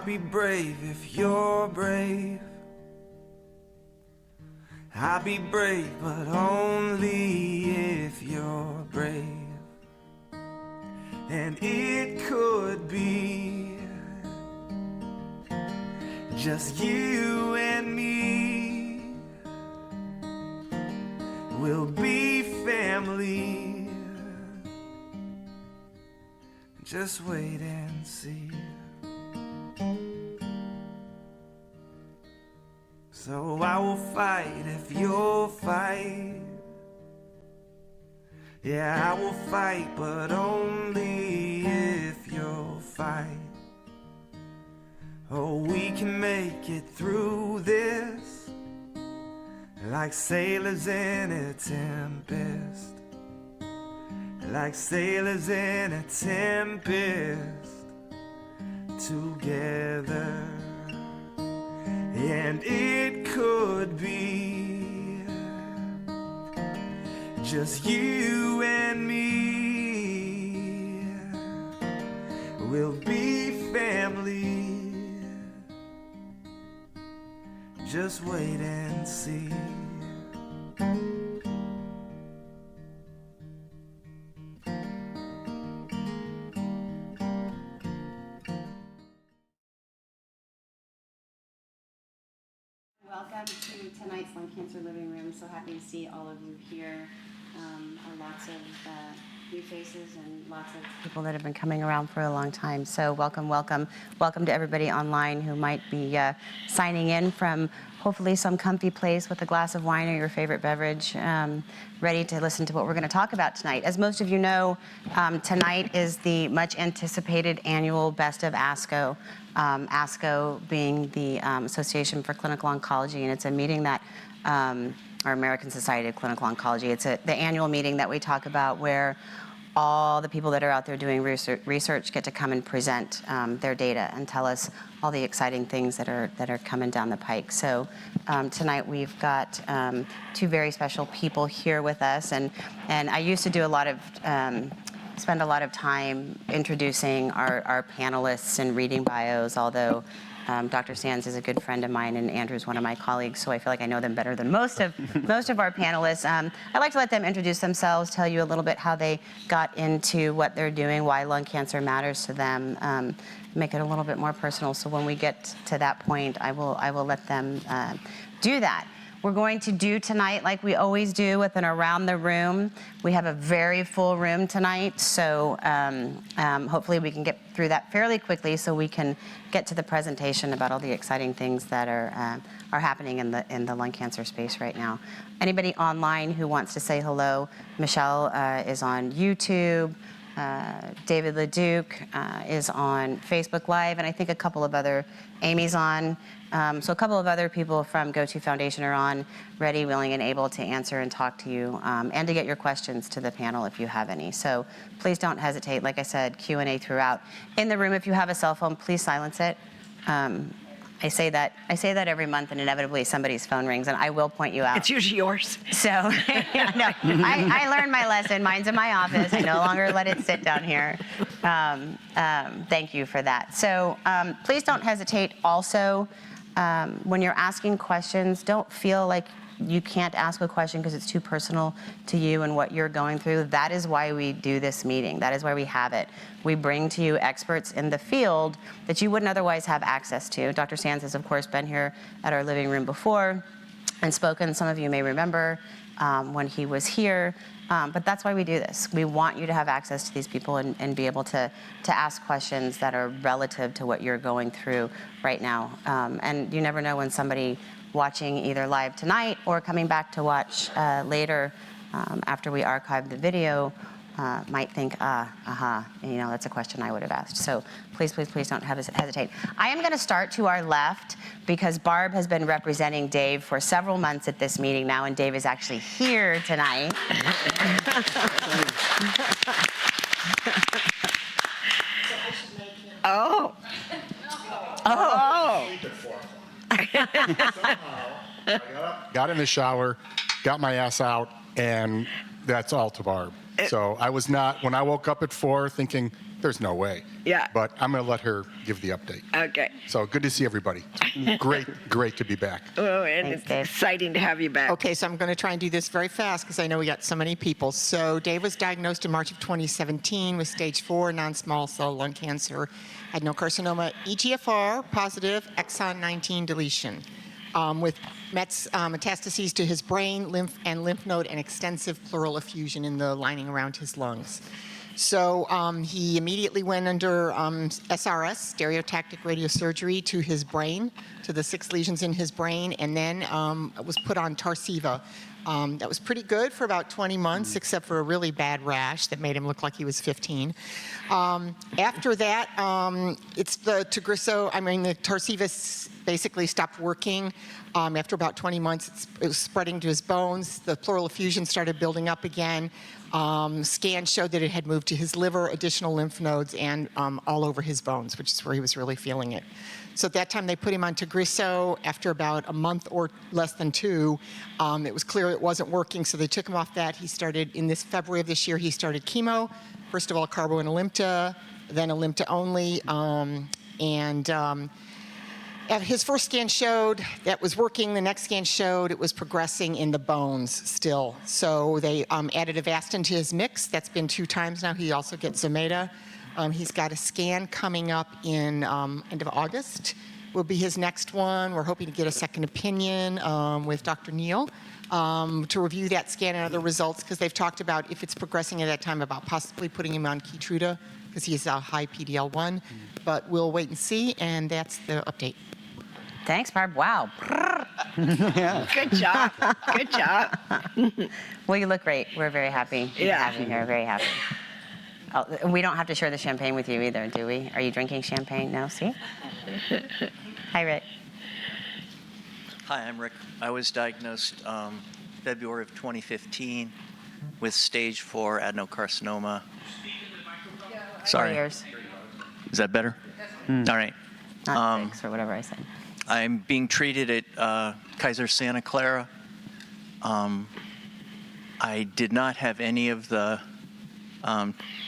be brave if you're brave. I'll be brave, but only if you're brave. And it could be just you and me. We'll be family. Just wait and see. So I will fight if you'll fight. Yeah, I will fight, but only if you'll fight. Oh, we can make it through this like sailors in a tempest. Like sailors in a tempest together. And it could be just you and me. We'll be family. Just wait and see. Welcome to tonight's Lung Cancer Living Room. So happy to see all of you here. Lots of new faces and lots of people that have been coming around for a long time. So welcome, welcome. Welcome to everybody online who might be signing in from hopefully some comfy place with a glass of wine or your favorite beverage, ready to listen to what we're going to talk about tonight. As most of you know, tonight is the much anticipated annual Best of ASCO. ASCO being the Association for Clinical Oncology, and it's a meeting that, or American Society of Clinical Oncology, it's the annual meeting that we talk about where all the people that are out there doing research get to come and present their data and tell us all the exciting things that are coming down the pike. So tonight we've got two very special people here with us, and I used to do a lot of spend a lot of time introducing our panelists and reading bios, although Dr. Sands is a good friend of mine and Andrew's one of my colleagues, so I feel like I know them better than most of our panelists. I'd like to let them introduce themselves, tell you a little bit how they got into what they're doing, why lung cancer matters to them, make it a little bit more personal. So when we get to that point, I will let them do that. We're going to do tonight, like we always do, with an around the room. We have a very full room tonight, so hopefully we can get through that fairly quickly so we can get to the presentation about all the exciting things that are happening in the lung cancer space right now. Anybody online who wants to say hello, Michelle is on YouTube. David Leduc is on Facebook Live, and I think a couple of other, Amy's on. So a couple of other people from GoTo Foundation are on, ready, willing, and able to answer and talk to you, and to get your questions to the panel if you have any. So please don't hesitate. Like I said, Q&A throughout. In the room, if you have a cell phone, please silence it. I say that every month, and inevitably somebody's phone rings, and I will point you out. It's usually yours. So, yeah, no, I learned my lesson. Mine's in my office. I no longer let it sit down here. Thank you for that. So please don't hesitate. Also, when you're asking questions, don't feel like you can't ask a question because it's too personal to you and what you're going through. That is why we do this meeting. That is why we have it. We bring to you experts in the field that you wouldn't otherwise have access to. Dr. Sands has, of course, been here at our living room before and spoken. Some of you may remember when he was here. But that's why we do this. We want you to have access to these people and be able to ask questions that are relative to what you're going through right now. And you never know when somebody watching either live tonight or coming back to watch later after we archive the video might think, that's a question I would have asked. So please, please, please don't hesitate. I am going to start to our left because Barb has been representing Dave for several months at this meeting now, and Dave is actually here tonight. Oh. Got in the shower, got my ass out, and that's all to Barb. So I was not, when I woke up at 4 thinking, there's no way. Yeah. But I'm going to let her give the update. Okay. So good to see everybody. Great to be back. Oh, and Thanks, it's Dave. exciting to have you back. Okay, so I'm going to try and do this very fast because I know we got so many people. So Dave was diagnosed in March of 2017 with stage 4 non-small cell lung cancer, adenocarcinoma, EGFR positive, exon 19 deletion, with metastases to his brain, lymph node, and extensive pleural effusion in the lining around his lungs. So he immediately went under SRS, stereotactic radiosurgery, to his brain, to the 6 lesions in his brain, and then was put on Tarceva. That was pretty good for about 20 months, except for a really bad rash that made him look like he was 15. After that, it's the Tagrisso, the Tarceva basically stopped working. After about 20 months, it was spreading to his bones. The pleural effusion started building up again. Scans showed that it had moved to his liver, additional lymph nodes, and all over his bones, which is where he was really feeling it. So at that time, they put him on Tagrisso. After about a month or less than 2, it was clear it wasn't working, so they took him off that. He started, in this February of this year, he started chemo. First of all, carbo and Alimta, then Alimta only, his first scan showed that was working. The next scan showed it was progressing in the bones still. So they added Avastin to his mix. That's been 2 times now. He also gets Zometa. He's got a scan coming up in end of August. Will be his next one. We're hoping to get a second opinion with Dr. Neal to review that scan and other results, because they've talked about, if it's progressing at that time, about possibly putting him on Keytruda because he's a high PD-L1. But we'll wait and see, and that's the update. Thanks, Barb. Wow. Good job. Good job. Well, you look great. We're very happy to Yeah. have you here. Very happy. Oh, we don't have to share the champagne with you either, do we? Are you drinking champagne now? See? Hi, Rick. Hi, I'm Rick. I was diagnosed February of 2015 with stage 4 adenocarcinoma. 4 Sorry. years. Is that better? All right. Not 6 or whatever I said. I'm being treated at Kaiser Santa Clara. I did not have any of the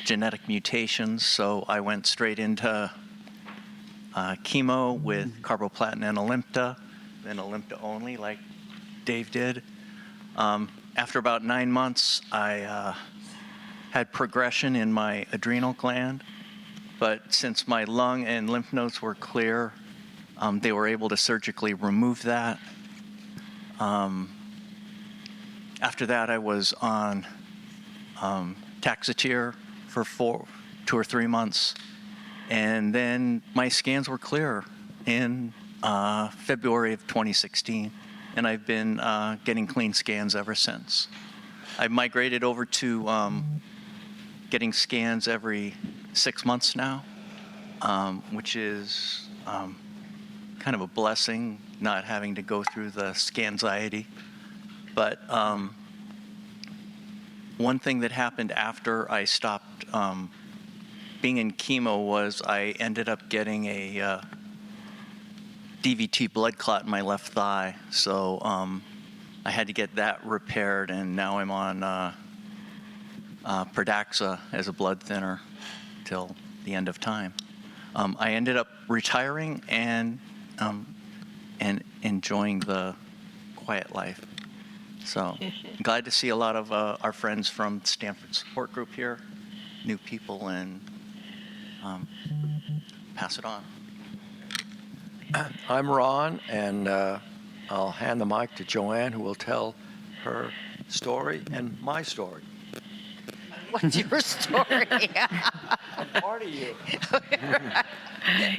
genetic mutations, so I went straight into chemo with carboplatin and Alimta, then Alimta only, like Dave did. After about 9 months, I had progression in my adrenal gland, but since my lung and lymph nodes were clear, they were able to surgically remove that. After that, I was on Taxotere for 2 or 3 months, and then my scans were clear in February of 2016, and I've been getting clean scans ever since. I've migrated over to getting scans every 6 months now, which is kind of a blessing, not having to go through the scanxiety. But one thing that happened after I stopped being in chemo was I ended up getting a DVT blood clot in my left thigh. So I had to get that repaired, and now I'm on Pradaxa as a blood thinner till the end of time. I ended up retiring and enjoying the quiet life. So glad to see a lot of our friends from Stanford support group here, new people, and pass it on. I'm Ron, and I'll hand the mic to Joanne, who will tell her story and my story. What's your story? I'm part of you.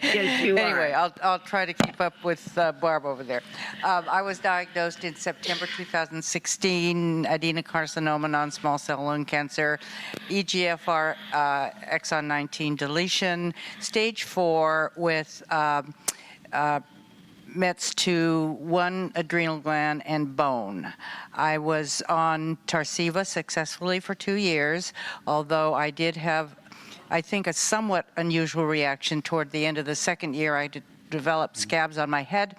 Yes, you Anyway, are. I'll try to keep up with Barb over there. I was diagnosed in September 2016, adenocarcinoma, non-small cell lung cancer, EGFR exon 19 deletion, stage 4 with Mets to 1 adrenal gland and bone. I was on Tarceva successfully for 2 years, although I did have, I think, a somewhat unusual reaction toward the end of the second year. I developed scabs on my head.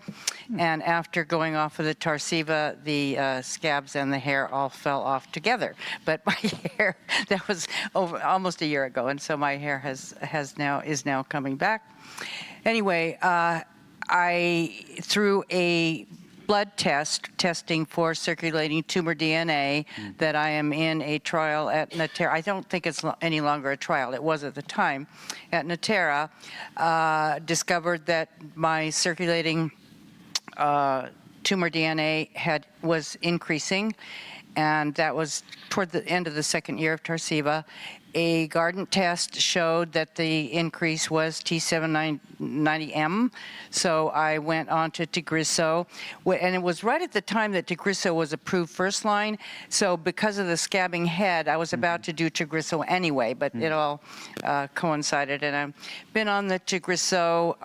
And after going off of the Tarceva, the scabs and the hair all fell off together. But my hair, that was over almost a year ago, and so my hair is now coming back. Anyway, I through a blood testing for circulating tumor DNA that I am in a trial at Natera. I don't think it's any longer a trial. It was at the time at Natera. Discovered that my circulating tumor DNA was increasing, and that was toward the end of the second year of Tarceva. A Guardant test showed that the increase was T790M, so I went on to Tagrisso, and it was right at the time that Tagrisso was approved first line, so because of the scabbing head, I was about to do Tagrisso anyway, but it all coincided, and I've been on the Tagrisso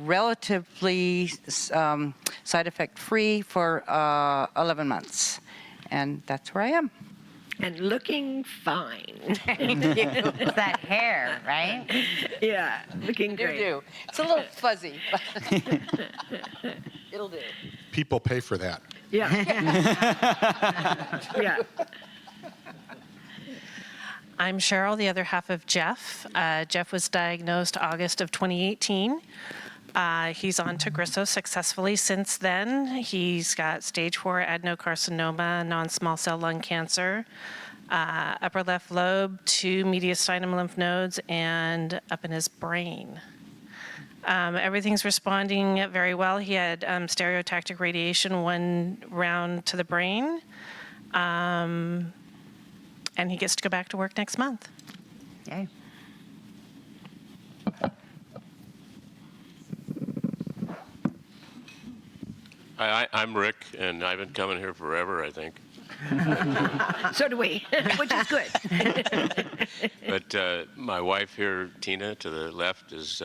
relatively side effect free for 11 months, and that's where I am. And looking fine. It's that hair, right? Yeah, looking You great. do. It's a little fuzzy, but it'll do. People pay for that. Yeah. Yeah. I'm Cheryl, the other half of Jeff. Jeff was diagnosed August of 2018. He's on Tagrisso successfully since then. He's got stage 4 adenocarcinoma, non-small cell lung cancer, upper left lobe, 2 mediastinum lymph nodes, and up in his brain. Everything's responding very well. He had stereotactic radiation 1 round to the brain, and he gets to go back to work next month. Yay. I'm Rick, and I've been coming here forever, I think. So do we, which is good. But my wife here, Tina, to the left, is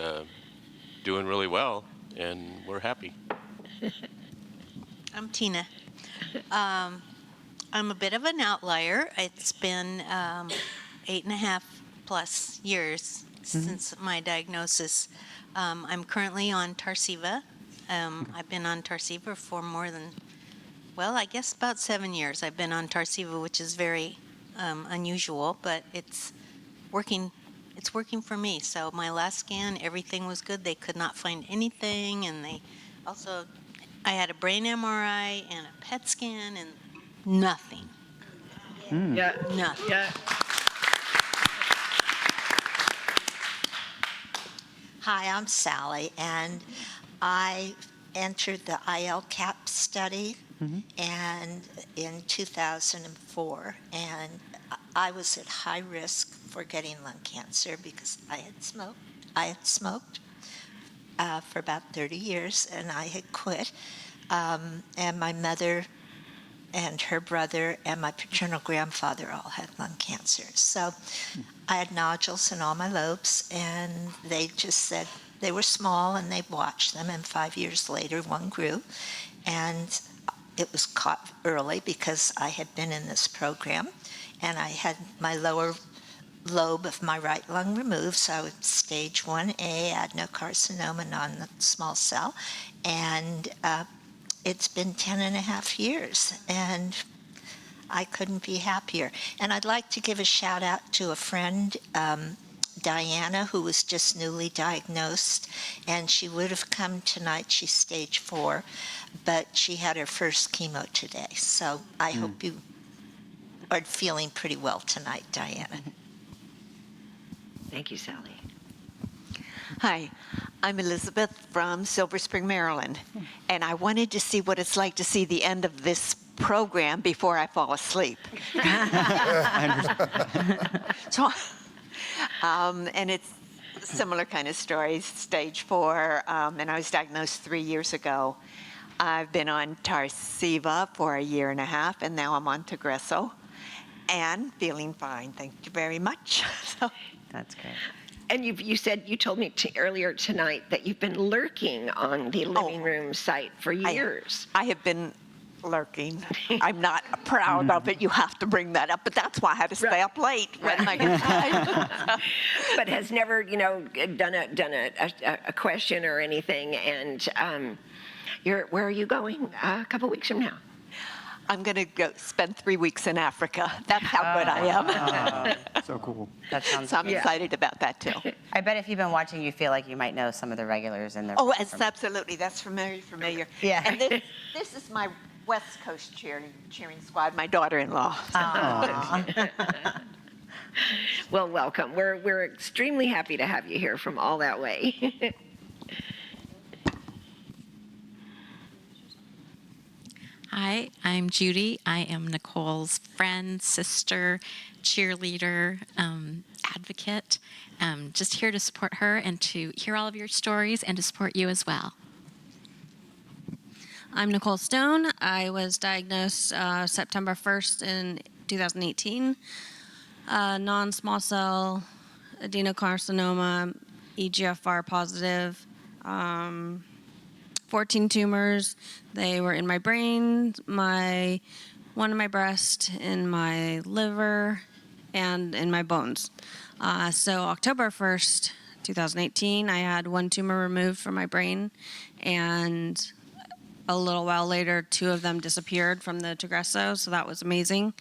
doing really well, and we're happy. I'm Tina. I'm a bit of an outlier. It's been 8.5 plus years since my diagnosis. I'm currently on Tarceva. I've been on Tarceva for more than, well, I guess about 7 years. I've been on Tarceva, which is very unusual, but it's working. It's working for me. So my last scan, everything was good. They could not find anything, and they also, I had a brain MRI and a PET scan, and nothing. Yeah. Nothing. Yeah. Hi, I'm Sally, and I entered the ILCAP study and in 2004, and I was at high risk for getting lung cancer because I had smoked for about 30 years, and I had quit. And my mother and her brother and my paternal grandfather all had lung cancer. So I had nodules in all my lobes, and they just said they were small, and they watched them, and 5 years later, one grew. And it was caught early because I had been in this program, and I had my lower lobe of my right lung removed, so I was stage 1A adenocarcinoma non-small cell, and it's been 10.5 years, and I couldn't be happier. And I'd like to give a shout out to a friend, Diana, who was just newly diagnosed, and she would have come tonight. She's stage 4, but she had her first chemo today. So I hope you are feeling pretty well tonight, Diana. Thank you, Sally. Hi, I'm Elizabeth from Silver Spring, Maryland, and I wanted to see what it's like to see the end of this program before I fall asleep. So, and it's a similar kind of story, stage 4, and I was diagnosed 3 years ago. I've been on Tarceva for 1.5 years, and now I'm on Tagrisso, and feeling fine. Thank you very much. So, That's great. And you told me earlier tonight that you've been lurking on the living room site for years. I have been lurking. I'm not proud of it. You have to bring that up, but that's why I had to stay up late when I get time. But has never, done a question or anything. And where are you going a couple weeks from now? I'm going to go spend 3 weeks in Africa. That's how good I am. So cool. That sounds So I'm excited about that too. I bet if you've been watching, you feel like you might know some of the regulars in there. Oh, it's absolutely. That's familiar. Yeah. And this is my West Coast cheering squad, my daughter-in-law. Well, welcome. We're extremely happy to have you here from all that way. Hi, I'm Judy. I am Nicole's friend, sister, cheerleader, advocate. Just here to support her and to hear all of your stories and to support you as well. I'm Nicole Stone. I was diagnosed September 1st in 2018. Non-small cell adenocarcinoma, EGFR positive. 14 tumors. They were in my brain, one in my breast, in my liver, and in my bones. So October 1st, 2018, I had one tumor removed from my brain, and a little while later, 2 of them disappeared from the Tagresso, so that was amazing.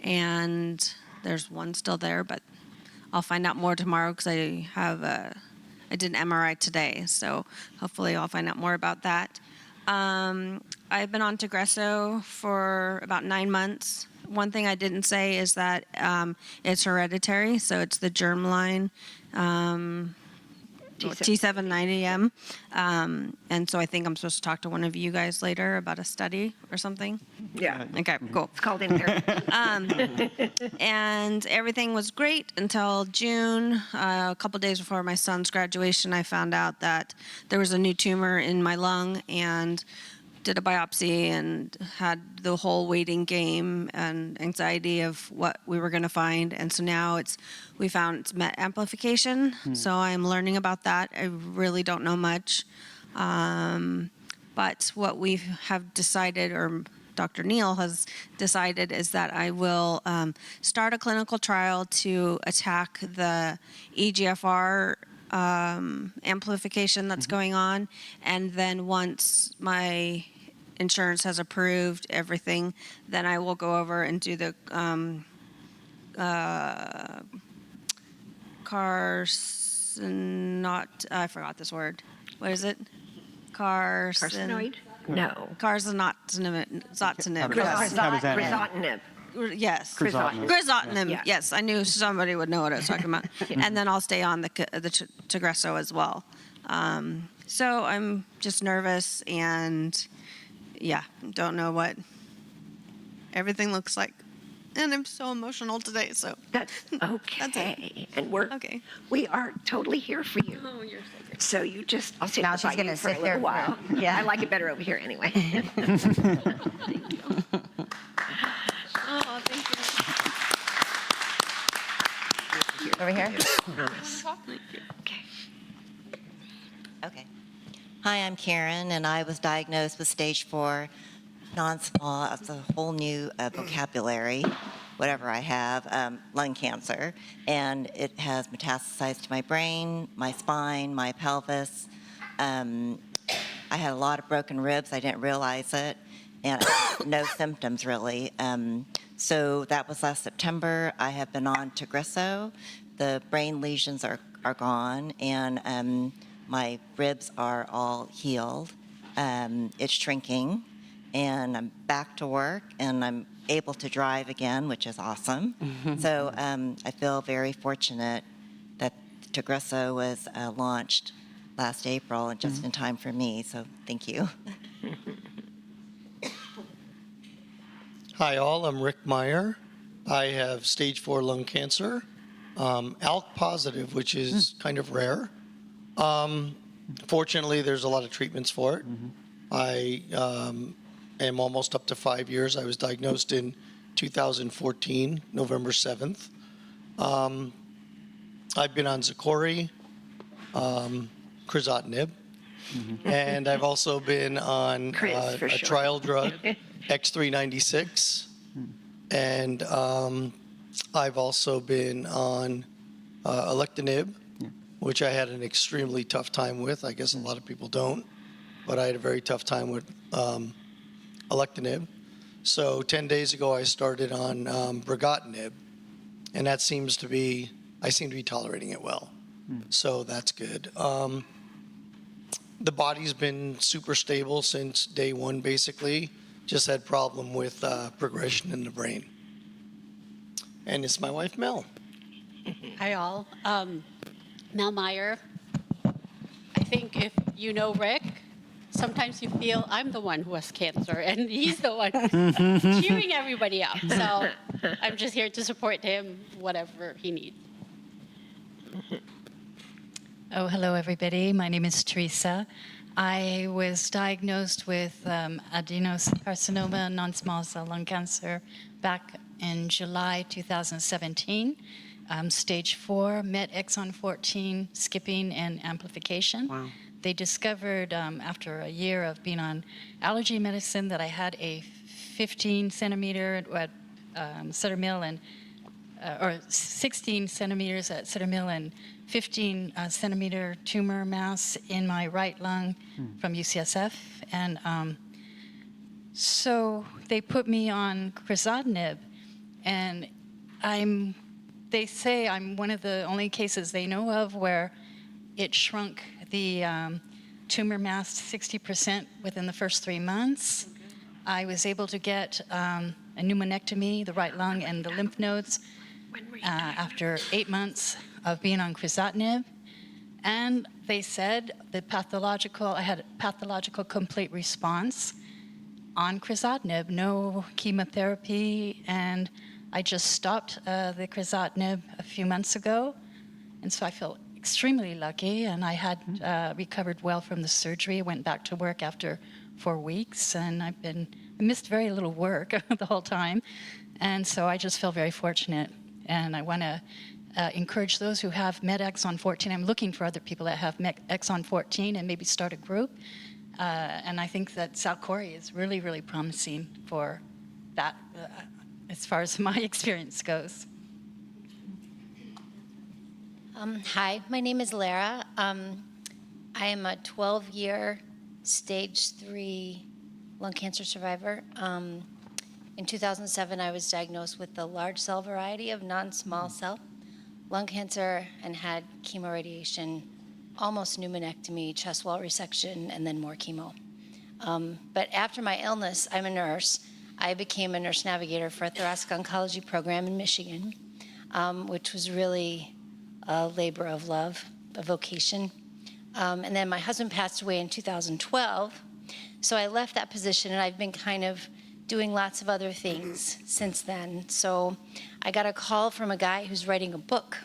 And there's one still there, but I'll find out more tomorrow because I did an MRI today, so hopefully I'll find out more about that. I've been on Tagresso for about 9 months. One thing I didn't say is that it's hereditary, so it's the germline T790M. And so I think I'm supposed to talk to one of you guys later about a study or something. Yeah. Okay, cool. It's called in here. And everything was great until June. A couple days before my son's graduation, I found out that there was a new tumor in my lung and did a biopsy and had the whole waiting game and anxiety of what we were going to find. And so now we found it's MET amplification. So I'm learning about that. I really don't know much. But what we have decided, or Dr. Neal has decided, is that I will start a clinical trial to attack the EGFR amplification that's going on. And then once my insurance has approved everything, then I will go over and do the I forgot this word. What is it? Carcinoid? No. Crizotinib. Yes. Crizotinib. Yeah. Yes, I knew somebody would know what I was talking about. And then I'll stay on the Tagresso as well. So I'm just nervous and, don't know what everything looks like. And I'm so emotional today, so. That's okay. And we are totally here for you. Oh, you're so great. So I'll sit Now beside she's gonna you for sit a there little while. yeah. I like it better over here anyway. Oh, thank you. Over here? Okay. Hi, I'm Karen, and I was diagnosed with stage 4 non-small. It's a whole new vocabulary, whatever I have, lung cancer, and it has metastasized to my brain, my spine, my pelvis. I had a lot of broken ribs. I didn't realize it, and no symptoms really. So that was last September. I have been on Tagresso. The brain lesions are gone, and my ribs are all healed. It's shrinking, and I'm back to work, and I'm able to drive again, which is awesome. So I feel very fortunate that Tagresso was launched last April and just in time for me, so thank you. Hi all, I'm Rick Meyer. I have stage 4 lung cancer, ALK positive, which is kind of rare. Fortunately, there's a lot of treatments for it. I am almost up to 5 years. I was diagnosed in 2014, November 7th. I've been on Zicori, Crizotinib, and I've also been on a trial drug X396, and I've also been on alectinib, which I had an extremely tough time with. I guess a lot of people don't, but I had a very tough time with alectinib. So 10 days ago, I started on brigatinib, and that seems to be, I seem to be tolerating it well. So that's good. The body's been super stable since day one, basically. Just had problem with progression in the brain. And it's my wife, Mel. Hi, all. Mel Meyer. I think if you know Rick, sometimes you feel I'm the one who has cancer and he's the one cheering everybody up. So I'm just here to support him, whatever he needs. Oh, hello, everybody. My name is Teresa. I was diagnosed with adenocarcinoma, non-small cell lung cancer, back in July 2017. Stage 4, MET exon 14, skipping and amplification. Wow. They discovered after a year of being on allergy medicine that I had a 15 centimeter at Sutter-Mill and or 16 centimeters at Sutter-Mill and 15 centimeter tumor mass in my right lung from UCSF. And so they put me on crizotinib, and they say I'm one of the only cases they know of where it shrunk the tumor mass 60% within the first 3 months. I was able to get a pneumonectomy, the right lung and the lymph nodes, after 8 months of being on crizotinib. And they said I had a pathological complete response on crizotinib, no chemotherapy, and I just stopped the crizotinib a few months ago. And so I feel extremely lucky, and I had recovered well from the surgery. I went back to work after 4 weeks, and I missed very little work the whole time. And so I just feel very fortunate. And I want to encourage those who have MET exon 14. I'm looking for other people that have MET exon 14 and maybe start a group. And I think that Xalkori is really, really promising for that as far as my experience goes. Hi, my name is Lara. I am a 12-year stage 3 lung cancer survivor. In 2007, I was diagnosed with the large cell variety of non-small cell lung cancer and had chemoradiation, almost pneumonectomy, chest wall resection, and then more chemo. But after my illness, I'm a nurse. I became a nurse navigator for a thoracic oncology program in Michigan, which was really a labor of love, a vocation. And then my husband passed away in 2012, so I left that position, and I've been kind of doing lots of other things since then. So I got a call from a guy who's writing a book,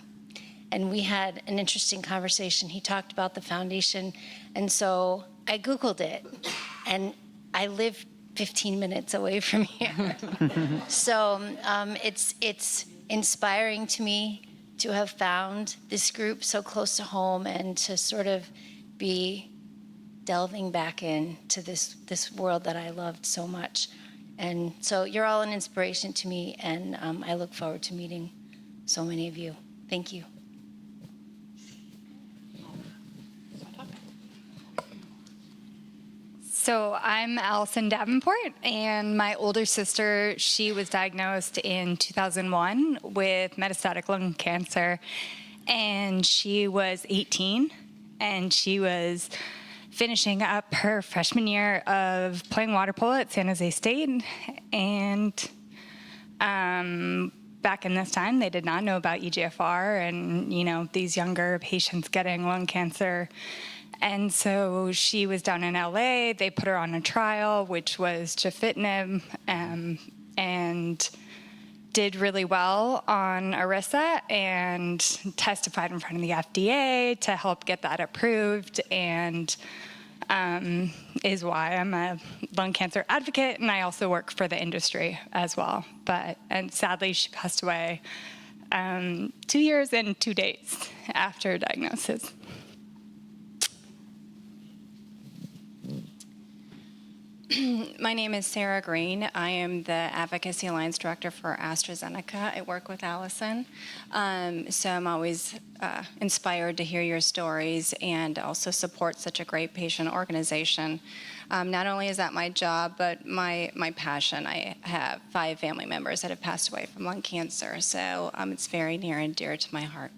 and we had an interesting conversation. He talked about the foundation, and so I Googled it, and I live 15 minutes away from here. So it's inspiring to me to have found this group so close to home and to sort of be delving back into this world that I loved so much. And so you're all an inspiration to me, and I look forward to meeting so many of you. Thank you. So I'm Allison Davenport, and my older sister, she was diagnosed in 2001 with metastatic lung cancer, and she was 18, and she was finishing up her freshman year of playing water polo at San Jose State. And back in this time, they did not know about EGFR and, these younger patients getting lung cancer. And so she was down in LA. They put her on a trial, which was gefitinib, and did really well on ERISA and testified in front of the FDA to help get that approved, and is why I'm a lung cancer advocate, and I also work for the industry as well. And sadly, she passed away 2 years and 2 days after diagnosis. My name is Sarah Green. I am the Advocacy Alliance Director for AstraZeneca. I work with Allison. So I'm always inspired to hear your stories and also support such a great patient organization. Not only is that my job, but my passion. I have 5 family members that have passed away from lung cancer, so it's very near and dear to my heart.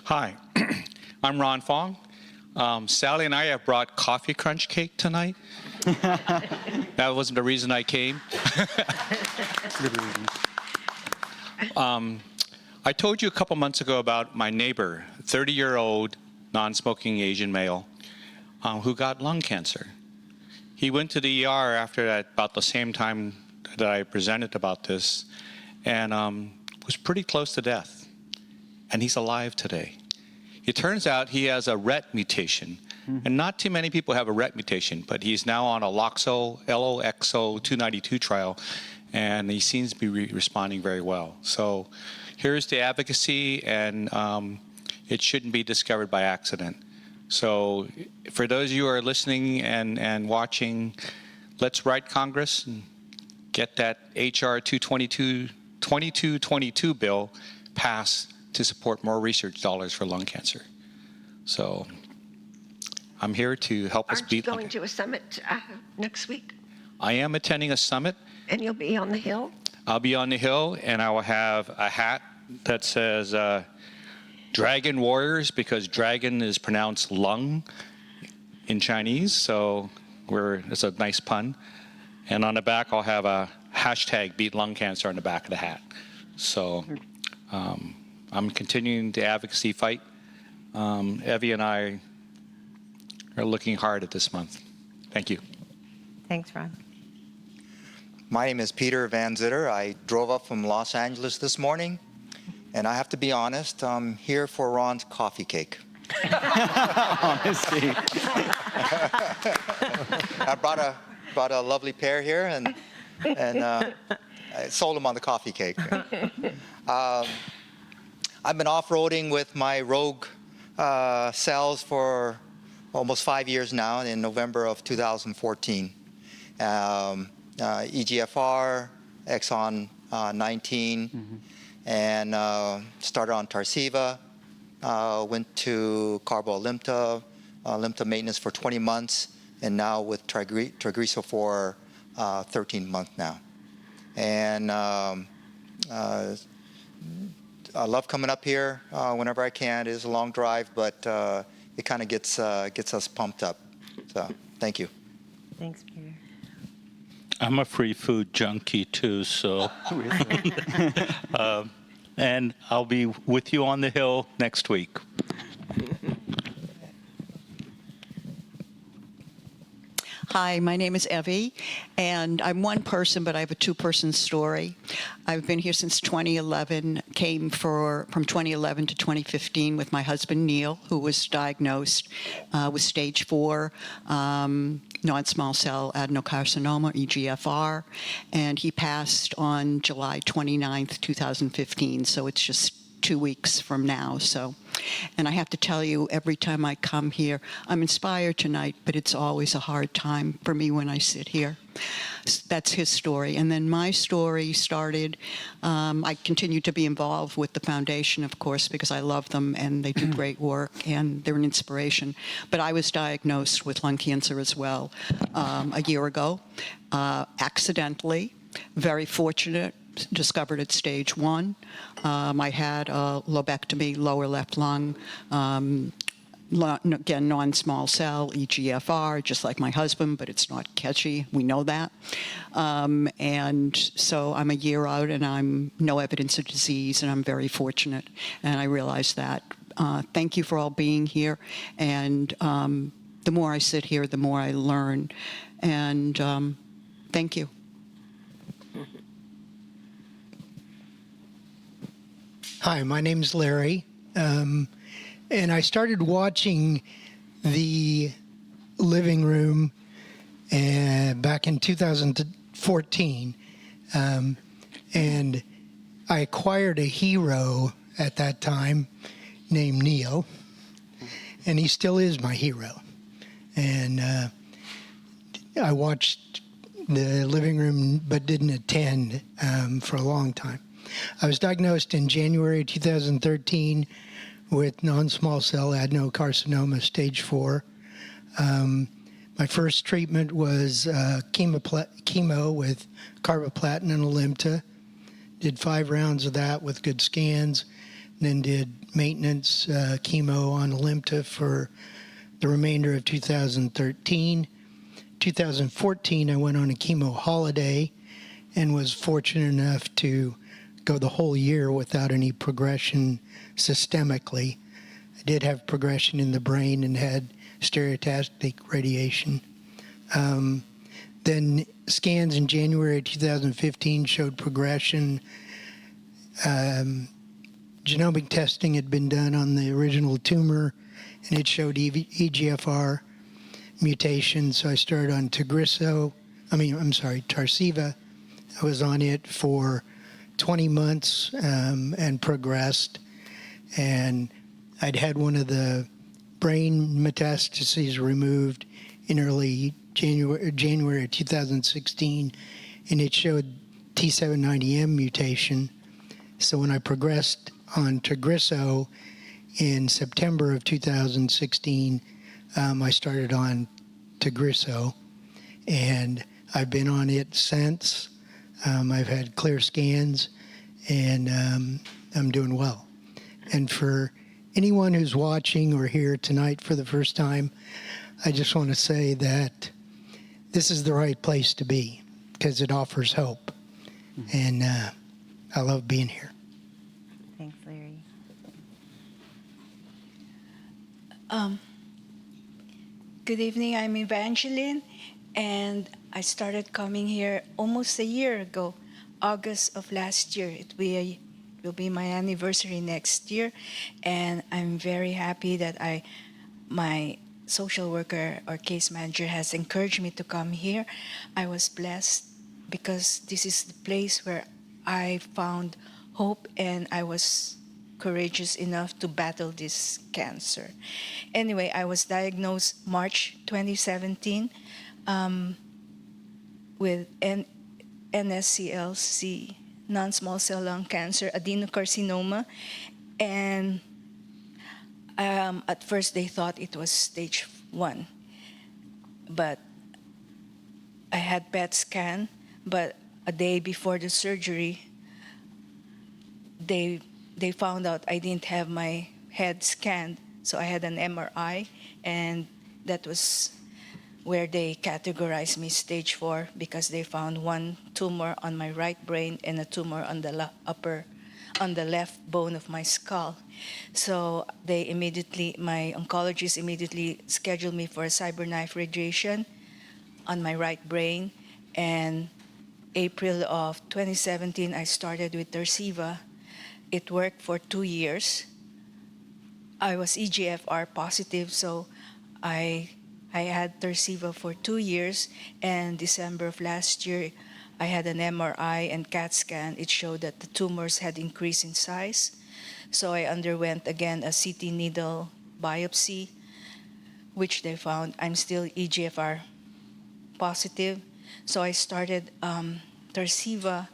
Hi, I'm Ron Fong. Sally and I have brought coffee crunch cake tonight. That wasn't the reason I came. I told you a couple months ago about my neighbor, 30-year-old non-smoking Asian male, who got lung cancer. He went to the ER after that, about the same time that I presented about this, and was pretty close to death. And he's alive today. It turns out he has a RET mutation, and not too many people have a RET mutation, but he's now on a LOXO 292 trial, and he seems to be responding very well. So here's the advocacy, and it shouldn't be discovered by accident. So for those of you who are listening and watching, let's write Congress and get that HR 2222 bill passed to support more research dollars for lung cancer. So I'm here to help us beat lung Aren't you going to a summit next week? I am attending a summit. And you'll be on the Hill? I'll be on the Hill, and I will have a hat that says Dragon Warriors, because dragon is pronounced lung in Chinese, so it's a nice pun. And on the back, I'll have a hashtag beat lung cancer on the back of the hat. So I'm continuing the advocacy fight. Evie and I are looking hard at this month. Thank you. Thanks, Ron. My name is Peter Van Zitter. I drove up from Los Angeles this morning, and I have to be honest, I'm here for Ron's coffee cake. Honesty. I brought a lovely pair here, and I sold them on the coffee cake. I've been off-roading with my Rogue cells for almost 5 years now, in November of 2014. EGFR, exon 19, and started on Tarceva, went to carbo-Alimta, Alimta maintenance for 20 months, and now with Tagrisso for 13 months now. And I love coming up here whenever I can. It is a long drive, but it kind of gets us pumped up. So thank you. Thanks, Peter. I'm a free food junkie too, so. And I'll be with you on the Hill next week. Hi, my name is Evie, and I'm one person, but I have a two-person story. I've been here since 2011, came from 2011 to 2015 with my husband, Neil, who was diagnosed with stage 4 non-small cell adenocarcinoma, EGFR, and he passed on July 29th, 2015, so it's just 2 weeks from now. So, and I have to tell you, every time I come here, I'm inspired tonight, but it's always a hard time for me when I sit here. That's his story. And then my story started, I continued to be involved with the foundation, of course, because I love them and they do great work and they're an inspiration. But I was diagnosed with lung cancer as well a year ago, accidentally, very fortunate. Discovered at stage 1. I had a lobectomy, lower left lung, again, non-small cell, EGFR, just like my husband, but it's not catchy. We know that. And so I'm a year out and I'm no evidence of disease, and I'm very fortunate. And I realize that. Thank you for all being here. And the more I sit here, the more I learn. And thank you. Hi, my name is Larry, and I started watching the living room back in 2014, and I acquired a hero at that time named Neil, and he still is my hero. And I watched the living room but didn't attend for a long time. I was diagnosed in January 2013 with non-small cell adenocarcinoma stage 4. My first treatment was chemo with carboplatin and Alimta. Did 5 rounds of that with good scans, then did maintenance chemo on Alimta for the remainder of 2013. 2014, I went on a chemo holiday and was fortunate enough to go the whole year without any progression systemically. I did have progression in the brain and had stereotactic radiation. Then scans in January 2015 showed progression. Genomic testing had been done on the original tumor, and it showed EGFR mutation. So I started on Tarceva. I was on it for 20 months and progressed. And I'd had one of the brain metastases removed in early January 2016, and it showed T790M mutation. So when I progressed on Tagrisso in September of 2016, I started on Tagrisso, and I've been on it since. I've had clear scans, and I'm doing well. And for anyone who's watching or here tonight for the first time, I just want to say that this is the right place to be because it offers hope. And I love being here. Thanks, Larry. Good evening, I'm Evangeline, and I started coming here almost a year ago, August of last year. It will be my anniversary next year, and I'm very happy that my social worker or case manager has encouraged me to come here. I was blessed because this is the place where I found hope, and I was courageous enough to battle this cancer. Anyway, I was diagnosed March 2017 with NSCLC, non-small cell lung cancer, adenocarcinoma, and at first they thought it was stage 1, but I had PET scan, but a day before the surgery, they found out I didn't have my head scanned, so I had an MRI, and that was where they categorized me stage 4 because they found one tumor on my right brain and a tumor on the left bone of my skull. So my oncologist immediately scheduled me for a cyberknife radiation on my right brain. And April of 2017, I started with Tarceva. It worked for 2 years. I was EGFR positive, so I had Tarceva for 2 years, and December of last year, I had an MRI and CAT scan. It showed that the tumors had increased in size. So I underwent again a CT needle biopsy, which they found I'm still EGFR positive. So I started Tarceva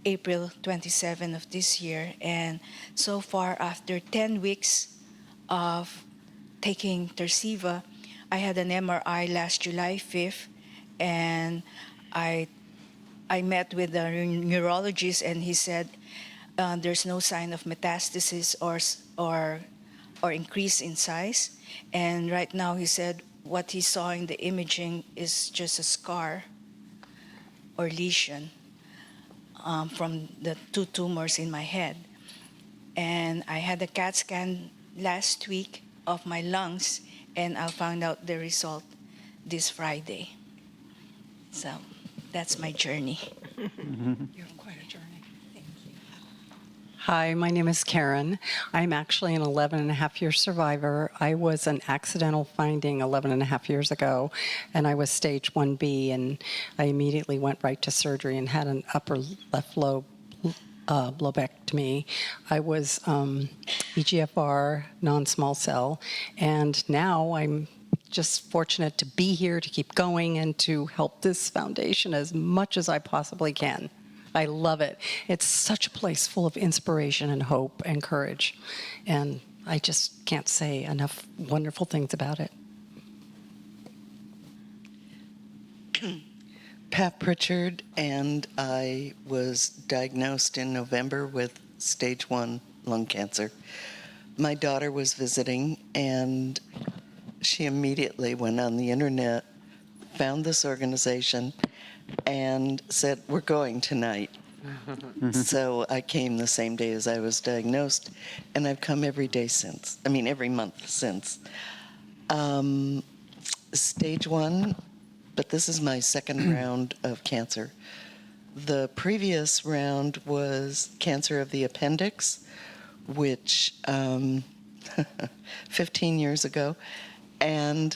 April 27 of this year. And so far, after 10 weeks of taking Tarceva, I had an MRI last July 5th, and I met with the neurologist, and he said there's no sign of metastasis or increase in size. And right now, he said what he saw in the imaging is just a scar or lesion from the 2 tumors in my head. And I had a CAT scan last week of my lungs, and I'll find out the result this Friday. So that's my journey. You have quite a journey. Thank you. Hi, my name is Karen. I'm actually an 11-and-a-half-year survivor. I was an accidental finding 11-and-a-half years ago, and I was stage 1B, and I immediately went right to surgery and had an upper left lobe lobectomy. I was EGFR non-small cell, and now I'm just fortunate to be here, to keep going, and to help this foundation as much as I possibly can. I love it. It's such a place full of inspiration and hope and courage. And I just can't say enough wonderful things about it. Pat Pritchard, and I was diagnosed in November with stage 1 lung cancer. My daughter was visiting, and she immediately went on the internet, found this organization, and said, "We're going tonight." So I came the same day as I was diagnosed, and I've come every day since. I mean, every month since. Stage 1, but this is my second round of cancer. The previous round was cancer of the appendix, which 15 years ago. And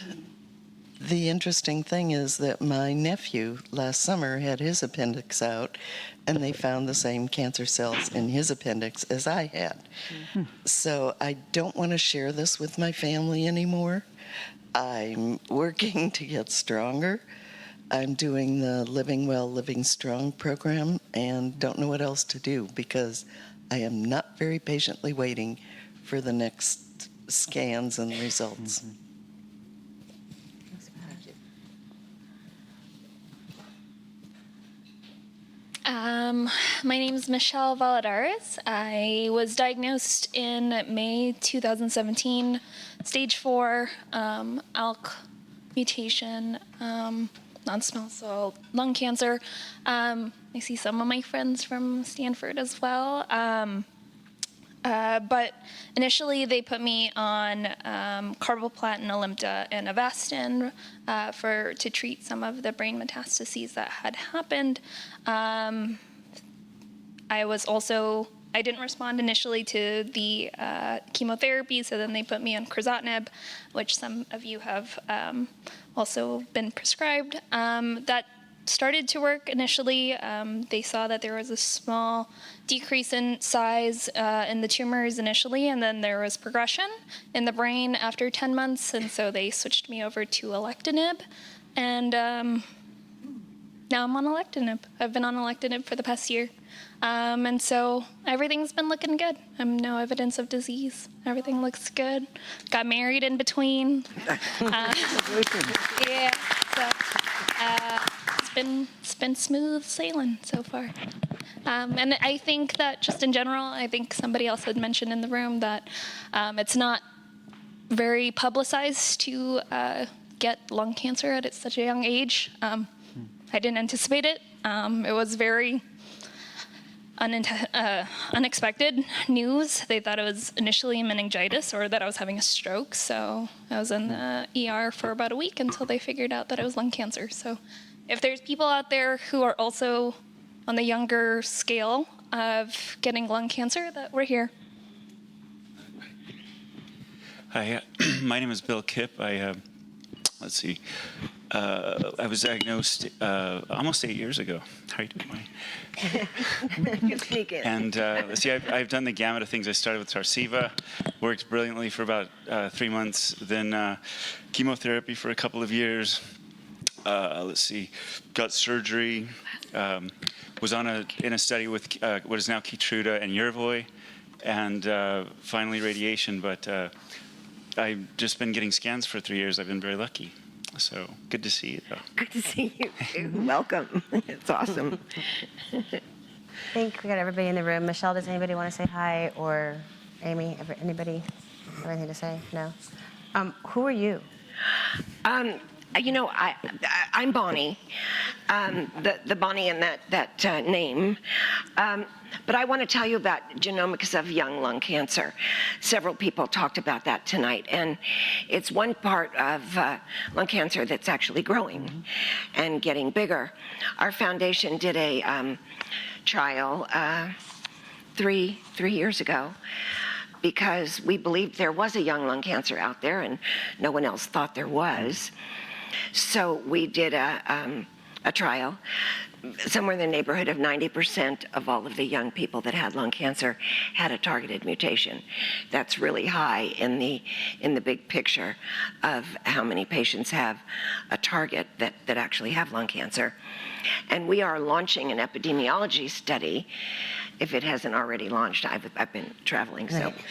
the interesting thing is that my nephew last summer had his appendix out, and they found the same cancer cells in his appendix as I had. So I don't want to share this with my family anymore. I'm working to get stronger. I'm doing the Living Well, Living Strong program, and don't know what else to do because I am not very patiently waiting for the next scans and results. My name is Michelle Valadares. I was diagnosed in May 2017, stage 4 ALK mutation, non-small cell lung cancer. I see some of my friends from Stanford as well. But initially, they put me on carboplatin, Alimta, and Avastin to treat some of the brain metastases that had happened. I didn't respond initially to the chemotherapy, so then they put me on crizotinib, which some of you have also been prescribed. That started to work initially. They saw that there was a small decrease in size in the tumors initially, and then there was progression in the brain after 10 months, and so they switched me over to alectinib. And now I'm on alectinib. I've been on alectinib for the past year. And so everything's been looking good. No evidence of disease. Everything looks good. Got married in between. Yeah, so it's been smooth sailing so far. And I think that just in general, I think somebody else had mentioned in the room that it's not very publicized to get lung cancer at such a young age. I didn't anticipate it. It was very unexpected news. They thought it was initially meningitis or that I was having a stroke. So I was in the ER for about a week until they figured out that it was lung cancer. So if there's people out there who are also on the younger scale of getting lung cancer, that we're here. Hi, my name is Bill Kipp. Let's see. I was diagnosed almost 8 years ago. How are you doing, Mike? And let's see, I've done the gamut of things. I started with Tarceva, worked brilliantly for about 3 months, then chemotherapy for a couple of years. Let's see, got surgery, was in a study with what is now Keytruda and Yervoy, and finally radiation. But I've just been getting scans for 3 years. I've been very lucky. So good to see you, though. Good to see you, too. Welcome. It's awesome. I think we got everybody in the room. Michelle, does anybody want to say hi? Or Amy, anybody have anything to say? No? Who are you? You know, I'm Bonnie, the Bonnie in that name. But I want to tell you about genomics of young lung cancer. Several people talked about that tonight, and it's one part of lung cancer that's actually growing and getting bigger. Our foundation did a trial 3 years ago because we believed there was a young lung cancer out there, and no one else thought there was. So we did a trial somewhere in the neighborhood of 90% of all of the young people that had lung cancer had a targeted mutation. That's really high in the big picture of how many patients have a target that actually have lung cancer. And we are launching an epidemiology study, if it hasn't already launched. I've been traveling, so. Right.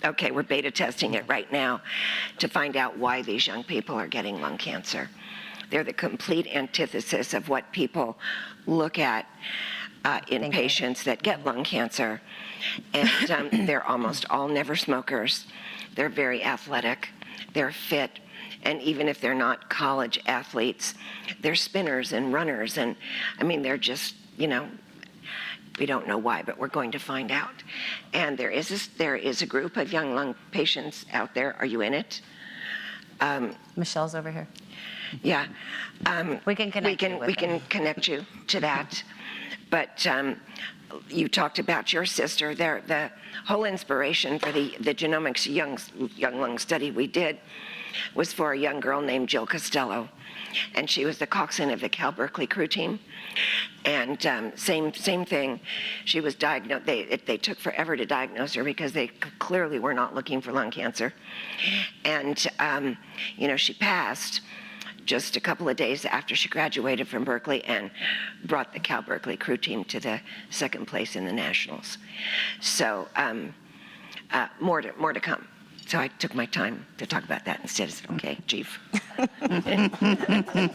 Okay, we're beta testing it right now to find out why these young people are getting lung cancer. They're the complete antithesis of what people look at in patients that get lung cancer. And they're almost all never smokers. They're very athletic. They're fit. And even if they're not college athletes, they're spinners and runners. And I mean, they're just, you know, we don't know why, but we're going to find out. And there is a group of young lung patients out there. Are you in it? Michelle's over here. Yeah. We can connect you with we can them. connect you to that. But you talked about your sister. The whole inspiration for the genomics young lung study we did was for a young girl named Jill Costello. And she was the coxswain of the Cal Berkeley crew team. And same thing. She was diagnosed. They took forever to diagnose her because they clearly were not looking for lung cancer. And you know, she passed just a couple of days after she graduated from Berkeley and brought the Cal Berkeley crew team to the second place in the nationals. So more to come. So I took my time to talk about that instead. I said, okay, Chief.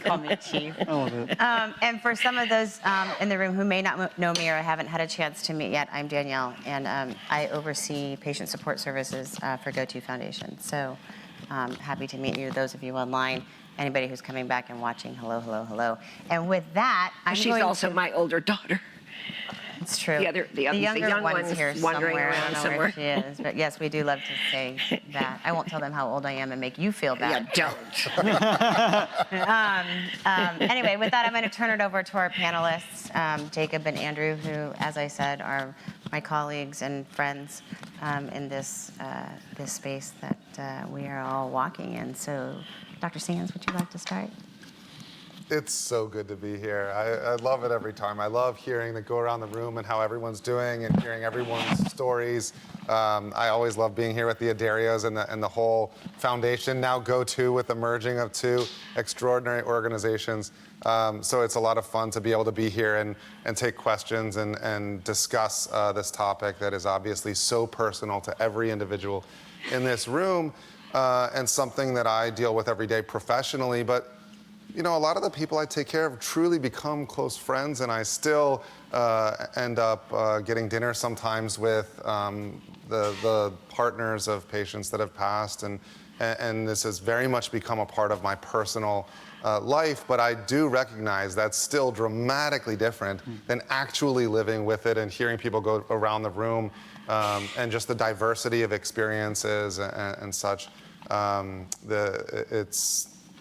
Call me Chief. And for some of those in the room who may not know me or haven't had a chance to meet yet, I'm Danielle, and I oversee patient support services for GoTo Foundation. So happy to meet you, those of you online. Anybody who's coming back and watching, hello, hello, hello. And with that, She's also my older daughter. It's true. The younger young one's one's here wandering somewhere. I around don't know somewhere. where she is, but yes, we do love to say that. I won't tell them how old I am and make you feel bad. Yeah, don't. Anyway, with that, I'm going to turn it over to our panelists, Jacob and Andrew, who, as I said, are my colleagues and friends in this space that we are all walking in. So, Dr. Sands, would you like to start? It's so good to be here. I love it every time. I love hearing the go around the room and how everyone's doing and hearing everyone's stories. I always love being here with the Adarios and the whole foundation, now GoTo with the merging of two extraordinary organizations. So it's a lot of fun to be able to be here and take questions and discuss this topic that is obviously so personal to every individual in this room and something that I deal with every day professionally. But you know, a lot of the people I take care of truly become close friends, and I still end up getting dinner sometimes with the partners of patients that have passed, and this has very much become a part of my personal life, but I do recognize that's still dramatically different than actually living with it and hearing people go around the room and just the diversity of experiences and such.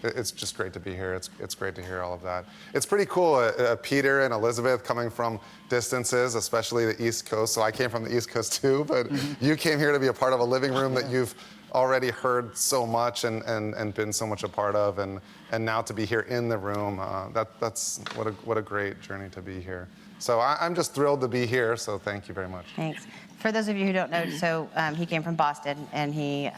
It's just great to be here. It's great to hear all of that. It's pretty cool, Peter and Elizabeth coming from distances, especially the East Coast. So I came from the East Coast too, but you came here to be a part of a living room that you've already heard so much and been so much a part of, and now to be here in the room, that's what a great journey to be here. So I'm just thrilled to be here, so thank you very much. Thanks. For those of you who don't know, so he came from Boston, and he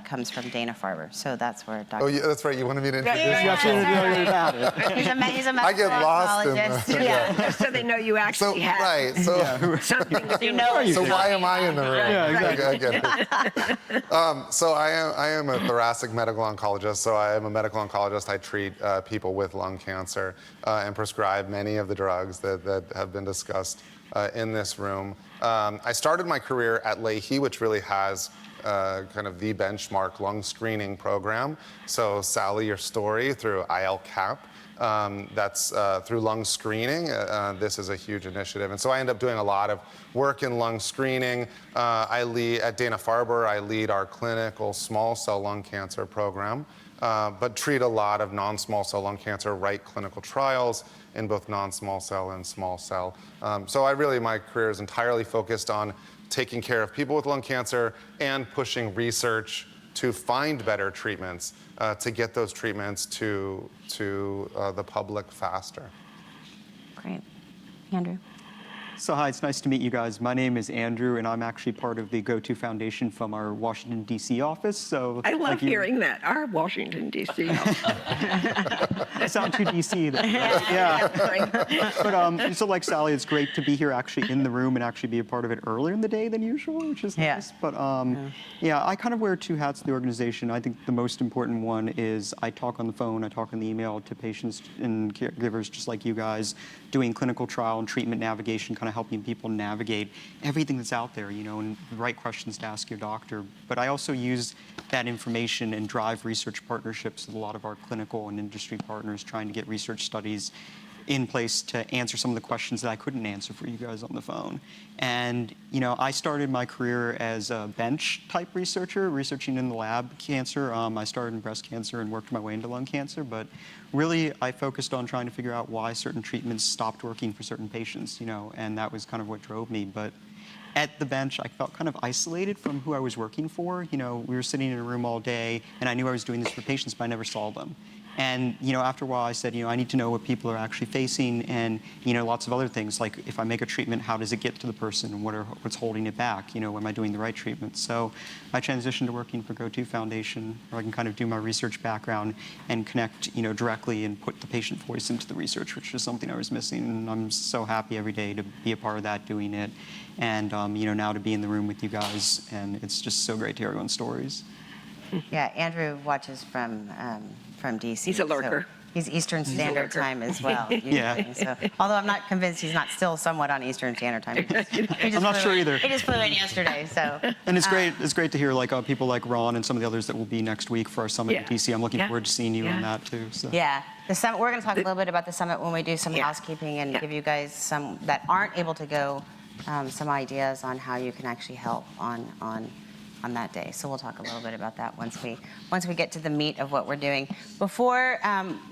comes from Dana-Farber, so that's where Dr. Oh, yeah, that's right. You wanted me to introduce Yeah, you. that's right. He's a medical I get lost in oncologist. the, So they know you actually have right. So something to do. You know So why am I in the room? Yeah, exactly. I get it. So I am a thoracic medical oncologist. So I am a medical oncologist. I treat people with lung cancer and prescribe many of the drugs that have been discussed in this room. I started my career at Leahy, which really has kind of the benchmark lung screening program. So Sally, your story through ILCAP. That's through lung screening. This is a huge initiative. And so I end up doing a lot of work in lung screening. I lead at Dana-Farber, I lead our clinical small cell lung cancer program, but treat a lot of non-small cell lung cancer, write clinical trials in both non-small cell and small cell. So my career is entirely focused on taking care of people with lung cancer and pushing research to find better treatments, to get those treatments to the public faster. Great. Andrew? So hi, it's nice to meet you guys. My name is Andrew, and I'm actually part of the GoTo Foundation from our Washington, D.C. office. So I love hearing that, our Washington, D.C. I sound too D.C. then, right? Yeah. But so like Sally, it's great to be here actually in the room and actually be a part of it earlier in the day than usual, which is nice. But yeah, I kind of wear two hats in the organization. I think the most important one is I talk on the phone, I talk on the email to patients and caregivers just like you guys, doing clinical trial and treatment navigation, kind of helping people navigate everything that's out there, you know, and the right questions to ask your doctor. But I also use that information and drive research partnerships with a lot of our clinical and industry partners, trying to get research studies in place to answer some of the questions that I couldn't answer for you guys on the phone. And, you know, I started my career as a bench type researcher, researching in the lab cancer. I started in breast cancer and worked my way into lung cancer, but really I focused on trying to figure out why certain treatments stopped working for certain patients, you know, and that was kind of what drove me. But at the bench, I felt kind of isolated from who I was working for. You know, we were sitting in a room all day, and I knew I was doing this for patients, but I never saw them. And, you know, after a while I said, you know, I need to know what people are actually facing and, you know, lots of other things. Like if I make a treatment, how does it get to the person and what's holding it back? You know, am I doing the right treatment? So I transitioned to working for GoTo Foundation, where I can kind of do my research background and connect, you know, directly and put the patient voice into the research, which is something I was missing. And I'm so happy every day to be a part of that, doing it. And, you know, now to be in the room with you guys. And it's just so great to hear everyone's stories. Yeah, Andrew watches from DC. He's a lurker. So he's Eastern Standard Time as well. Usually. Yeah. So, although I'm not convinced he's not still somewhat on Eastern Standard Time. I'm not sure either. He just flew in yesterday, so. And it's great. It's great to hear like people like Ron and some of the others that will be next week for our summit in DC. I'm looking forward to seeing you on that too. So. Yeah, the summit. We're going to talk a little bit about the summit when we do some housekeeping and give you guys some that aren't able to go, some ideas on how you can actually help on that day. So we'll talk a little bit about that once we get to the meat of what we're doing. Before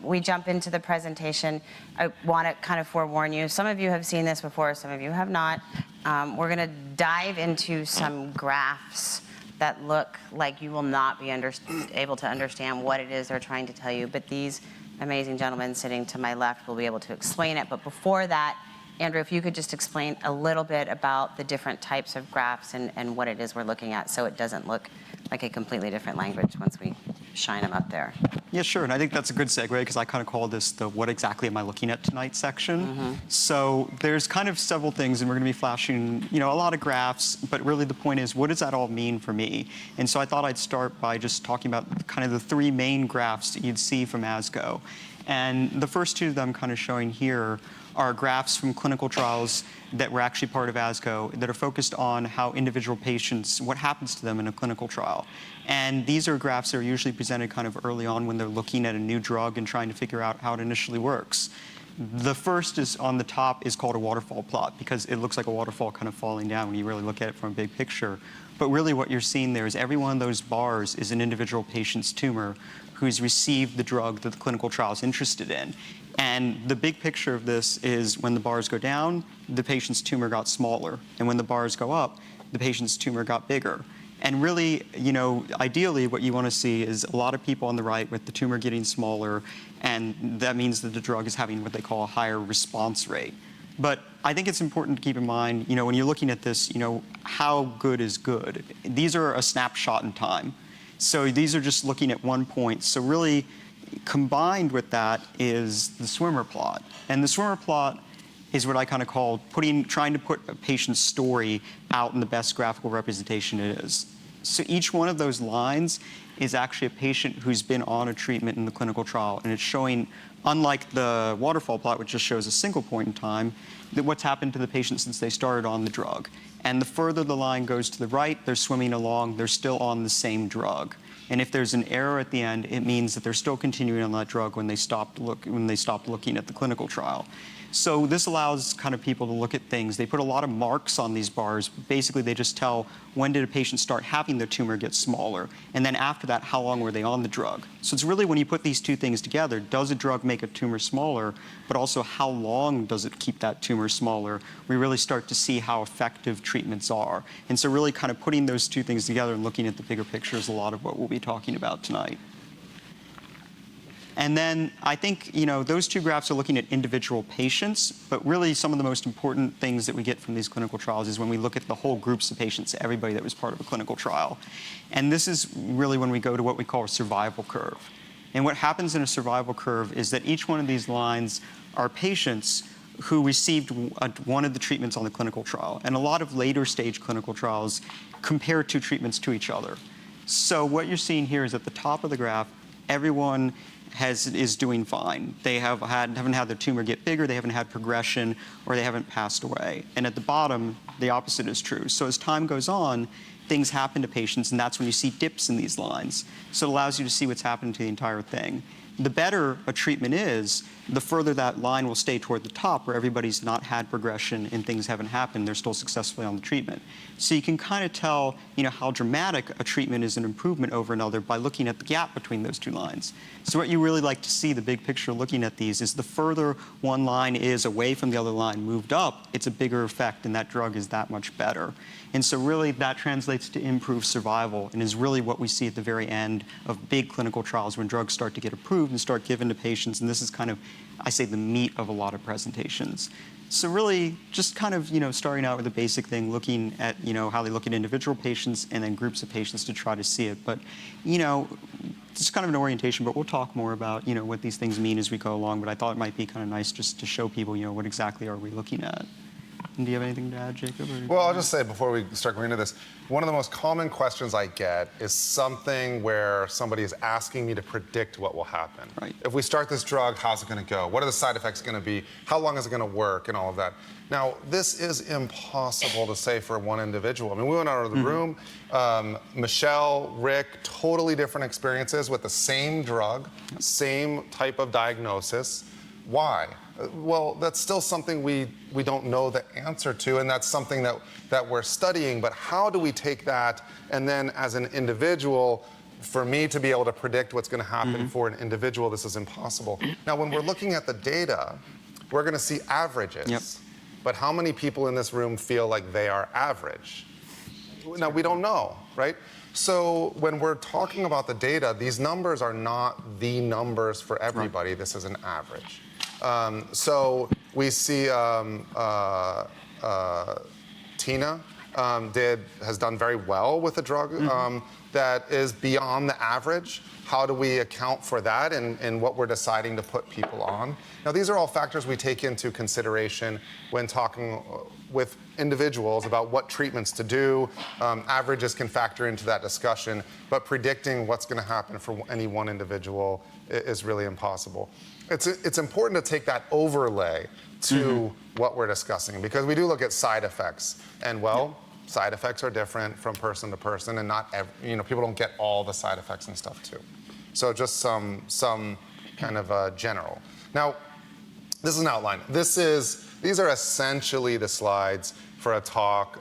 we jump into the presentation, I want to kind of forewarn you. Some of you have seen this before, some of you have not. We're going to dive into some graphs that look like you will not be able to understand what it is they're trying to tell you, but these amazing gentlemen sitting to my left will be able to explain it. But before that, Andrew, if you could just explain a little bit about the different types of graphs and what it is we're looking at, so it doesn't look like a completely different language once we shine them up there. Yeah, sure. And I think that's a good segue because I kind of call this the what exactly am I looking at tonight section. So there's kind of several things, and we're going to be flashing, you know, a lot of graphs, but really the point is, what does that all mean for me? And so I thought I'd start by just talking about kind of the three main graphs that you'd see from ASCO. And the first two that I'm kind of showing here are graphs from clinical trials that were actually part of ASCO that are focused on how individual patients, what happens to them in a clinical trial. And these are graphs that are usually presented kind of early on when they're looking at a new drug and trying to figure out how it initially works. The first is on the top is called a waterfall plot because it looks like a waterfall kind of falling down when you really look at it from a big picture. But really what you're seeing there is every one of those bars is an individual patient's tumor who's received the drug that the clinical trial is interested in. And the big picture of this is when the bars go down, the patient's tumor got smaller. And when the bars go up, the patient's tumor got bigger. And really, you know, ideally what you want to see is a lot of people on the right with the tumor getting smaller, and that means that the drug is having what they call a higher response rate. But I think it's important to keep in mind, you know, when you're looking at this, you know, how good is good? These are a snapshot in time. So these are just looking at one point. So really, combined with that is the swimmer plot. And the swimmer plot is what I kind of call trying to put a patient's story out in the best graphical representation it is. So each one of those lines is actually a patient who's been on a treatment in the clinical trial. And it's showing, unlike the waterfall plot, which just shows a single point in time, that what's happened to the patient since they started on the drug. And the further the line goes to the right, they're swimming along, they're still on the same drug. And if there's an error at the end, it means that they're still continuing on that drug when they stopped looking at the clinical trial. So this allows kind of people to look at things. They put a lot of marks on these bars. Basically, they just tell when did a patient start having their tumor get smaller, and then after that, how long were they on the drug. So it's really when you put these two things together, does a drug make a tumor smaller, but also how long does it keep that tumor smaller? We really start to see how effective treatments are. And so really kind of putting those two things together and looking at the bigger picture is a lot of what we'll be talking about tonight. And then I think, those two graphs are looking at individual patients, but really some of the most important things that we get from these clinical trials is when we look at the whole groups of patients, everybody that was part of a clinical trial. And this is really when we go to what we call a survival curve. And what happens in a survival curve is that each one of these lines are patients who received one of the treatments on the clinical trial. And a lot of later stage clinical trials compare two treatments to each other. So what you're seeing here is at the top of the graph, everyone is doing fine. They haven't had their tumor get bigger, they haven't had progression, or they haven't passed away. And at the bottom, the opposite is true. So as time goes on, things happen to patients, and that's when you see dips in these lines. So it allows you to see what's happening to the entire thing. The better a treatment is, the further that line will stay toward the top, where everybody's not had progression and things haven't happened, they're still successfully on the treatment. So you can kind of tell, how dramatic a treatment is an improvement over another by looking at the gap between those two lines. So what you really like to see, the big picture looking at these, is the further one line is away from the other line moved up, it's a bigger effect, and that drug is that much better. And so really that translates to improved survival and is really what we see at the very end of big clinical trials when drugs start to get approved and start given to patients. And this is kind of, I say, the meat of a lot of presentations. So really just kind of, starting out with a basic thing, looking at, how they look at individual patients and then groups of patients to try to see it. But, it's kind of an orientation, but we'll talk more about, what these things mean as we go along. But I thought it might be kind of nice just to show people, what exactly are we looking at. And do you have anything to add, Jacob? Well, I'll just say before we start going into this, one of the most common questions I get is something where somebody is asking me to predict what will happen. Right. If we start this drug, how's it going to go? What are the side effects going to be? How long is it going to work? And all of that. Now, this is impossible to say for one individual. I mean, we went out of the room. Michelle, Rick, totally different experiences with the same drug, same type of diagnosis. Why? Well, that's still something we don't know the answer to, and that's something that we're studying. But how do we take that and then, as an individual, for me to be able to predict what's going to happen for an individual, this is impossible. Now, when we're looking at the data, we're going to see averages. Yep. But how many people in this room feel like they are average? Now, we don't know, right? So when we're talking about the data, these numbers are not the numbers for everybody. This is an average. So we see Tina has done very well with a drug that is beyond the average. How do we account for that in what we're deciding to put people on? Now, these are all factors we take into consideration when talking with individuals about what treatments to do. Averages can factor into that discussion, but predicting what's going to happen for any one individual is really impossible. It's important to take that overlay to what we're discussing, because we do look at side effects, and side effects are different from person to person, and not people don't get all the side effects and stuff too. So just some kind of general. Now, this is an outline. These are essentially the slides for a talk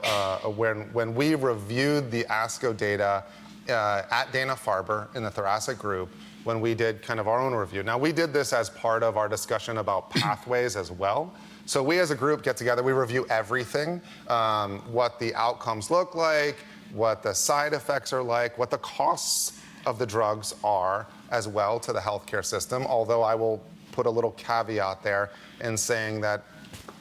when we reviewed the ASCO data at Dana-Farber in the thoracic group, when we did kind of our own review. Now, we did this as part of our discussion about pathways as well. So we as a group get together, we review everything, what the outcomes look like, what the side effects are like, what the costs of the drugs are as well to the healthcare system, although I will put a little caveat there in saying that,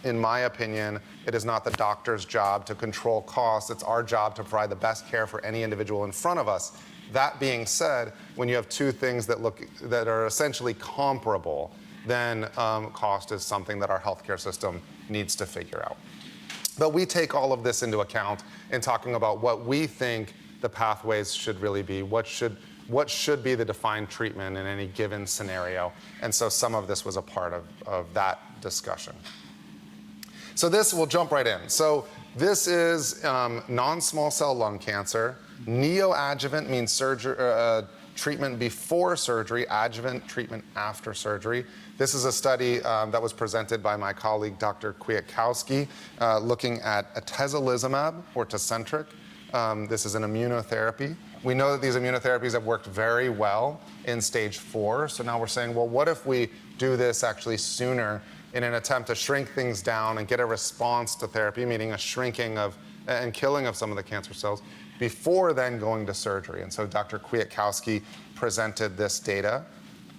in my opinion, it is not the doctor's job to control costs. It's our job to provide the best care for any individual in front of us. That being said, when you have two things that are essentially comparable, then cost is something that our healthcare system needs to figure out. But we take all of this into account in talking about what we think the pathways should really be, what should be the defined treatment in any given scenario. And so some of this was a part of that discussion. So this, we'll jump right in. So this is non-small cell lung cancer. Neoadjuvant means treatment before surgery, adjuvant treatment after surgery. This is a study that was presented by my colleague, Dr. Kwiatkowski, looking at atezolizumab, or Tecentriq. This is an immunotherapy. We know that these immunotherapies have worked very well in stage 4. So now we're saying, well, what if we do this actually sooner in an attempt to shrink things down and get a response to therapy, meaning a shrinking of and killing of some of the cancer cells, before then going to surgery. And so Dr. Kwiatkowski presented this data.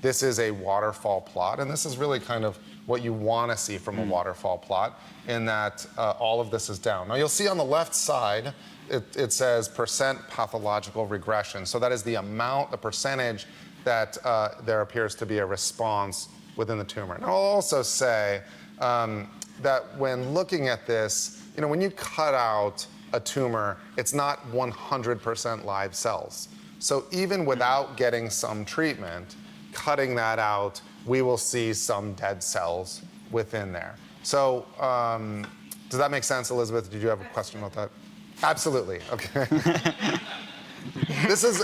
This is a waterfall plot, and this is really kind of what you want to see from a waterfall plot, in that all of this is down. Now you'll see on the left side, it says percent pathological regression. So that is the amount, the percentage that there appears to be a response within the tumor. And I'll also say that when looking at this, when you cut out a tumor, it's not 100% live cells. So even without getting some treatment, cutting that out, we will see some dead cells within there. So does that make sense, Elizabeth? Did you have a question about that? Absolutely. Okay. This is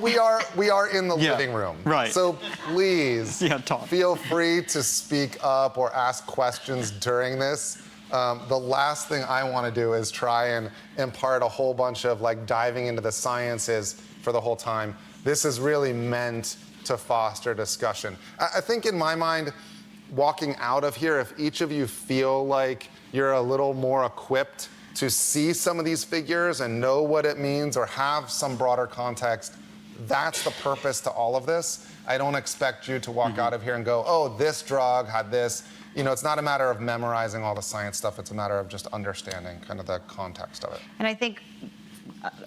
we are in the living room. Right. So please talk. Feel free to speak up or ask questions during this. The last thing I want to do is try and impart a whole bunch of diving into the sciences for the whole time. This is really meant to foster discussion. I think in my mind, walking out of here, if each of you feel like you're a little more equipped to see some of these figures and know what it means or have some broader context, that's the purpose to all of this. I don't expect you to walk out of here and go, oh, this drug had this. It's not a matter of memorizing all the science stuff. It's a matter of just understanding kind of the context of it. And I think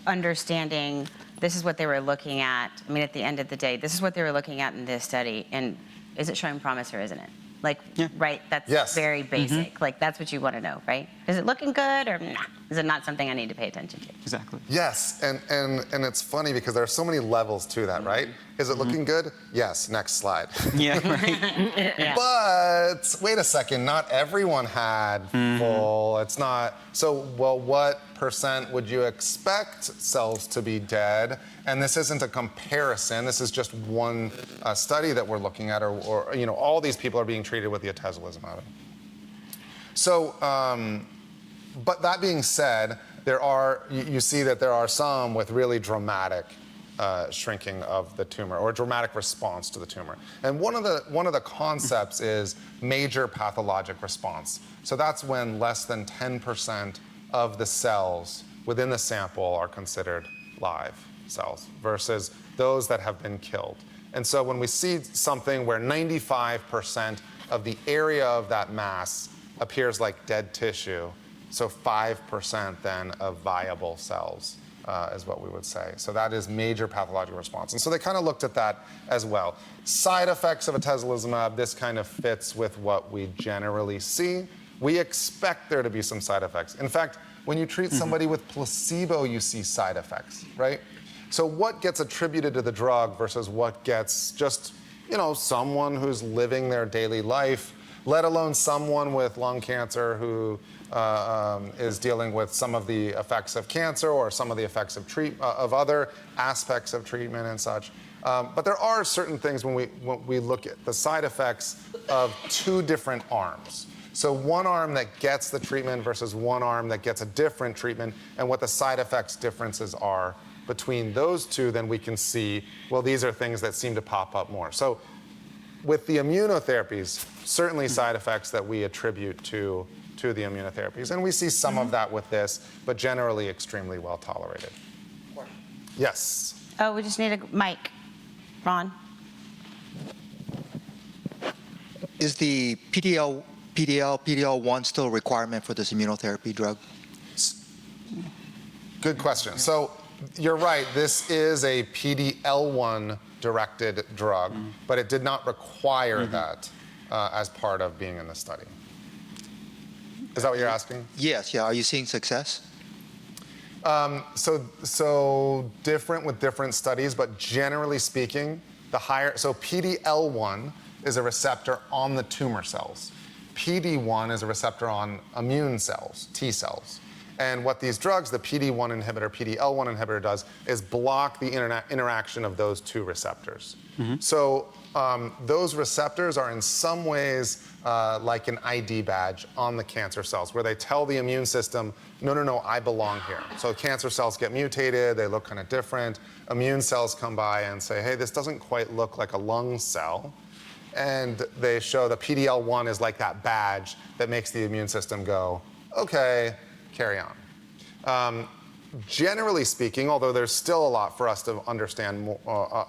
understanding this is what they were looking at. I mean, at the end of the day, this is what they were looking at in this study. And is it showing promise or isn't it? Right? That's very basic. That's what you want to know, right? Is it looking good or nah? Is it not something I need to pay attention to? Exactly. Yes, and it's funny because there are so many levels to that, right? Is it looking good? Yes, next slide. Yeah, right. But wait a second, not everyone had full, it's not, so, well, what percent would you expect cells to be dead? And this isn't a comparison, this is just one study that we're looking at, or all these people are being treated with the atezolizumab. So, but that being said, you see that there are some with really dramatic shrinking of the tumor, or dramatic response to the tumor. And one of the concepts is major pathologic response. So that's when less than 10% of the cells within the sample are considered live cells versus those that have been killed. And so when we see something where 95% of the area of that mass appears like dead tissue, so 5% then of viable cells is what we would say. So that is major pathological response. And so they kind of looked at that as well. Side effects of atezolizumab, this kind of fits with what we generally see. We expect there to be some side effects. In fact, when you treat somebody with placebo, you see side effects, right? So what gets attributed to the drug versus what gets just, someone who's living their daily life, let alone someone with lung cancer who is dealing with some of the effects of cancer or some of the effects of other aspects of treatment and such. But there are certain things when we look at the side effects of two different arms. So one arm that gets the treatment versus one arm that gets a different treatment, and what the side effects differences are between those two, then we can see, well, these are things that seem to pop up more. So with the immunotherapies, certainly side effects that we attribute to the immunotherapies. And we see some of that with this, but generally extremely well tolerated. Yes. Oh, we just need a mic. Ron? Is the PD-L1 still a requirement for this immunotherapy drug? Good question. So you're right, this is a PD-L1 directed drug, but it did not require that as part of being in the study. Is that what you're asking? Yes, yeah. Are you seeing success? So different with different studies, but generally speaking, so PD-L1 is a receptor on the tumor cells. PD-1 is a receptor on immune cells, T cells. And what these drugs, the PD-1 inhibitor, PD-L1 inhibitor does is block the interaction of those two receptors. So those receptors are in some ways like an ID badge on the cancer cells, where they tell the immune system, no, I belong here. So cancer cells get mutated, they look kind of different. Immune cells come by and say, hey, this doesn't quite look like a lung cell. And they show the PD-L1 is like that badge that makes the immune system go, okay, carry on. Generally speaking, although there's still a lot for us to understand more,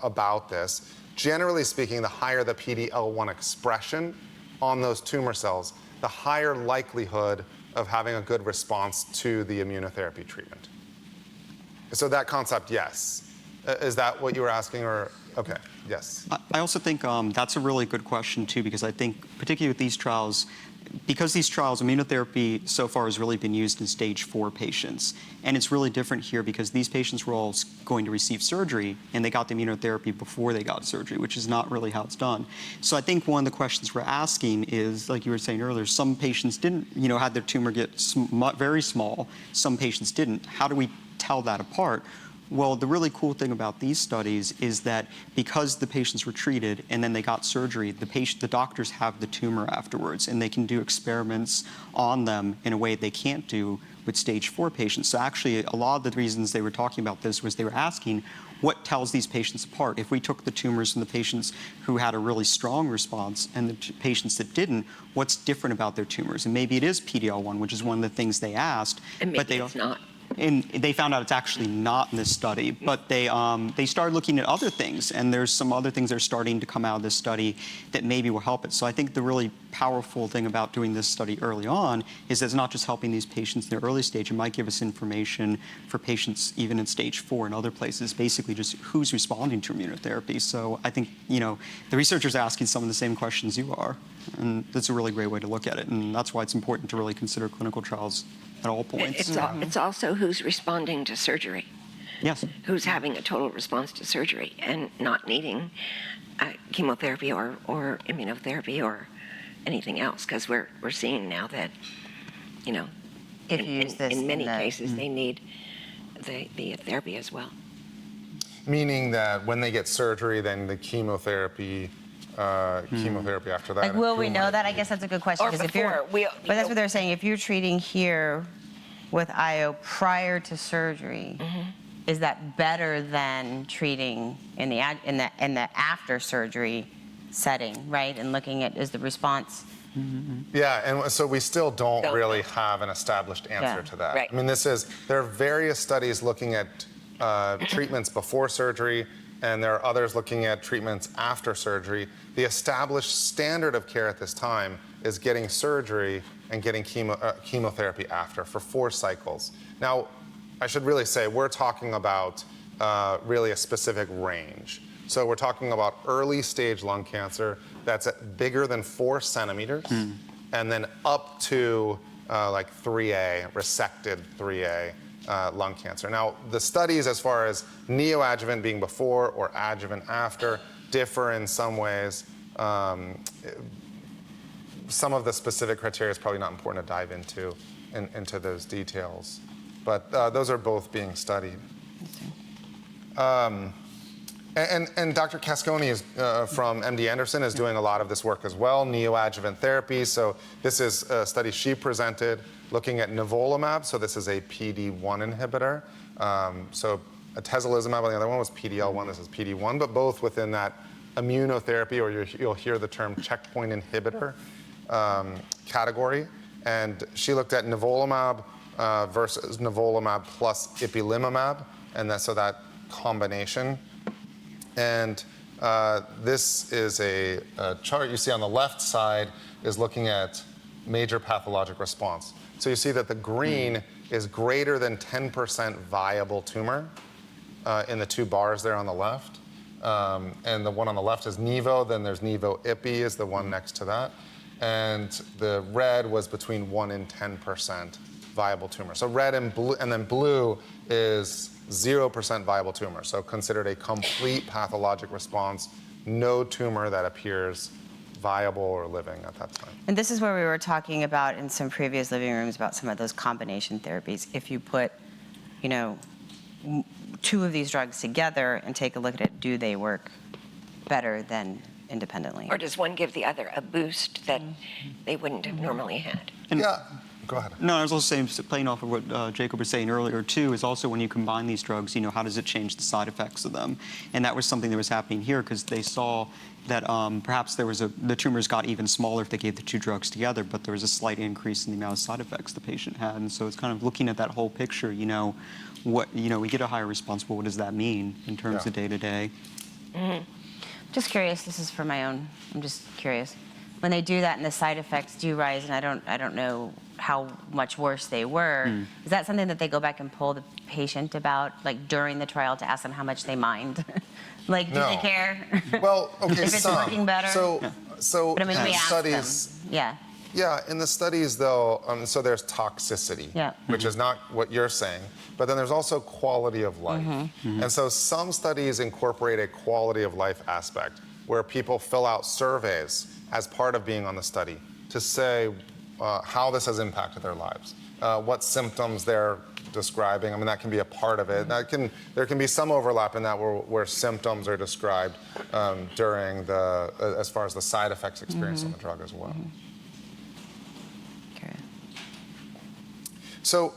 about this, generally speaking, the higher the PD-L1 expression on those tumor cells, the higher likelihood of having a good response to the immunotherapy treatment. So that concept, yes. Is that what you were asking, or? Okay, yes. I also think that's a really good question, too, because I think, particularly with these trials, because these trials, immunotherapy so far has really been used in stage 4 patients. And it's really different here because these patients were all going to receive surgery, and they got the immunotherapy before they got surgery, which is not really how it's done. So I think one of the questions we're asking is, like you were saying earlier, some patients didn't, had their tumor get very small. Some patients didn't. How do we tell that apart? Well, the really cool thing about these studies is that because the patients were treated and then they got surgery, the doctors have the tumor afterwards, and they can do experiments on them in a way they can't do with stage 4 patients. So actually, a lot of the reasons they were talking about this was they were asking, what tells these patients apart? If we took the tumors from the patients who had a really strong response and the patients that didn't, what's different about their tumors? And maybe it is PD-L1, which is one of the things they asked. And maybe it's not. And they found out it's actually not in this study, but they started looking at other things, and there's some other things that are starting to come out of this study that maybe will help it. So I think the really powerful thing about doing this study early on is that it's not just helping these patients in their early stage. It might give us information for patients even in stage 4 and other places, basically just who's responding to immunotherapy. So I think, the researchers are asking some of the same questions you are, and that's a really great way to look at it. And that's why it's important to really consider clinical trials at all points. It's also who's responding to surgery. Yes. Who's having a total response to surgery and not needing chemotherapy or immunotherapy or anything else, because we're seeing now that, If you use this in many in the- cases, they need the therapy as well. Meaning that when they get surgery, then the chemotherapy after that. Like, will we know that? I guess that's a good question. Or 'cause before, but that's what they're saying. If you're treating here with IO prior to surgery, is that better than treating in the after surgery setting, right? And looking at is the response. Yeah, and so we still don't really have an established answer to that. Right. I mean, there are various studies looking at treatments before surgery, and there are others looking at treatments after surgery. The established standard of care at this time is getting surgery and getting chemotherapy after for 4 cycles. Now, I should really say we're talking about really a specific range. So we're talking about early stage lung cancer that's bigger than 4 centimeters, and then up to like 3A, resected 3A. Lung cancer. Now, the studies as far as neoadjuvant being before or adjuvant after differ in some ways. Some of the specific criteria is probably not important to dive into those details, but those are both being studied. And Dr. Casconi is, from MD Anderson is doing a lot of this work as well, neoadjuvant therapy. So this is a study she presented looking at nivolumab. So this is a PD-1 inhibitor. So atezolizumab on the other one was PD-L1. This is PD-1, but both within that immunotherapy, or you'll hear the term checkpoint inhibitor category. And she looked at nivolumab versus nivolumab plus ipilimumab, and so that combination. And this is a chart you see on the left side is looking at major pathologic response. So you see that the green is greater than 10% viable tumor in the 2 bars there on the left. And the one on the left is Nivo, then there's Nivo-Ipi is the one next to that. And the red was between 1 and 10% viable tumor. So red and blue, and then blue is 0% viable tumor. So considered a complete pathologic response, no tumor that appears viable or living at that time. And this is where we were talking about in some previous living rooms about some of those combination therapies. If you put, you know, two of these drugs together and take a look at it, do they work better than independently? Or does one give the other a boost that they wouldn't have normally had? Yeah, go ahead. No, I was also saying, playing off of what Jacob was saying earlier too, is also when you combine these drugs, you know, how does it change the side effects of them? And that was something that was happening here because they saw that perhaps the tumors got even smaller if they gave the two drugs together, but there was a slight increase in the amount of side effects the patient had. And so it's kind of looking at that whole picture, you know, we get a higher response, but what does that mean in terms of day-to-day? Just curious, this is for my own, I'm just curious. When they do that and the side effects do rise, and I don't know how much worse they were, is that something that they go back and poll the patient about, like during the trial, to ask them how much they mind? Like, do they care? Well, okay, if it's working better? So But I mean, in we the ask studies, them. Yeah. Yeah, in the studies though, so there's toxicity, which is not what you're saying, but then there's also quality of life. And so some studies incorporate a quality of life aspect where people fill out surveys as part of being on the study to say how this has impacted their lives, what symptoms they're describing. I mean, that can be a part of it. There can be some overlap in that where symptoms are described during as far as the side effects experienced on the drug as well. So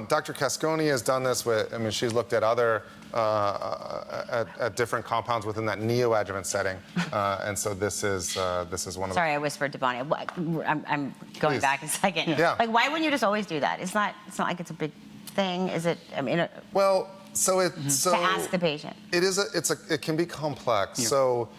Dr. Casconi has done this with, I mean, she's looked at other, at different compounds within that neoadjuvant setting. And so this is one of Sorry, I whispered to Bonnie. I'm going back a second. Yeah. Like, why wouldn't you just always do that? It's not like it's a big thing, is it? I mean, well, so to ask the patient. It can be complex. Yeah. So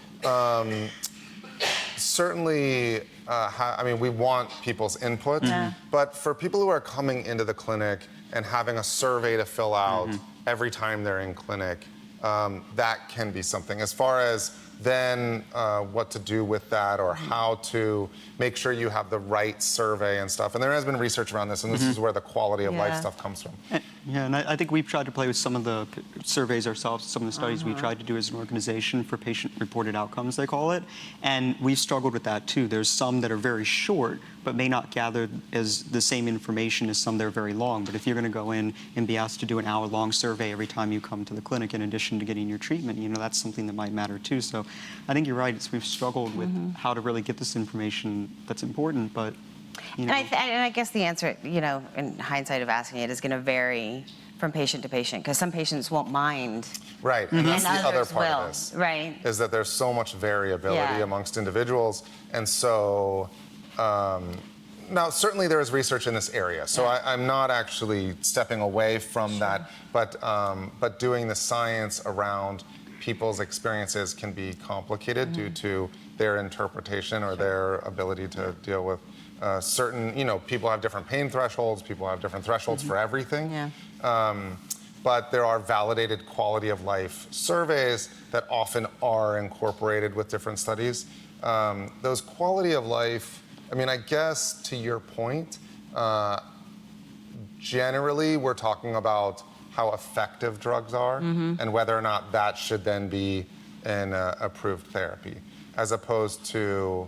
certainly, I mean, we want people's input, but for people who are coming into the clinic and having a survey to fill out every time they're in clinic, that can be something. As far as then what to do with that or how to make sure you have the right survey and stuff. And there has been research around this, and this is where the quality of life stuff comes from. Yeah, and I think we've tried to play with some of the surveys ourselves, some of the studies we tried to do as an organization for patient-reported outcomes, they call it. And we've struggled with that too. There's some that are very short, but may not gather as the same information as some that are very long. But if you're going to go in and be asked to do an hour-long survey every time you come to the clinic in addition to getting your treatment, you know, that's something that might matter too. So I think you're right. We've struggled with how to really get this information that's important, but you know. And I guess the answer, you know, in hindsight of asking it, is going to vary from patient to patient, because some patients won't mind. Right, and that's the other part of this. Right. Is that there's so much variability amongst individuals, and so now certainly there is research in this area. So I'm not actually stepping away from that, but doing the science around people's experiences can be complicated due to their interpretation or their ability to deal with certain, you know, people have different pain thresholds, people have different thresholds for everything. Yeah. But there are validated quality of life surveys that often are incorporated with different studies. Those quality of life, I mean, I guess to your point, generally we're talking about how effective drugs are and whether or not that should then be an approved therapy, as opposed to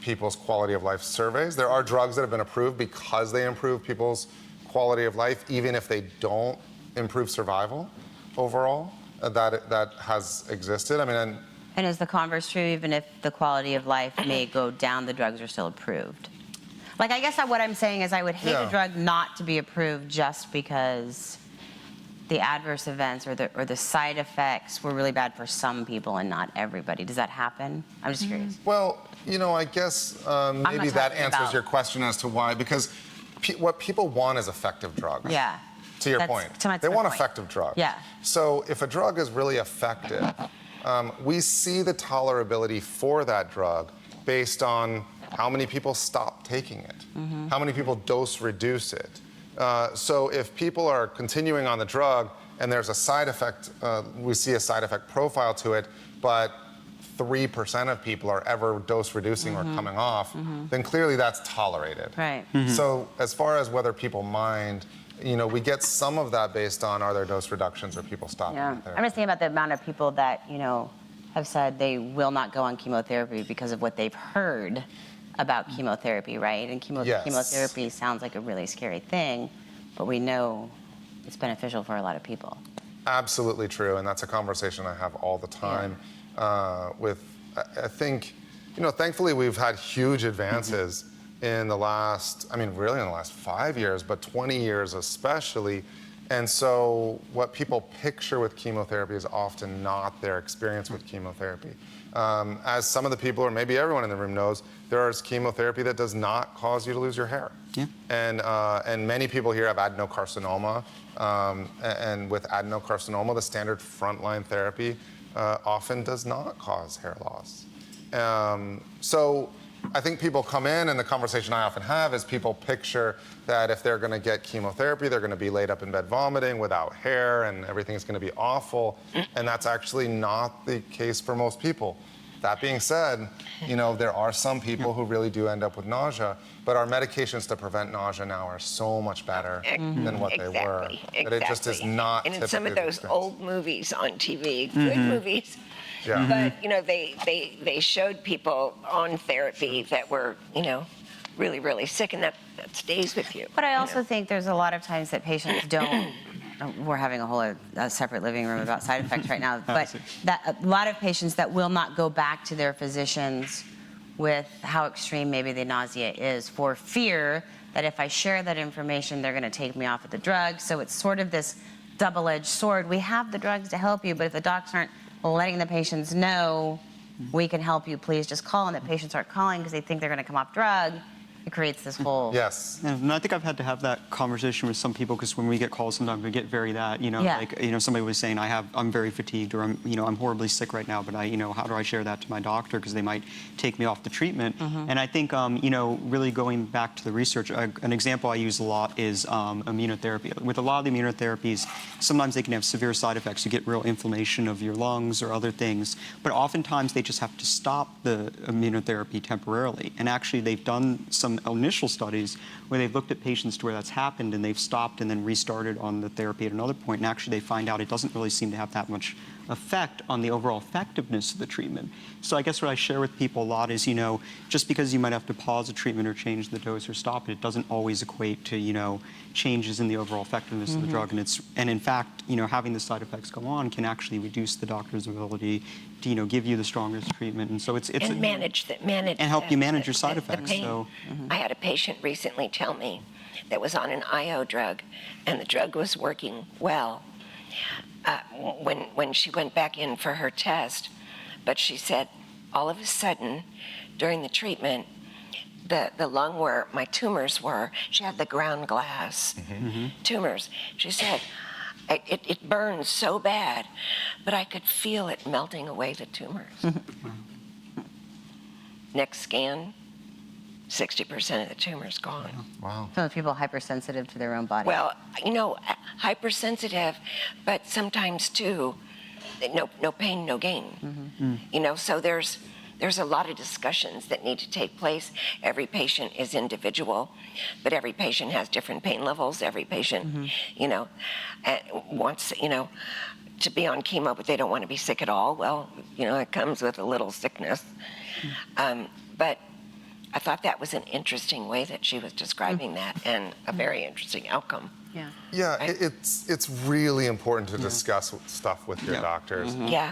people's quality of life surveys. There are drugs that have been approved because they improve people's quality of life, even if they don't improve survival overall. That has existed. I mean, and is the converse true? Even if the quality of life may go down, the drugs are still approved? Like, I guess what I'm saying is I would hate a drug not to be approved just because the adverse events or the side effects were really bad for some people and not everybody. Does that happen? I'm just curious. Well, you know, I guess maybe that answers your question as to why, because what people want is effective drugs. Yeah. To your point. They want effective drugs. Yeah. So if a drug is really effective, we see the tolerability for that drug based on how many people stop taking it, how many people dose reduce it. So if people are continuing on the drug and there's a side effect, we see a side effect profile to it, but 3% of people are ever dose reducing or coming off, then clearly that's tolerated. Right. So as far as whether people mind, you know, we get some of that based on are there dose reductions or people stopping therapy. I'm just thinking about the amount of people that, you know, have said they will not go on chemotherapy because of what they've heard about chemotherapy, right? And Yes. chemotherapy sounds like a really scary thing, but we know it's beneficial for a lot of people. Absolutely true, and that's a conversation I have all the time with, I think, thankfully we've had huge advances in the last, really in the last 5 years, but 20 years especially. And so what people picture with chemotherapy is often not their experience with chemotherapy. As some of the people, or maybe everyone in the room knows, there is chemotherapy that does not cause you to lose your hair. Yeah. And many people here have adenocarcinoma. And with adenocarcinoma, the standard frontline therapy often does not cause hair loss. So I think people come in, and the conversation I often have is people picture that if they're going to get chemotherapy, they're going to be laid up in bed vomiting without hair, and everything's going to be awful. And that's actually not the case for most people. That being said, there are some people who really do end up with nausea, but our medications to prevent nausea now are so much better than what they were. That it just is not. And in some of typically the those experience. old movies on TV, good movies, Yeah. but they showed people on therapy that were really, really sick, and that stays with you. But I also think there's a lot of times that patients don't. We're having a separate living room about side effects right now, but that a lot of patients that will not go back to their physicians with how extreme maybe the nausea is for fear that if I share that information, they're going to take me off of the drug. So it's sort of this double-edged sword. We have the drugs to help you, but if the docs aren't letting the patients know we can help you, please just call, and the patients aren't calling because they think they're going to come off drug, it creates this whole... Yes. And I think I've had to have that conversation with some people, because when we get calls, sometimes we get very somebody was saying, I'm very fatigued, or I'm horribly sick right now, but how do I share that to my doctor, because they might take me off the treatment. And I think, really going back to the research, an example I use a lot is immunotherapy. With a lot of the immunotherapies, sometimes they can have severe side effects. You get real inflammation of your lungs or other things, but oftentimes they just have to stop the immunotherapy temporarily. And actually, they've done some initial studies where they've looked at patients to where that's happened, and they've stopped and then restarted on the therapy at another point, and actually they find out it doesn't really seem to have that much effect on the overall effectiveness of the treatment. So I guess what I share with people a lot is, just because you might have to pause a treatment or change the dose or stop it, it doesn't always equate to, changes in the overall effectiveness of the drug. And in fact, having the side effects go on can actually reduce the doctor's ability to, give you the strongest treatment. And so it's and manage and help you manage your side effects. Pain. So I had a patient recently tell me that was on an IO drug, and the drug was working well when she went back in for her test. But she said, all of a sudden, during the treatment, the lung where my tumors were, she had the ground glass tumors. She said, it burned so bad, but I could feel it melting away the tumors. Next scan, 60% of the tumors gone. Wow. So people are hypersensitive to their own body. Well, hypersensitive, but sometimes too, no pain, no gain. So there's a lot of discussions that need to take place. Every patient is individual, but every patient has different pain levels. Every patient, wants, to be on chemo, but they don't want to be sick at all. Well, it comes with a little sickness. But I thought that was an interesting way that she was describing that, and a very interesting outcome. Yeah, it's really important to discuss stuff with your doctors. Yeah.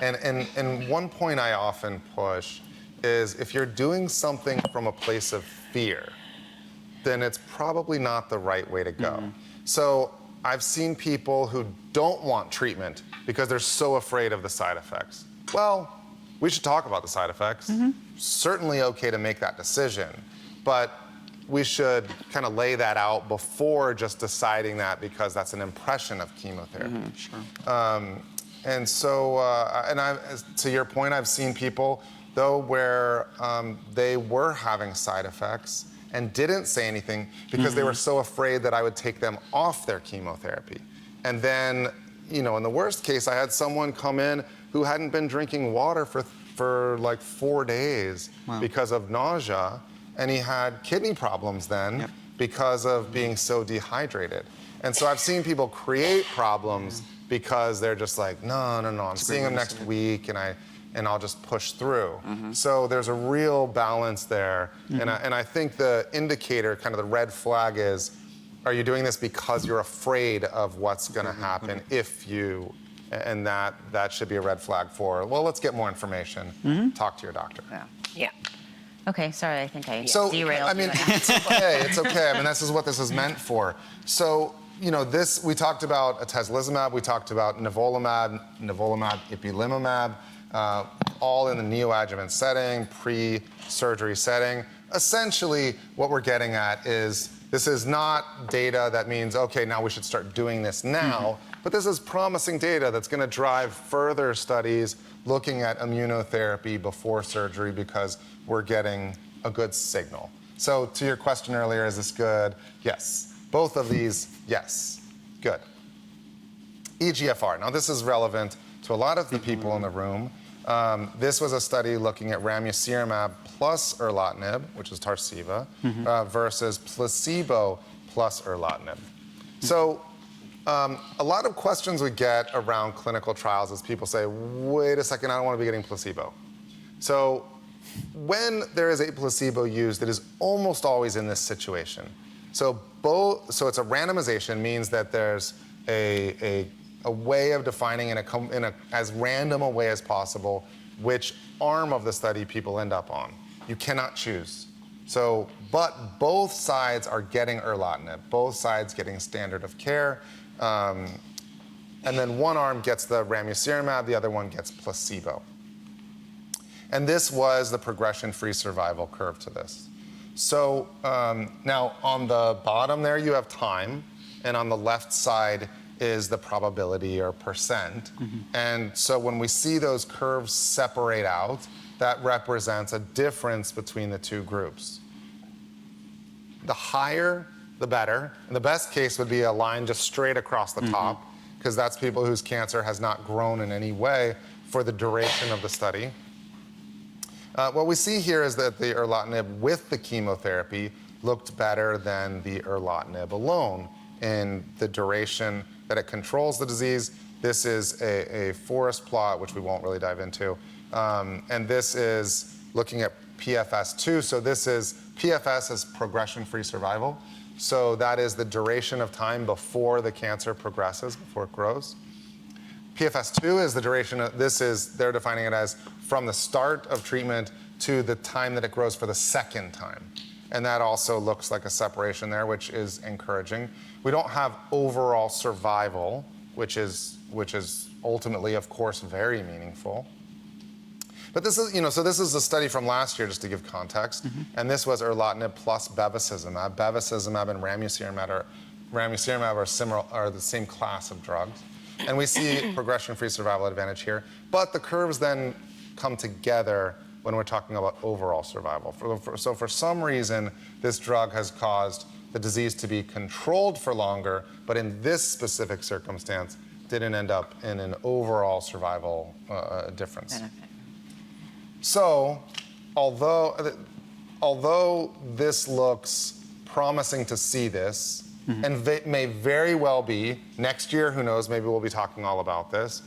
And one point I often push is if you're doing something from a place of fear, then it's probably not the right way to go. So I've seen people who don't want treatment because they're so afraid of the side effects. Well, we should talk about the side effects. Certainly okay to make that decision, but we should kind of lay that out before just deciding that, because that's an impression of chemotherapy. And so, to your point, I've seen people, though, where they were having side effects and didn't say anything because they were so afraid that I would take them off their chemotherapy. And then, in the worst case, I had someone come in who hadn't been drinking water for like 4 days because of nausea, and he had kidney problems then because of being so dehydrated. And so I've seen people create problems because they're just like, no, I'm seeing him next week, and and I'll just push through. So there's a real balance there. And I think the indicator, kind of the red flag is, are you doing this because you're afraid of what's going to happen if you, and that should be a red flag for, well, let's get more information. Talk to your doctor. Yeah. Okay, sorry, I think I So, derailed I mean, you. it's okay, it's okay. I mean, this is what this is meant for. So, you know, we talked about atezolizumab, we talked about nivolumab, ipilimumab, all in the neoadjuvant setting, pre-surgery setting. Essentially, what we're getting at is this is not data that means, okay, now we should start doing this now, but this is promising data that's going to drive further studies looking at immunotherapy before surgery because we're getting a good signal. So to your question earlier, is this good? Yes. Both of these, yes. Good. EGFR. Now this is relevant to a lot of the people in the room. This was a study looking at ramucirumab plus erlotinib, which is Tarceva, versus placebo plus erlotinib. So a lot of questions we get around clinical trials is people say, wait a second, I don't want to be getting placebo. So when there is a placebo used, it is almost always in this situation. So it's a randomization, means that there's a way of defining in a as random a way as possible which arm of the study people end up on. You cannot choose. So, but both sides are getting erlotinib, both sides getting standard of care, and then one arm gets the ramucirumab, the other one gets placebo. And this was the progression-free survival curve to this. So now on the bottom there you have time, and on the left side is the probability or percent. And so when we see those curves separate out, that represents a difference between the two groups. The higher, the better. And the best case would be a line just straight across the top, because that's people whose cancer has not grown in any way for the duration of the study. What we see here is that the erlotinib with the chemotherapy looked better than the erlotinib alone in the duration that it controls the disease. This is a forest plot, which we won't really dive into. And this is looking at PFS2. So this is, PFS is progression-free survival. So that is the duration of time before the cancer progresses, before it grows. PFS2 is the duration of, they're defining it as from the start of treatment to the time that it grows for the second time. And that also looks like a separation there, which is encouraging. We don't have overall survival, which is ultimately, of course, very meaningful. But this is, so this is a study from last year, just to give context. And this was erlotinib plus bevacizumab. Bevacizumab and ramucirumab are similar, are the same class of drugs. And we see progression-free survival advantage here. But the curves then come together when we're talking about overall survival. So for some reason, this drug has caused the disease to be controlled for longer, but in this specific circumstance, didn't end up in an overall survival difference. Benefit. So, although this looks promising to see this, and may very well be, next year, who knows, maybe we'll be talking all about this,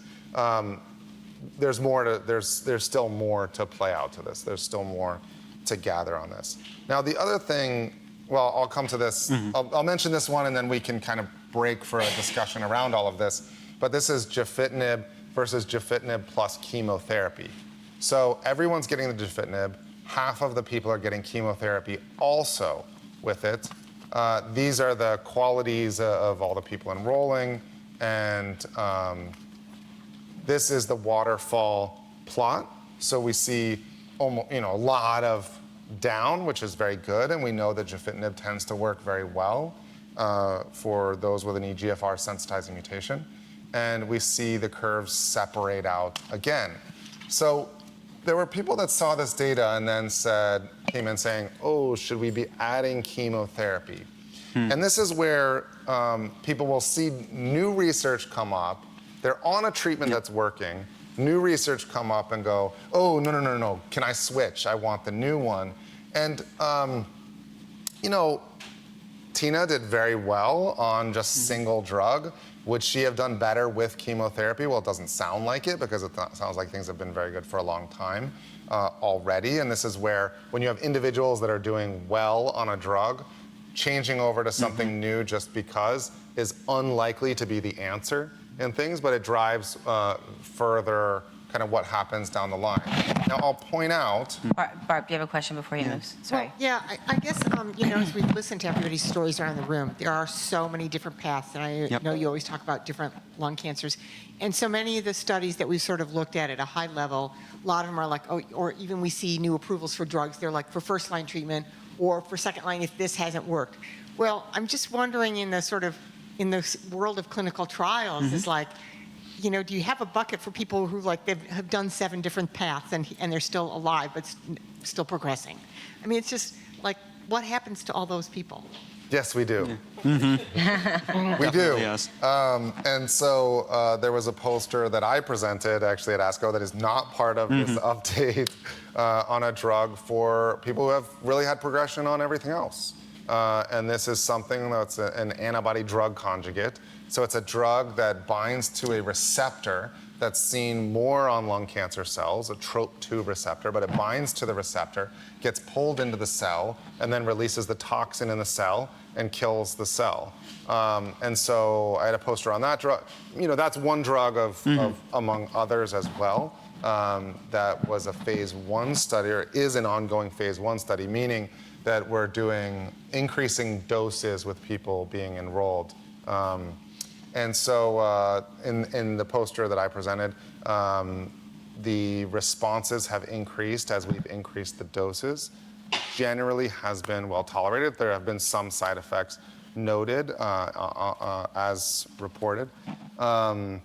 there's still more to play out to this. There's still more to gather on this. Now, the other thing, well, I'll come to this. I'll mention this one, and then we can kind of break for a discussion around all of this. But this is gefitinib versus gefitinib plus chemotherapy. So everyone's getting the gefitinib. Half of the people are getting chemotherapy also with it. These are the qualities of all the people enrolling, and this is the waterfall plot. So we see almost, a lot of down, which is very good, and we know that gefitinib tends to work very well for those with an EGFR sensitizing mutation. And we see the curves separate out again. So there were people that saw this data and then came in saying, oh, should we be adding chemotherapy? And this is where people will see new research come up. They're on a treatment that's working. New research come up and go, oh, no. Can I switch? I want the new one. And, Tina did very well on just single drug. Would she have done better with chemotherapy? Well, it doesn't sound like it because sounds like things have been very good for a long time already. And this is where, when you have individuals that are doing well on a drug, changing over to something new just because is unlikely to be the answer in things, but it drives further kind of what happens down the line. Now, I'll point out... Barb, do you have a question before you move? Sorry. Well, yeah, I guess, as we've listened to everybody's stories around the room, there are so many different paths, and I know you always talk about different lung cancers. And so many of the studies that we've sort of looked at a high level, a lot of them are like, or even we see new approvals for drugs, they're like for first-line treatment or for second-line if this hasn't worked. Well, I'm just wondering in the world of clinical trials, is like, do you have a bucket for people who have done 7 different paths and they're still alive but still progressing? I mean, it's just like, what happens to all those people? Yes, we do. Mm-hmm. We do. Yes. And so there was a poster that I presented actually at ASCO that is not part of this update on a drug for people who have really had progression on everything else. And this is something that's an antibody drug conjugate. So it's a drug that binds to a receptor that's seen more on lung cancer cells, a TROP2 receptor, but it binds to the receptor, gets pulled into the cell, and then releases the toxin in the cell and kills the cell. And so I had a poster on that drug. That's one drug of among others as well. That was a phase 1 study, or is an ongoing phase 1 study, meaning that we're doing increasing doses with people being enrolled. And so in the poster that I presented, the responses have increased as we've increased the doses. Generally has been well tolerated. There have been some side effects noted as reported. So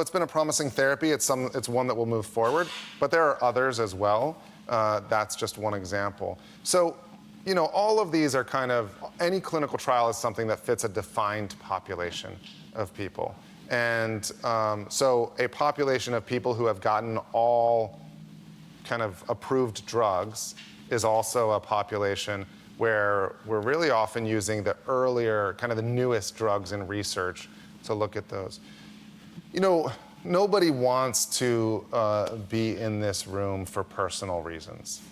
it's been a promising therapy. It's one that will move forward, but there are others as well. That's just one example. So, all of these are kind of, any clinical trial is something that fits a defined population of people. And so a population of people who have gotten all kind of approved drugs is also a population where we're really often using the earlier, kind of the newest drugs in research to look at those. Nobody wants to be in this room for personal reasons.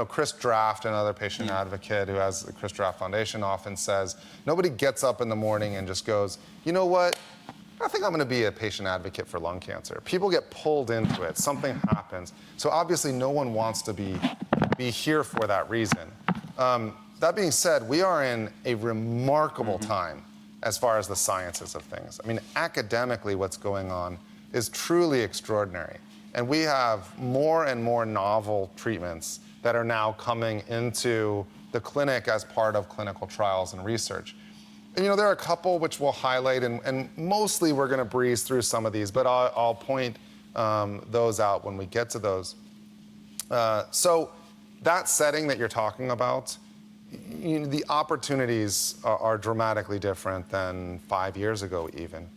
Chris Draft, another patient advocate who has the Chris Draft Foundation, often says, nobody gets up in the morning and just goes, you know what? I think I'm going to be a patient advocate for lung cancer. People get pulled into it. Something happens. So obviously no one wants to be here for that reason. That being said, we are in a remarkable time as far as the sciences of things. I mean, academically, what's going on is truly extraordinary. And we have more and more novel treatments that are now coming into the clinic as part of clinical trials and research. And there are a couple which we'll highlight, and mostly we're going to breeze through some of these, but I'll point those out when we get to those. So that setting that you're talking about, the opportunities are dramatically different than 5 years ago even.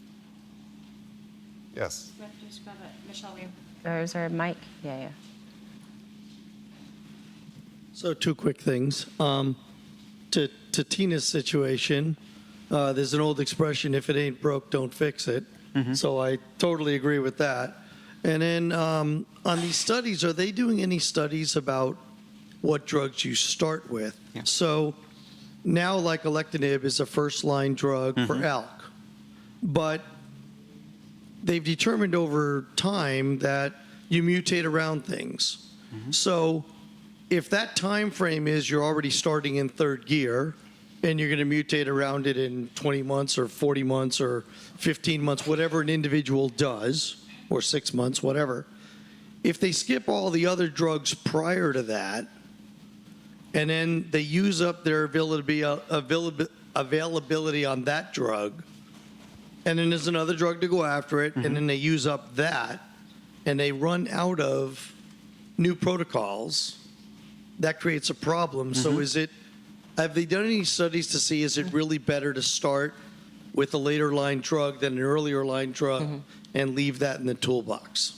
Yes? Just grab it. Michelle, is there a mic? Yeah. So 2 quick things. To Tina's situation, there's an old expression, if it ain't broke, don't fix it. So I totally agree with that. And then on these studies, are they doing any studies about what drugs you start with? Yeah. So now, like alectinib is a first-line drug for ALK, but they've determined over time that you mutate around things. So if that time frame is you're already starting in 3rd gear and you're going to mutate around it in 20 months or 40 months or 15 months, whatever an individual does, or 6 months, whatever, if they skip all the other drugs prior to that and then they use up their availability on that drug, and then there's another drug to go after it, and then they use up that, and they run out of new protocols, that creates a problem. So have they done any studies to see, is it really better to start with a later line drug than an earlier line drug and leave that in the toolbox?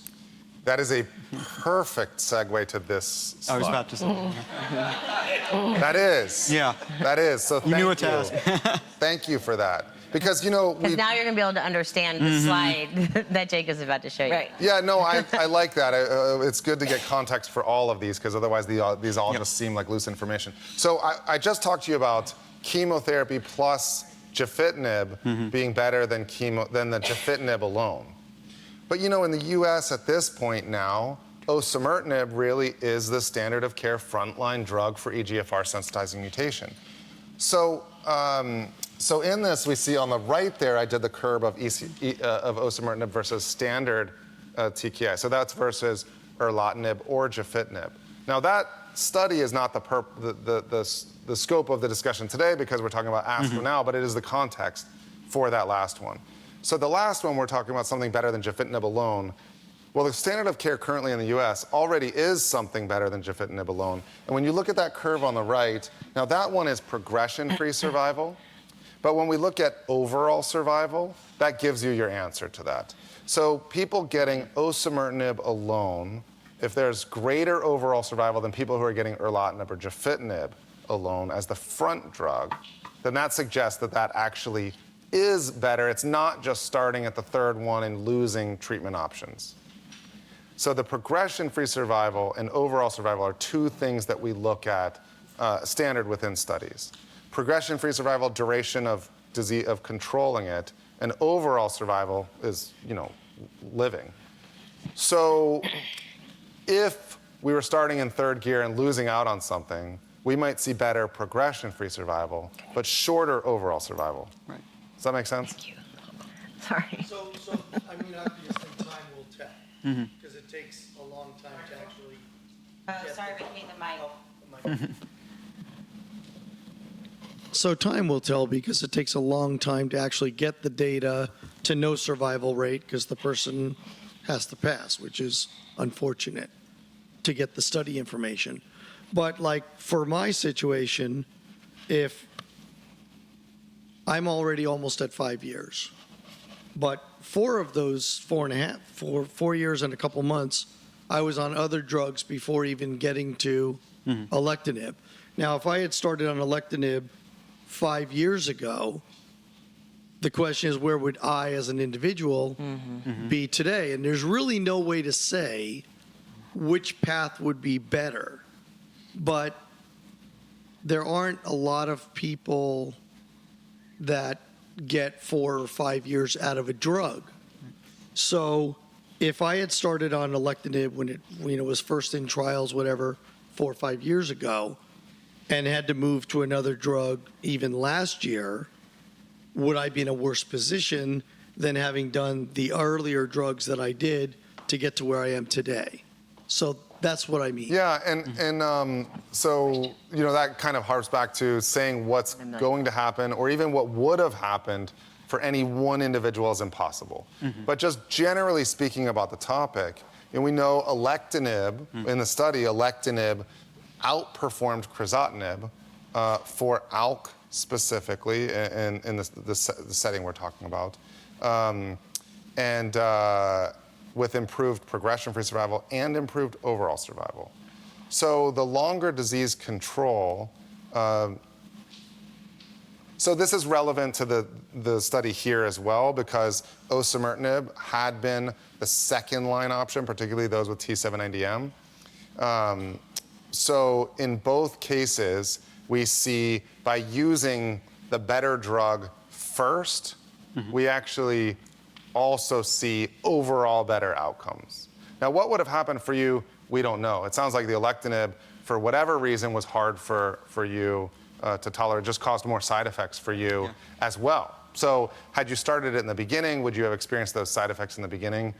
That is a perfect segue to this slide. I was about to say. That is. Yeah. That is. So You knew what thank to you. ask. Thank you for that. Because, you know, Because now you're going to be able to understand the slide that Jake is about to show you. Right. yeah, no, I like that. It's good to get context for all of these because otherwise these all just seem like loose information. So I just talked to you about chemotherapy plus gefitinib being better than the gefitinib alone. But you know, in the US at this point now, osimertinib really is the standard of care frontline drug for EGFR sensitizing mutation. So, so in this, we see on the right there, I did the curve of osimertinib versus standard TKI. So that's versus erlotinib or gefitinib. Now that study is not the scope of the discussion today because we're talking about ASCO now, but it is the context for that last one. So the last one, we're talking about something better than gefitinib alone. Well, the standard of care currently in the US already is something better than gefitinib alone. And when you look at that curve on the right, now that one is progression-free survival. But when we look at overall survival, that gives you your answer to that. So people getting osimertinib alone, if there's greater overall survival than people who are getting erlotinib or gefitinib alone as the front drug, then that suggests that that actually is better. It's not just starting at the third one and losing treatment options. So the progression-free survival and overall survival are two things that we look at standard within studies. Progression-free survival, duration of disease, of controlling it, and overall survival is, you know, living. So if we were starting in third gear and losing out on something, we might see better progression-free survival, but shorter overall survival. Right. Does that make sense? Thank you. Sorry. So I mean, obviously, time will tell. Because it takes a long time to actually. Sorry, we need the mic. So time will tell because it takes a long time to actually get the data to know survival rate because the person has to pass, which is unfortunate to get the study information. But like for my situation, if I'm already almost at 5 years, but 4 of those 4 years and a couple months, I was on other drugs before even getting to alectinib. Now, if I had started on alectinib 5 years ago, the question is where would I as an individual be today? And there's really no way to say which path would be better. But there aren't a lot of people that get 4 or 5 years out of a drug. So if I had started on alectinib when it was first in trials, whatever, 4 or 5 years ago, and had to move to another drug even last year, would I be in a worse position than having done the earlier drugs that I did to get to where I am today? So that's what I mean. Yeah, and so, you know, that kind of harps back to saying what's going to happen or even what would have happened for any one individual is impossible. But just generally speaking about the topic, and we know alectinib, in the study, alectinib outperformed crizotinib for ALK specifically in the setting we're talking about. With improved progression-free survival and improved overall survival. So the longer disease control, so this is relevant to the study here as well because osimertinib had been the second-line option, particularly those with T790M. So in both cases, we see by using the better drug first, we actually also see overall better outcomes. Now, what would have happened for you, we don't know. It sounds like the alectinib, for whatever reason, was hard for you to tolerate, just caused more side effects for you as well. So had you started it in the beginning, would you have experienced those side effects in the beginning?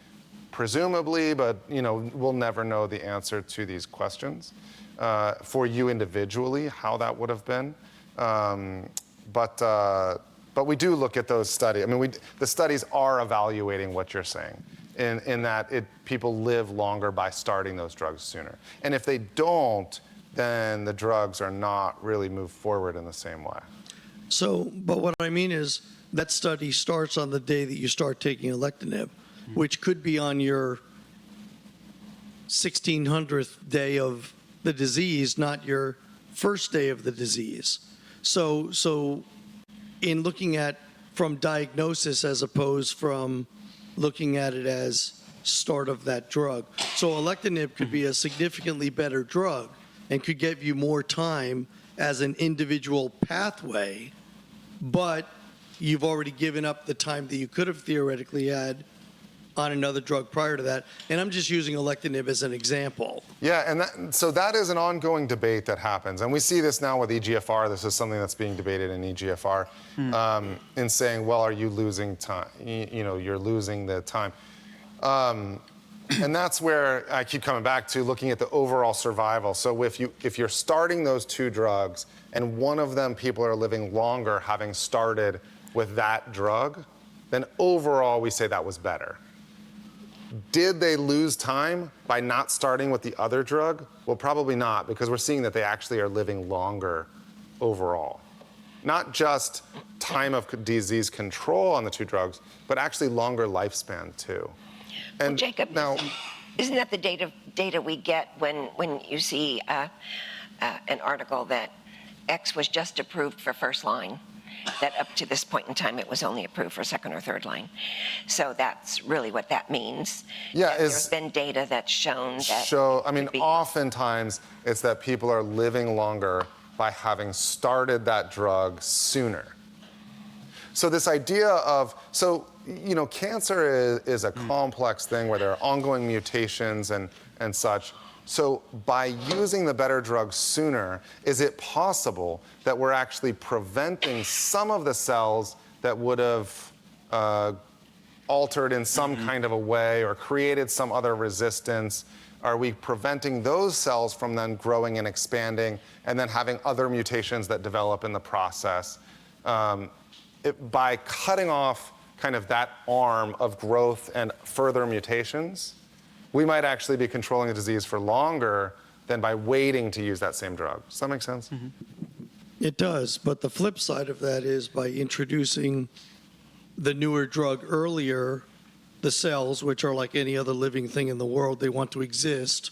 Presumably, but you know, we'll never know the answer to these questions. For you individually, how that would have been. But we do look at those studies. I mean, the studies are evaluating what you're saying in that people live longer by starting those drugs sooner. And if they don't, then the drugs are not really moved forward in the same way. So, but what I mean is that study starts on the day that you start taking alectinib, which could be on your 1600th day of the disease, not your first day of the disease. So in looking at from diagnosis as opposed from looking at it as start of that drug. So alectinib could be a significantly better drug and could give you more time as an individual pathway, but you've already given up the time that you could have theoretically had on another drug prior to that. And I'm just using alectinib as an example. Yeah, and so that is an ongoing debate that happens. And we see this now with EGFR. This is something that's being debated in EGFR in saying, well, are you losing time? You're losing the time. And that's where I keep coming back to looking at the overall survival. So if you're starting those two drugs and one of them people are living longer having started with that drug, then overall we say that was better. Did they lose time by not starting with the other drug? Well, probably not, because we're seeing that they actually are living longer overall. Not just time of disease control on the two drugs, but actually longer lifespan too. And well, Jacob, now, isn't that the data we get when you see an article that X was just approved for first line, that up to this point in time it was only approved for second or third line? So that's really what that means. Yeah, there's been data that's shown that. Oftentimes it's that people are living longer by having started that drug sooner. So this idea of, cancer is a complex thing where there are ongoing mutations and such. So by using the better drug sooner, is it possible that we're actually preventing some of the cells that would have altered in some kind of a way or created some other resistance? Are we preventing those cells from then growing and expanding and then having other mutations that develop in the process? By cutting off kind of that arm of growth and further mutations, we might actually be controlling the disease for longer than by waiting to use that same drug. Does that make sense? Mm-hmm. It does, but the flip side of that is by introducing the newer drug earlier, the cells, which are like any other living thing in the world, they want to exist,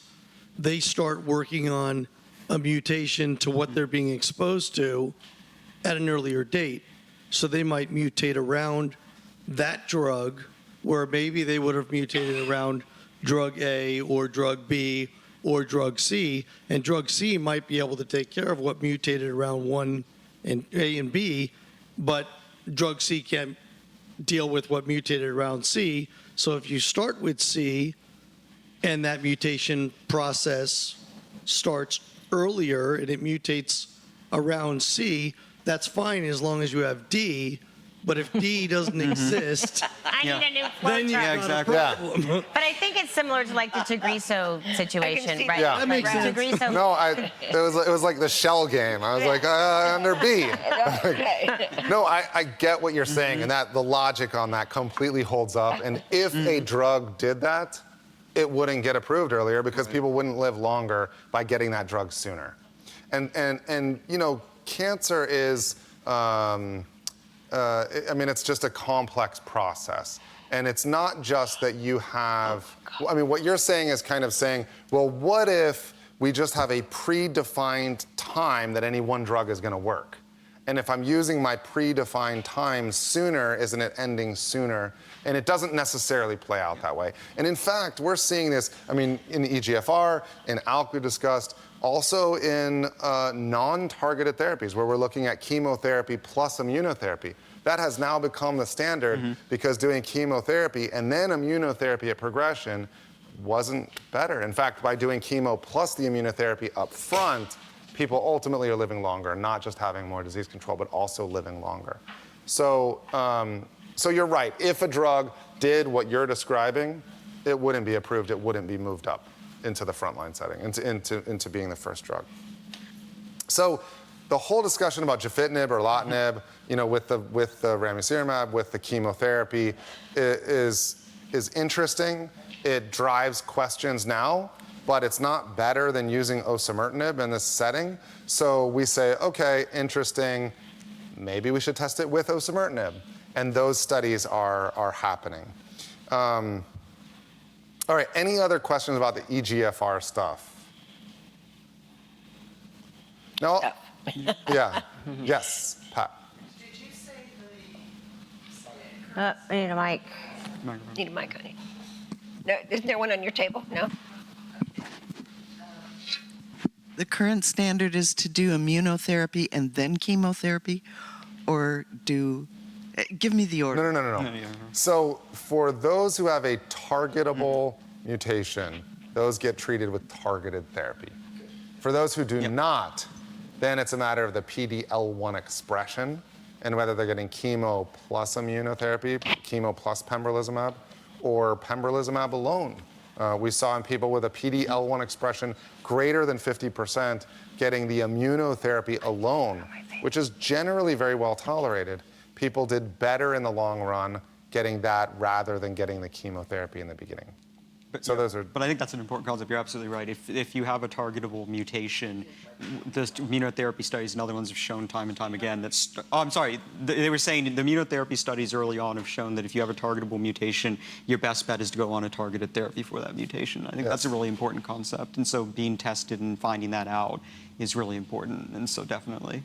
they start working on a mutation to what they're being exposed to at an earlier date. So they might mutate around that drug, where maybe they would have mutated around drug A or drug B or drug C, and drug C might be able to take care of what mutated around one and A and B, but drug C can't deal with what mutated around C. So if you start with C and that mutation process starts earlier and it mutates around C, that's fine as long as you have D. But if D doesn't exist, I need a new flow then you chart. got a problem. But I think it's similar to like the Tagrisso situation, right? Yeah. That makes sense. Tagrisso. No, it was like the shell game. I was like, under B. No, I get what you're saying, and that the logic on that completely holds up. And if a drug did that, it wouldn't get approved earlier because people wouldn't live longer by getting that drug sooner. And cancer is. It's just a complex process. And it's not just that you have, what you're saying is kind of saying, well, what if we just have a predefined time that any one drug is going to work? And if I'm using my predefined time sooner, isn't it ending sooner? And it doesn't necessarily play out that way. And in fact, we're seeing this, in EGFR, in ALK we discussed, also in non-targeted therapies where we're looking at chemotherapy plus immunotherapy. That has now become the standard because doing chemotherapy and then immunotherapy at progression wasn't better. In fact, by doing chemo plus the immunotherapy up front, people ultimately are living longer, not just having more disease control, but also living longer. So you're right. If a drug did what you're describing, it wouldn't be approved. It wouldn't be moved up into the frontline setting, into being the first drug. So the whole discussion about gefitinib or erlotinib, with the ramucirumab, with the chemotherapy, is interesting. It drives questions now, but it's not better than using osimertinib in this setting. So we say, okay, interesting. Maybe we should test it with osimertinib, and those studies are happening. All right, any other questions about the EGFR stuff? No. Yeah. Yes, Pat. I need a mic. Need a mic, honey. No, isn't there one on your table? No? The current standard is to do immunotherapy and then chemotherapy, or give me the order. No. So for those who have a targetable mutation, those get treated with targeted therapy. For those who do not, then it's a matter of the PD-L1 expression and whether they're getting chemo plus immunotherapy, chemo plus pembrolizumab, or pembrolizumab alone. We saw in people with a PD-L1 expression greater than 50% getting the immunotherapy alone, which is generally very well tolerated. People did better in the long run getting that rather than getting the chemotherapy in the beginning. But, so those are. But I think that's an important concept. You're absolutely right. If you have a targetable mutation, the immunotherapy studies and other ones have shown time and time again that's. Oh, I'm sorry. They were saying the immunotherapy studies early on have shown that if you have a targetable mutation, your best bet is to go on a targeted therapy for that mutation. I think that's a really important concept. And so being tested and finding that out is really important. And so definitely.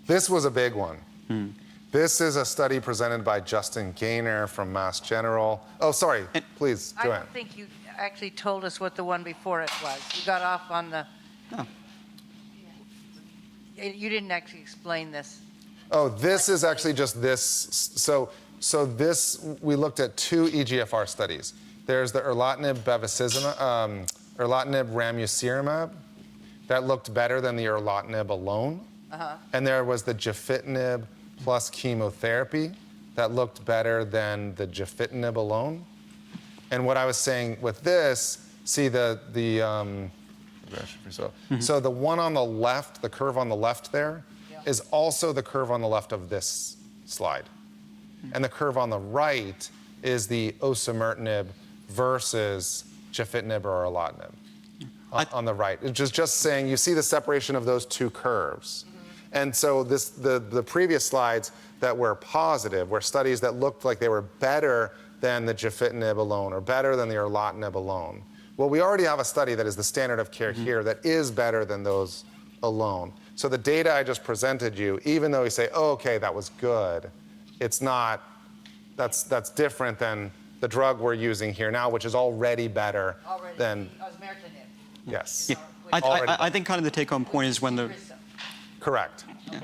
This was a big one. This is a study presented by Justin Gaynor from Mass General. Oh, sorry, please, I Joanne. don't think you actually told us what the one before it was. You got off on the... Oh. You didn't actually explain this. Oh, this is actually just this. So this, we looked at two EGFR studies. There's the erlotinib bevacizumab, erlotinib ramucirumab. That looked better than the erlotinib alone. And there was the gefitinib plus chemotherapy that looked better than the gefitinib alone. And what I was saying with this, see so the one on the left, the curve on the left there, is also the curve on the left of this slide. And the curve on the right is the osimertinib versus gefitinib or erlotinib on the right. It's just saying you see the separation of those two curves. And so the previous slides that were positive were studies that looked like they were better than the gefitinib alone or better than the erlotinib alone. Well, we already have a study that is the standard of care here that is better than those alone. So the data I just presented you, even though you say, oh, okay, that was good, it's not, that's different than the drug we're using here now, which is already better than. Yes. Yeah. I think kind of the take-home point is when the. Correct. Yeah.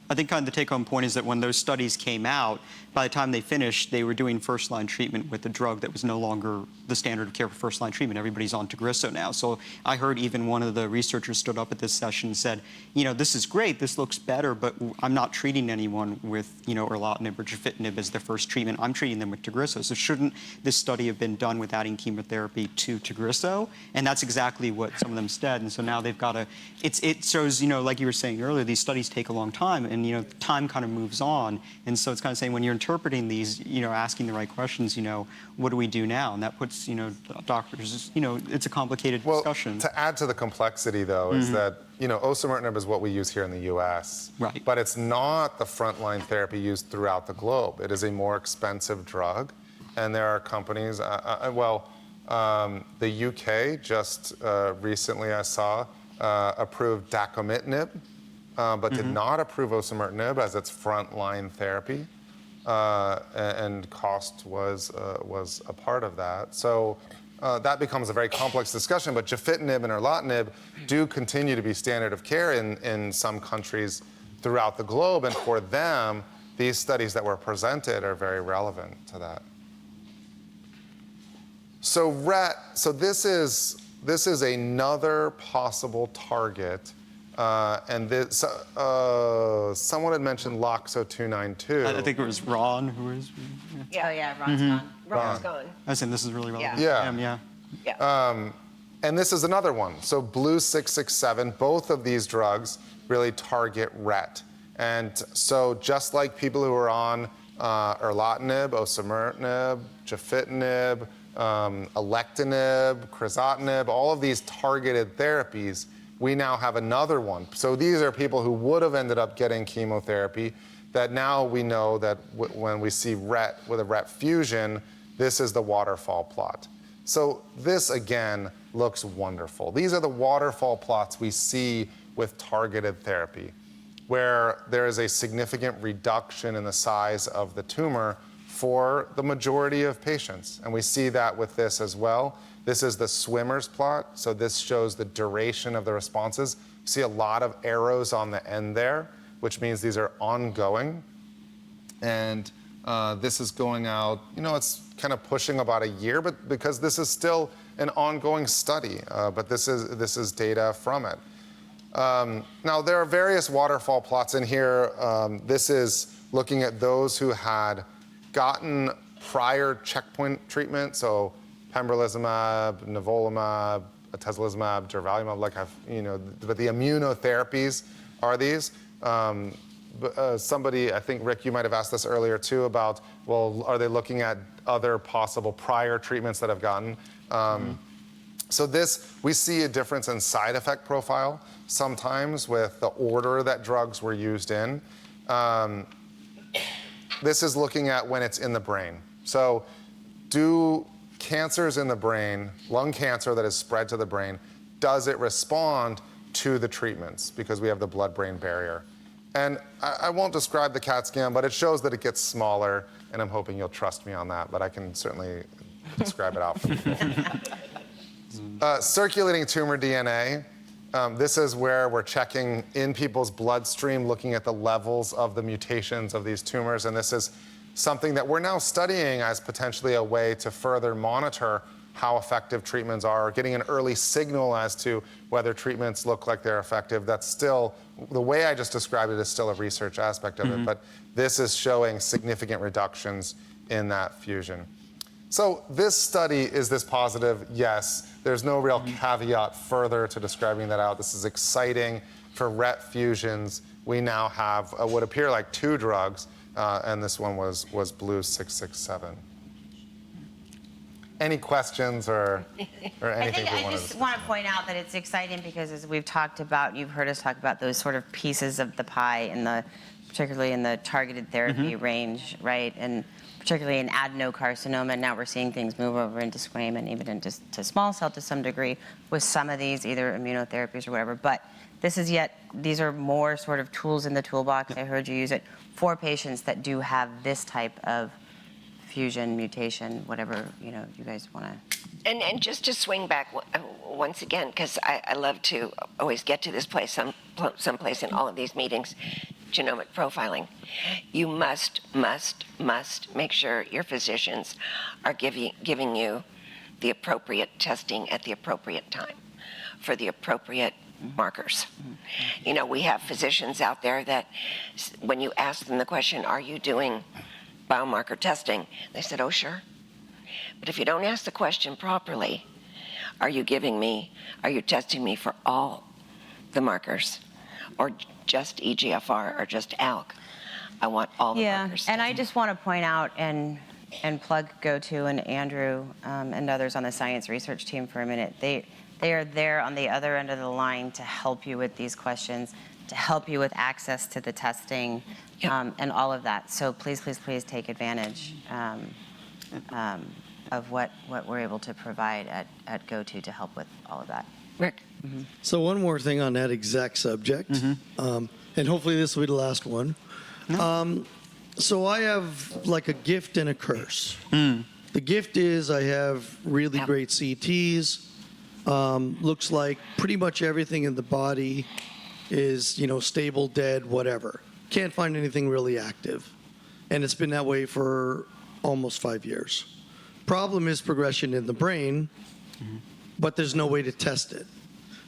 I think kind of the take-home point is that when those studies came out, by the time they finished, they were doing first-line treatment with a drug that was no longer the standard of care for first-line treatment. Everybody's on Tagrisso now. So I heard even one of the researchers stood up at this session and said, you know, this is great, this looks better, but I'm not treating anyone with, you know, erlotinib or gefitinib as their first treatment. I'm treating them with Tagrisso. So shouldn't this study have been done with adding chemotherapy to Tagrisso? And that's exactly what some of them said. And so now they've got to, it shows, you know, like you were saying earlier, these studies take a long time, and, you know, time kind of moves on. And so it's kind of saying when you're interpreting these, you know, asking the right questions, you know, what do we do now? And that puts, you know, doctors, you know, it's a complicated discussion. To add to the complexity, though, is that, you know, osimertinib is what we use here in the U.S. Right. But it's not the frontline therapy used throughout the globe. It is a more expensive drug. And there are companies, the UK just recently, I saw, approved dacomitinib, but did not approve osimertinib as its frontline therapy. And cost was a part of that. So that becomes a very complex discussion, but gefitinib and erlotinib do continue to be standard of care in some countries throughout the globe, and for them, these studies that were presented are very relevant to that. So this is another possible target. And this, someone had mentioned LOXO-292. I think it was Ron who was. Yeah. Oh, yeah, Ron's gone. Ron's gone. I was saying this is really relevant. Yeah. And this is another one. So Blue 667, both of these drugs really target RET. And so just like people who are on erlotinib, osimertinib, gefitinib, alectinib, crizotinib, all of these targeted therapies, we now have another one. So these are people who would have ended up getting chemotherapy that now we know that when we see RET with a RET fusion, this is the waterfall plot. So this, again, looks wonderful. These are the waterfall plots we see with targeted therapy, where there is a significant reduction in the size of the tumor for the majority of patients. And we see that with this as well. This is the swimmer's plot, so this shows the duration of the responses. You see a lot of arrows on the end there, which means these are ongoing. And this is going out, it's kind of pushing about a year, but because this is still an ongoing study, but this is data from it. Now, there are various waterfall plots in here. This is looking at those who had gotten prior checkpoint treatment, so pembrolizumab, nivolumab, atezolizumab, durvalumab, but the immunotherapies are these. Somebody, I think, Rick, you might have asked this earlier too about, well, are they looking at other possible prior treatments that have gotten? So we see a difference in side effect profile sometimes with the order that drugs were used in. This is looking at when it's in the brain. So do cancers in the brain, lung cancer that is spread to the brain, does it respond to the treatments? Because we have the blood-brain barrier. And I won't describe the CAT scan, but it shows that it gets smaller, and I'm hoping you'll trust me on that, but I can certainly describe it out for people. Circulating tumor DNA. This is where we're checking in people's bloodstream, looking at the levels of the mutations of these tumors, and this is something that we're now studying as potentially a way to further monitor how effective treatments are, or getting an early signal as to whether treatments look like they're effective. That's still, the way I just described it is still a research aspect of it, but this is showing significant reductions in that fusion. So this study, is this positive? Yes. There's no real caveat further to describing that out. This is exciting for RET fusions. We now have what would appear like 2 drugs, and this one was Blue 667. Any questions or anything? I just want to point out that it's exciting because as we've talked about, you've heard us talk about those sort of pieces of the pie, particularly in the targeted therapy range, right? And particularly in adenocarcinoma, now we're seeing things move over into squam and even into small cell to some degree with some of these, either immunotherapies or whatever. But these are more sort of tools in the toolbox. I heard you use it for patients that do have this type of fusion, mutation, whatever, you guys want to. And just to swing back once again, because I love to always get to this place, someplace in all of these meetings, genomic profiling. You must make sure your physicians are giving you the appropriate testing at the appropriate time for the appropriate markers. We have physicians out there that when you ask them the question, are you doing biomarker testing? They said, oh, sure. But if you don't ask the question properly, are you testing me for all the markers, or just EGFR, or just ALK? I want all the markers. And I just want to point out and plug GoTo and Andrew and others on the science research team for a minute. They are there on the other end of the line to help you with these questions, to help you with access to the testing, and all of that. So please take advantage of what we're able to provide at GoTo to help with all of that. Rick? So one more thing on that exact subject, and hopefully this will be the last one. So I have like a gift and a curse. The gift is I have really great CTs. Looks like pretty much everything in the body is, stable, dead, whatever. Can't find anything really active. And it's been that way for almost 5 years. Problem is progression in the brain, but there's no way to test it.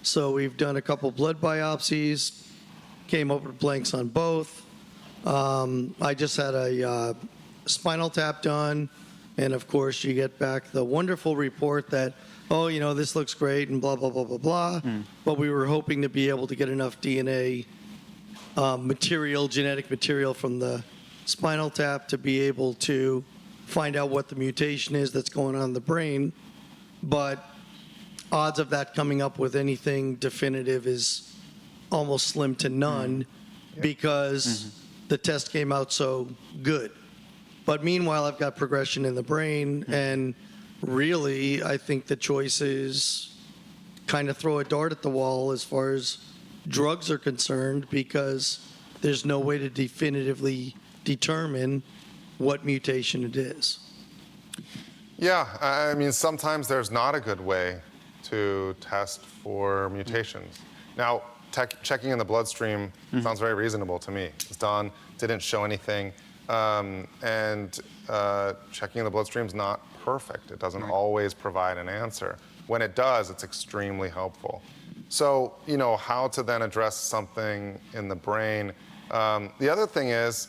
So we've done a couple blood biopsies, came up with blanks on both. I just had a spinal tap done, and of course you get back the wonderful report that, oh, this looks great and blah, blah, blah, blah, blah. But we were hoping to be able to get enough DNA genetic material from the spinal tap to be able to find out what the mutation is that's going on in the brain. But odds of that coming up with anything definitive is almost slim to none because the test came out so good. But meanwhile, I've got progression in the brain, and really, I think the choice is kind of throw a dart at the wall as far as drugs are concerned because there's no way to definitively determine what mutation it is. Yeah, I mean, sometimes there's not a good way to test for mutations. Now, checking in the bloodstream sounds very reasonable to me. It's done, didn't show anything, and checking in the bloodstream is not perfect. It doesn't always provide an answer. When it does, it's extremely helpful. So, you know, how to then address something in the brain. The other thing is,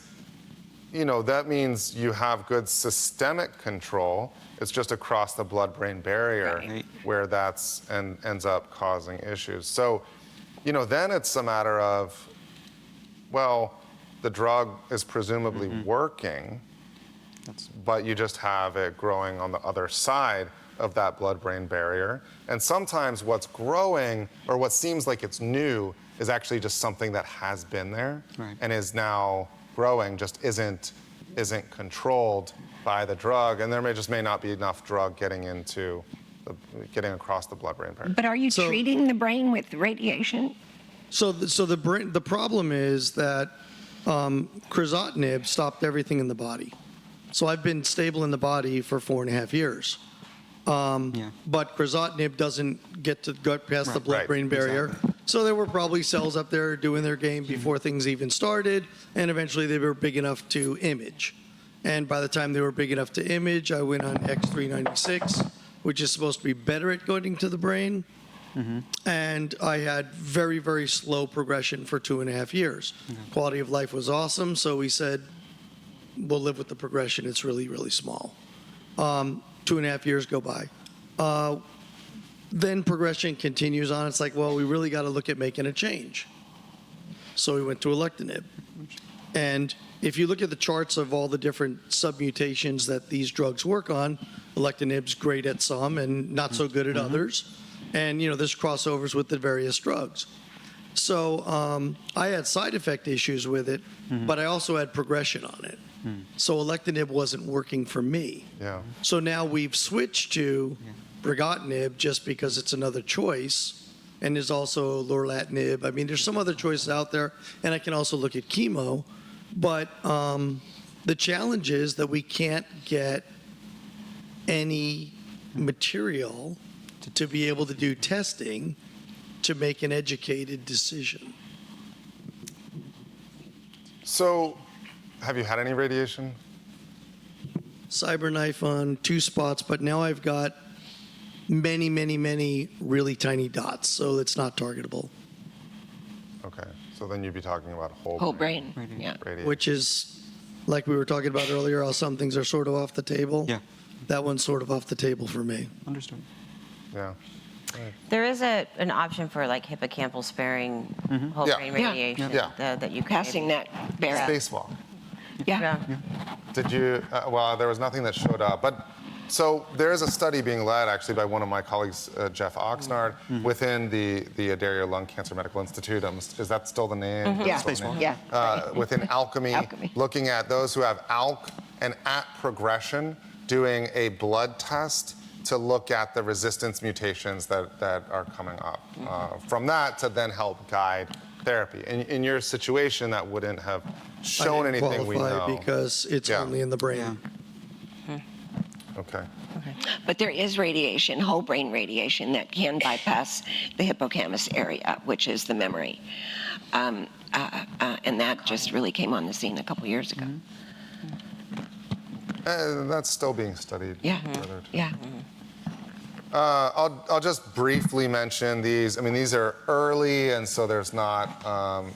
you know, that means you have good systemic control. It's just across the blood-brain barrier where that's ends up causing issues. So, you know, then it's a matter of, well, the drug is presumably working, but you just have it growing on the other side of that blood-brain barrier. And sometimes what's growing, or what seems like it's new, is actually just something that has been there and is now growing, just isn't controlled by the drug, and there may not be enough drug getting across the blood-brain barrier. But are you treating the brain with radiation? So the problem is that crizotinib stopped everything in the body. So I've been stable in the body for 4.5 years. But crizotinib doesn't get past the blood-brain barrier. Exactly. So there were probably cells up there doing their game before things even started, and eventually they were big enough to image. And by the time they were big enough to image, I went on X396, which is supposed to be better at going to the brain. And I had very, very slow progression for 2.5 years. Quality of life was awesome, so we said, we'll live with the progression. It's really, really small. 2.5 years go by. Then progression continues on. It's like, well, we really got to look at making a change. So we went to alectinib. And if you look at the charts of all the different submutations that these drugs work on, alectinib's great at some and not so good at others. And, you know, there's crossovers with the various drugs. So I had side effect issues with it, but I also had progression on it. So alectinib wasn't working for me. So now we've switched to brigatinib just because it's another choice. And there's also lorlatinib. I mean, there's some other choices out there. And I can also look at chemo. But the challenge is that we can't get any material to be able to do testing to make an educated decision. So, have you had any radiation? Cyberknife on 2 spots, but now I've got many, many, many really tiny dots, so it's not targetable. Okay, so then you'd be talking about Whole brain. Yeah. radiation. Which is, like we were talking about earlier, how some things are sort of off the table. Yeah. That one's sort of off the table for me. Understood. Yeah. There is an option for like hippocampal sparing whole brain radiation that you can passing that barrier. Spacewalk. Yeah. Did you? Well, there was nothing that showed up, but so there is a study being led actually by one of my colleagues, Jeff Oxnard, within the Adair Lung Cancer Medical Institute. Is that still the name? Yeah. Spacewalk. Within Alchemy, looking at those who have ALK and at progression, doing a blood test to look at the resistance mutations that are coming up. From that to then help guide therapy. In your situation, that wouldn't have shown anything we know. Because it's only in the brain. Okay. But there is radiation, whole brain radiation, that can bypass the hippocampus area, which is the memory. And that just really came on the scene a couple years ago. That's still being studied. Yeah. Yeah. I'll just briefly mention these. I mean, these are early, and so there's not,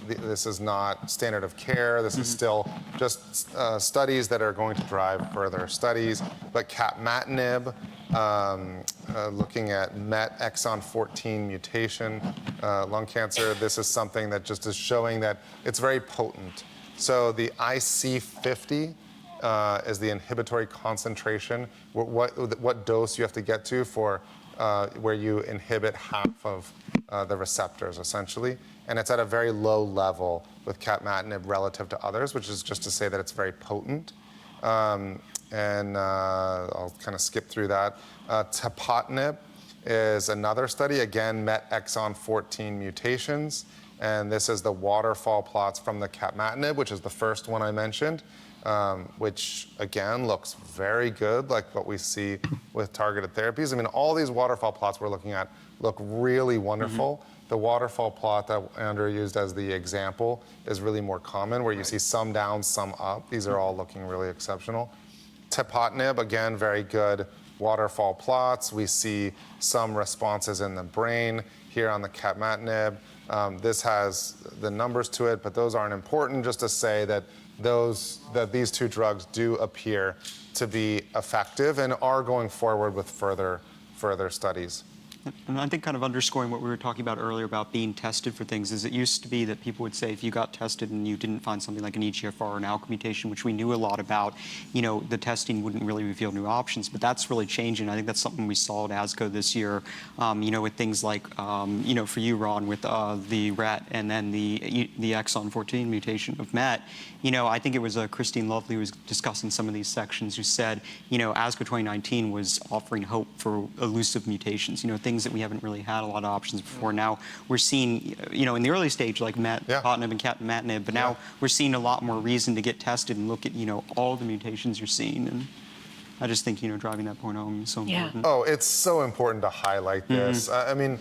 this is not standard of care. This is still just studies that are going to drive further studies. But capmatinib, looking at MET exon 14 mutation lung cancer, this is something that just is showing that it's very potent. So the IC50 is the inhibitory concentration, what dose you have to get to for where you inhibit half of the receptors, essentially. And it's at a very low level with capmatinib relative to others, which is just to say that it's very potent. And I'll kind of skip through that. Tepotinib is another study, again, MET exon 14 mutations. And this is the waterfall plots from the capmatinib, which is the first one I mentioned, which again looks very good, like what we see with targeted therapies. I mean, all these waterfall plots we're looking at look really wonderful. The waterfall plot that Andrew used as the example is really more common, where you see some down, some up. These are all looking really exceptional. Tepotinib, again, very good waterfall plots. We see some responses in the brain here on the capmatinib. This has the numbers to it, but those aren't important, just to say that these two drugs do appear to be effective and are going forward with further studies. And I think kind of underscoring what we were talking about earlier about being tested for things is it used to be that people would say if you got tested and you didn't find something like an EGFR or an ALK mutation, which we knew a lot about, the testing wouldn't really reveal new options. But that's really changing. I think that's something we saw at ASCO this year, with things like, for you, Ron, with the RET and then the exon 14 mutation of MET. I think it was Christine Lovely who was discussing some of these sections who said, ASCO 2019 was offering hope for elusive mutations, things that we haven't really had a lot of options before. Now we're seeing, in the early stage, like tepotinib and capmatinib, but now we're seeing a lot more reason to get tested and look at, all the mutations you're seeing. And I just think, driving that point home is so important. Oh, it's so important to highlight this. I mean,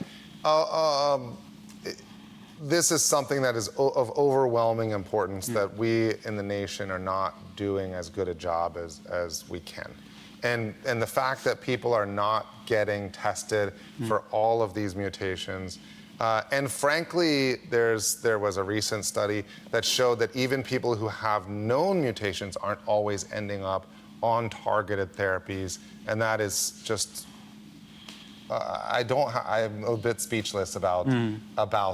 this is something that is of overwhelming importance that we in the nation are not doing as good a job as we can. And the fact that people are not getting tested for all of these mutations. And frankly, there was a recent study that showed that even people who have known mutations aren't always ending up on targeted therapies. And that is just, I'm a bit speechless about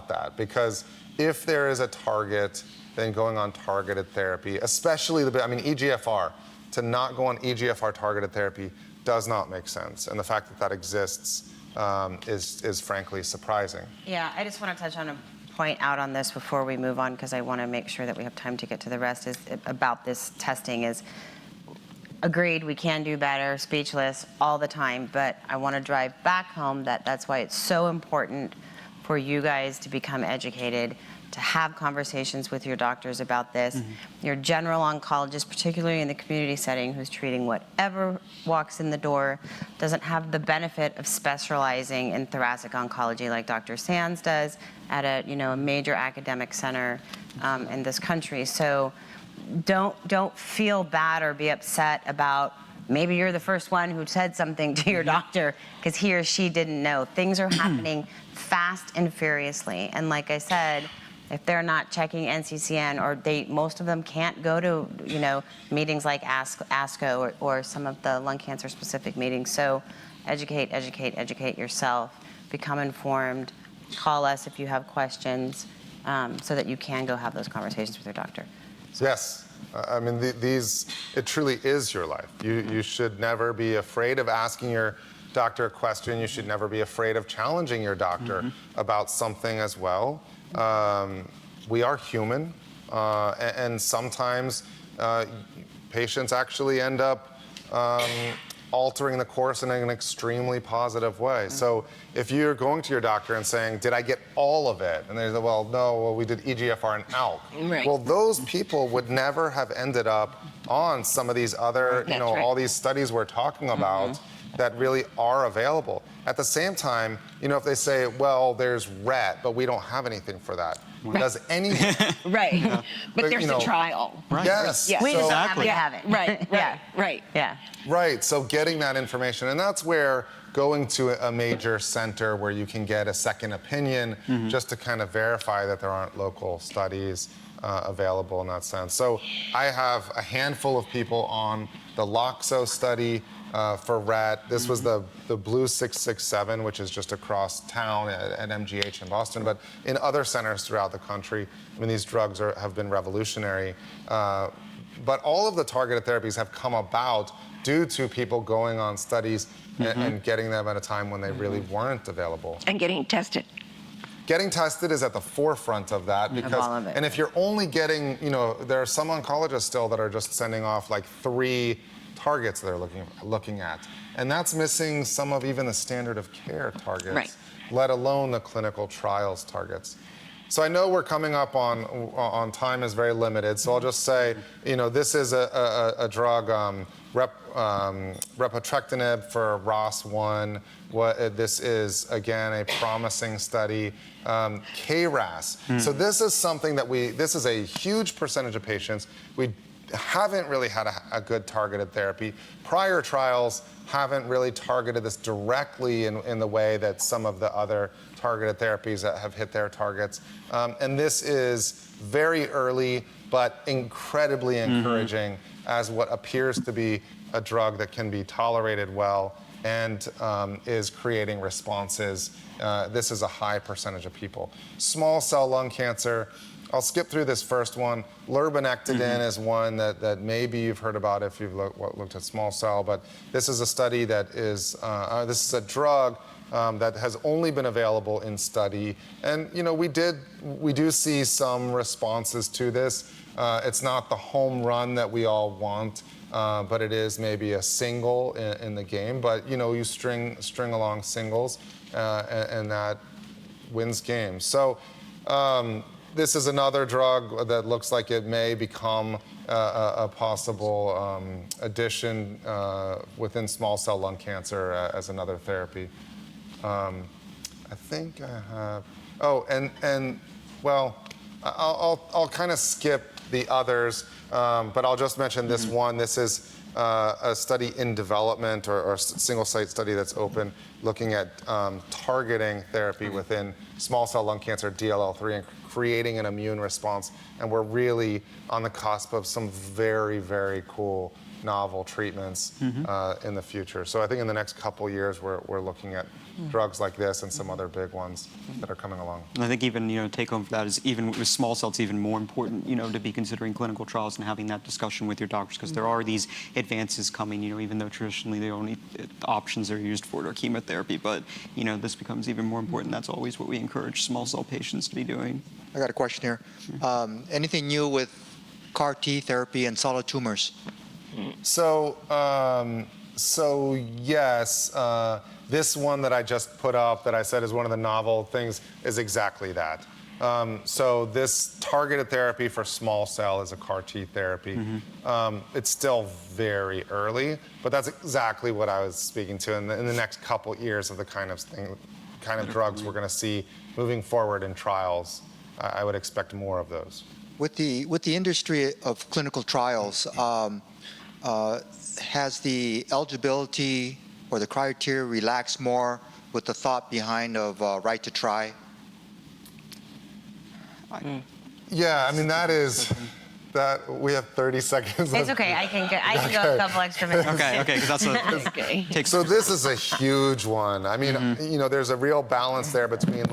that. Because if there is a target, then going on targeted therapy, especially EGFR, to not go on EGFR targeted therapy does not make sense. And the fact that that exists is frankly surprising. Yeah, I just want to touch on a point out on this before we move on, because I want to make sure that we have time to get to the rest, is about this testing is, agreed, we can do better, speechless all the time, but I want to drive back home that's why it's so important for you guys to become educated, to have conversations with your doctors about this. Your general oncologist, particularly in the community setting, who's treating whatever walks in the door, doesn't have the benefit of specializing in thoracic oncology like Dr. Sands does at a major academic center in this country. So don't feel bad or be upset about maybe you're the first one who said something to your doctor because he or she didn't know. Things are happening fast and furiously. And like I said, if they're not checking NCCN, or most of them can't go to, meetings like ASCO or some of the lung cancer specific meetings. So educate yourself, become informed, call us if you have questions, so that you can go have those conversations with your doctor. Yes. I mean, it truly is your life. You should never be afraid of asking your doctor a question. You should never be afraid of challenging your doctor about something as well. We are human, and sometimes patients actually end up altering the course in an extremely positive way. So if you're going to your doctor and saying, did I get all of it? And they say, well, we did EGFR and ALK. Right. Well, those people would never have ended up on some of these other, all these studies we're talking about that really are available. At the same time, if they say, well, there's RET, but we don't have anything for that. Does anyone? Right. But there's a trial. Right. Yes. We just Exactly. have it. Right. Yeah. Right, so getting that information, and that's where going to a major center where you can get a second opinion just to kind of verify that there aren't local studies available in that sense. So I have a handful of people on the LOXO study for RET. This was the Blue 667, which is just across town at MGH in Boston, but in other centers throughout the country, these drugs have been revolutionary. But all of the targeted therapies have come about due to people going on studies and getting them at a time when they really weren't available. And getting tested. Getting tested is at the forefront of that, because, all of it. and if you're only getting, there are some oncologists still that are just sending off like 3 targets they're looking at. And that's missing some of even the standard of care targets, Right. let alone the clinical trials targets. So I know we're coming up on time is very limited, so I'll just say, this is a drug, repotrectinib for ROS1. This is, again, a promising study. KRAS. So this is something that this is a huge percentage of patients. We haven't really had a good targeted therapy. Prior trials haven't really targeted this directly in the way that some of the other targeted therapies that have hit their targets. And this is very early, but incredibly encouraging as what appears to be a drug that can be tolerated well and is creating responses. This is a high percentage of people. Small cell lung cancer, I'll skip through this first one. Lurbinectedin is one that maybe you've heard about if you've looked at small cell, but this is a study that is, this is a drug that has only been available in study. And, we do see some responses to this. It's not the home run that we all want, but it is maybe a single in the game. But, you string along singles, and that wins games. So, this is another drug that looks like it may become a possible addition within small cell lung cancer as another therapy. I think I have. Oh, and well, I'll kind of skip the others, but I'll just mention this one. This is a study in development or a single site study that's open, looking at targeting therapy within small cell lung cancer, DLL3, and creating an immune response. And we're really on the cusp of some very, very cool novel treatments in the future. So I think in the next couple years, we're looking at drugs like this and some other big ones that are coming along. And I think even, take home for that is even with small cell, it's even more important, to be considering clinical trials and having that discussion with your doctors, because there are these advances coming, even though traditionally the only options that are used for it are chemotherapy. But, this becomes even more important. That's always what we encourage small cell patients to be doing. I got a question here. Anything new with CAR T therapy and solid tumors? So yes, this one that I just put up that I said is one of the novel things is exactly that. So this targeted therapy for small cell is a CAR T therapy. It's still very early, but that's exactly what I was speaking to in the next couple years of the kind of drugs we're going to see moving forward in trials. I would expect more of those. With the industry of clinical trials, has the eligibility or the criteria relaxed more with the thought behind of right to try? Yeah, that is that we have 30 seconds. It's okay. I can go a couple extra minutes. Okay, because that's a So this is a huge one. There's a real balance there between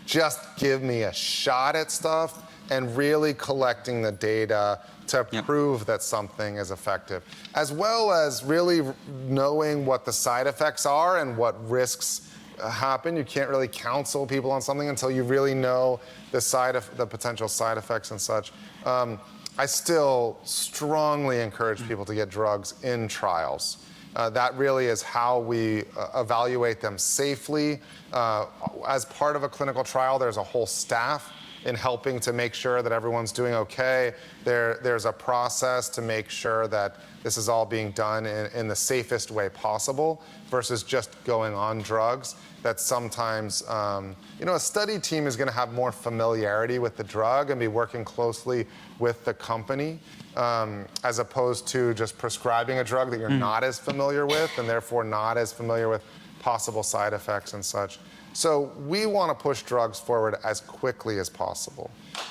just give me a shot at stuff and really collecting the data to prove that something is effective, as well as really knowing what the side effects are and what risks happen. You can't really counsel people on something until you really know the potential side effects and such. I still strongly encourage people to get drugs in trials. That really is how we evaluate them safely. As part of a clinical trial, there's a whole staff in helping to make sure that everyone's doing okay. There's a process to make sure that this is all being done in the safest way possible versus just going on drugs that sometimes, a study team is going to have more familiarity with the drug and be working closely with the company as opposed to just prescribing a drug that you're not as familiar with and therefore not as familiar with possible side effects and such. So we want to push drugs forward as quickly as possible.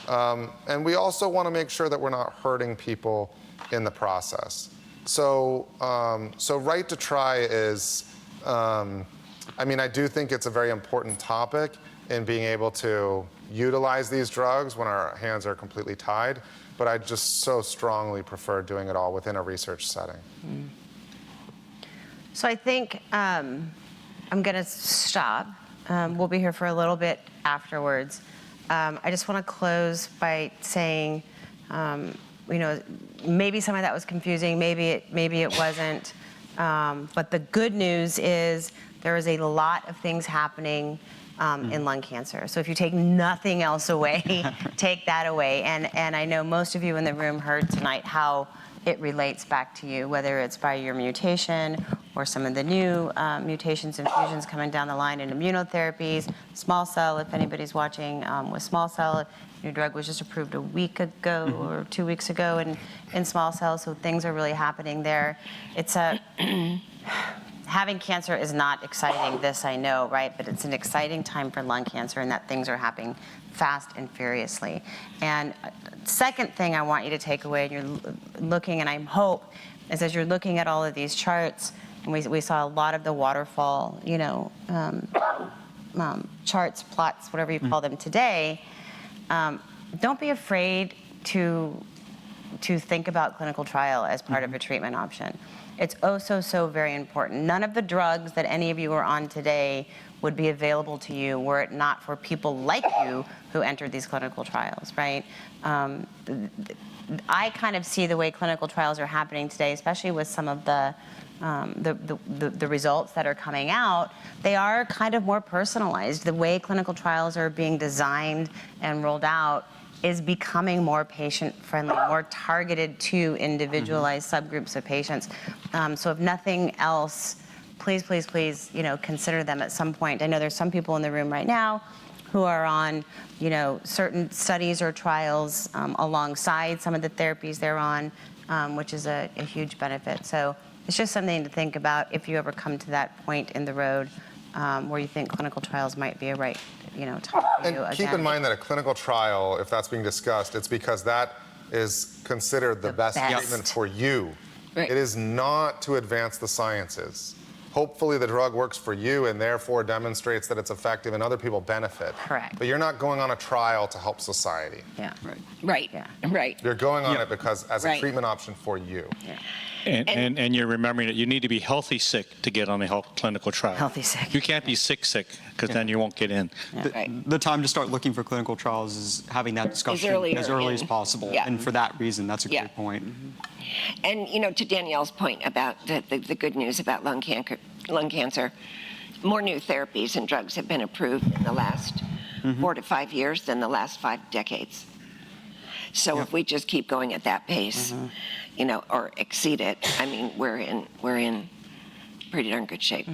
And we also want to make sure that we're not hurting people in the process. So right to try is, I do think it's a very important topic in being able to utilize these drugs when our hands are completely tied, but I just so strongly prefer doing it all within a research setting. So I think I'm going to stop. We'll be here for a little bit afterwards. I just want to close by saying maybe some of that was confusing, maybe it wasn't. But the good news is there is a lot of things happening in lung cancer. So if you take nothing else away, take that away. And I know most of you in the room heard tonight how it relates back to you, whether it's by your mutation or some of the new mutations and fusions coming down the line in immunotherapies, small cell, if anybody's watching with small cell. New drug was just approved a week ago or 2 weeks ago in small cell, so things are really happening there. It's having cancer is not exciting, this I know, right? But it's an exciting time for lung cancer in that things are happening fast and furiously. And second thing I want you to take away, and you're looking, and I hope, is as you're looking at all of these charts, and we saw a lot of the waterfall, charts, plots, whatever you call them today. Don't be afraid to think about clinical trial as part of a treatment option. It's so very important. None of the drugs that any of you are on today would be available to you were it not for people like you who entered these clinical trials, right? I kind of see the way clinical trials are happening today, especially with some of the results that are coming out, they are kind of more personalized. The way clinical trials are being designed and rolled out is becoming more patient-friendly, more targeted to individualized subgroups of patients. So if nothing else, please, consider them at some point. I know there's some people in the room right now who are on, certain studies or trials alongside some of the therapies they're on, which is a huge benefit. So it's just something to think about if you ever come to that point in the road where you think clinical trials might be a right, time for you. And keep in mind that a clinical trial, if that's being discussed, it's because that is considered the best treatment for you. Right. It is not to advance the sciences. Hopefully the drug works for you and therefore demonstrates that it's effective and other people benefit. Correct. But you're not going on a trial to help society. Yeah. Right. Yeah. Right. You're going on it because as a treatment option for you. Yeah. And you're remembering that you need to be healthy sick to get on a clinical trial. Healthy sick. You can't be sick, because then you won't get in. The time to start looking for clinical trials is having that discussion as early as possible. Yeah. And for that reason, that's a great point. And to Danielle's point about the good news about lung cancer, more new therapies and drugs have been approved in the last 4 to 5 years than the last 5 decades. So if we just keep going at that pace, or exceed it, I mean, we're in pretty darn good shape.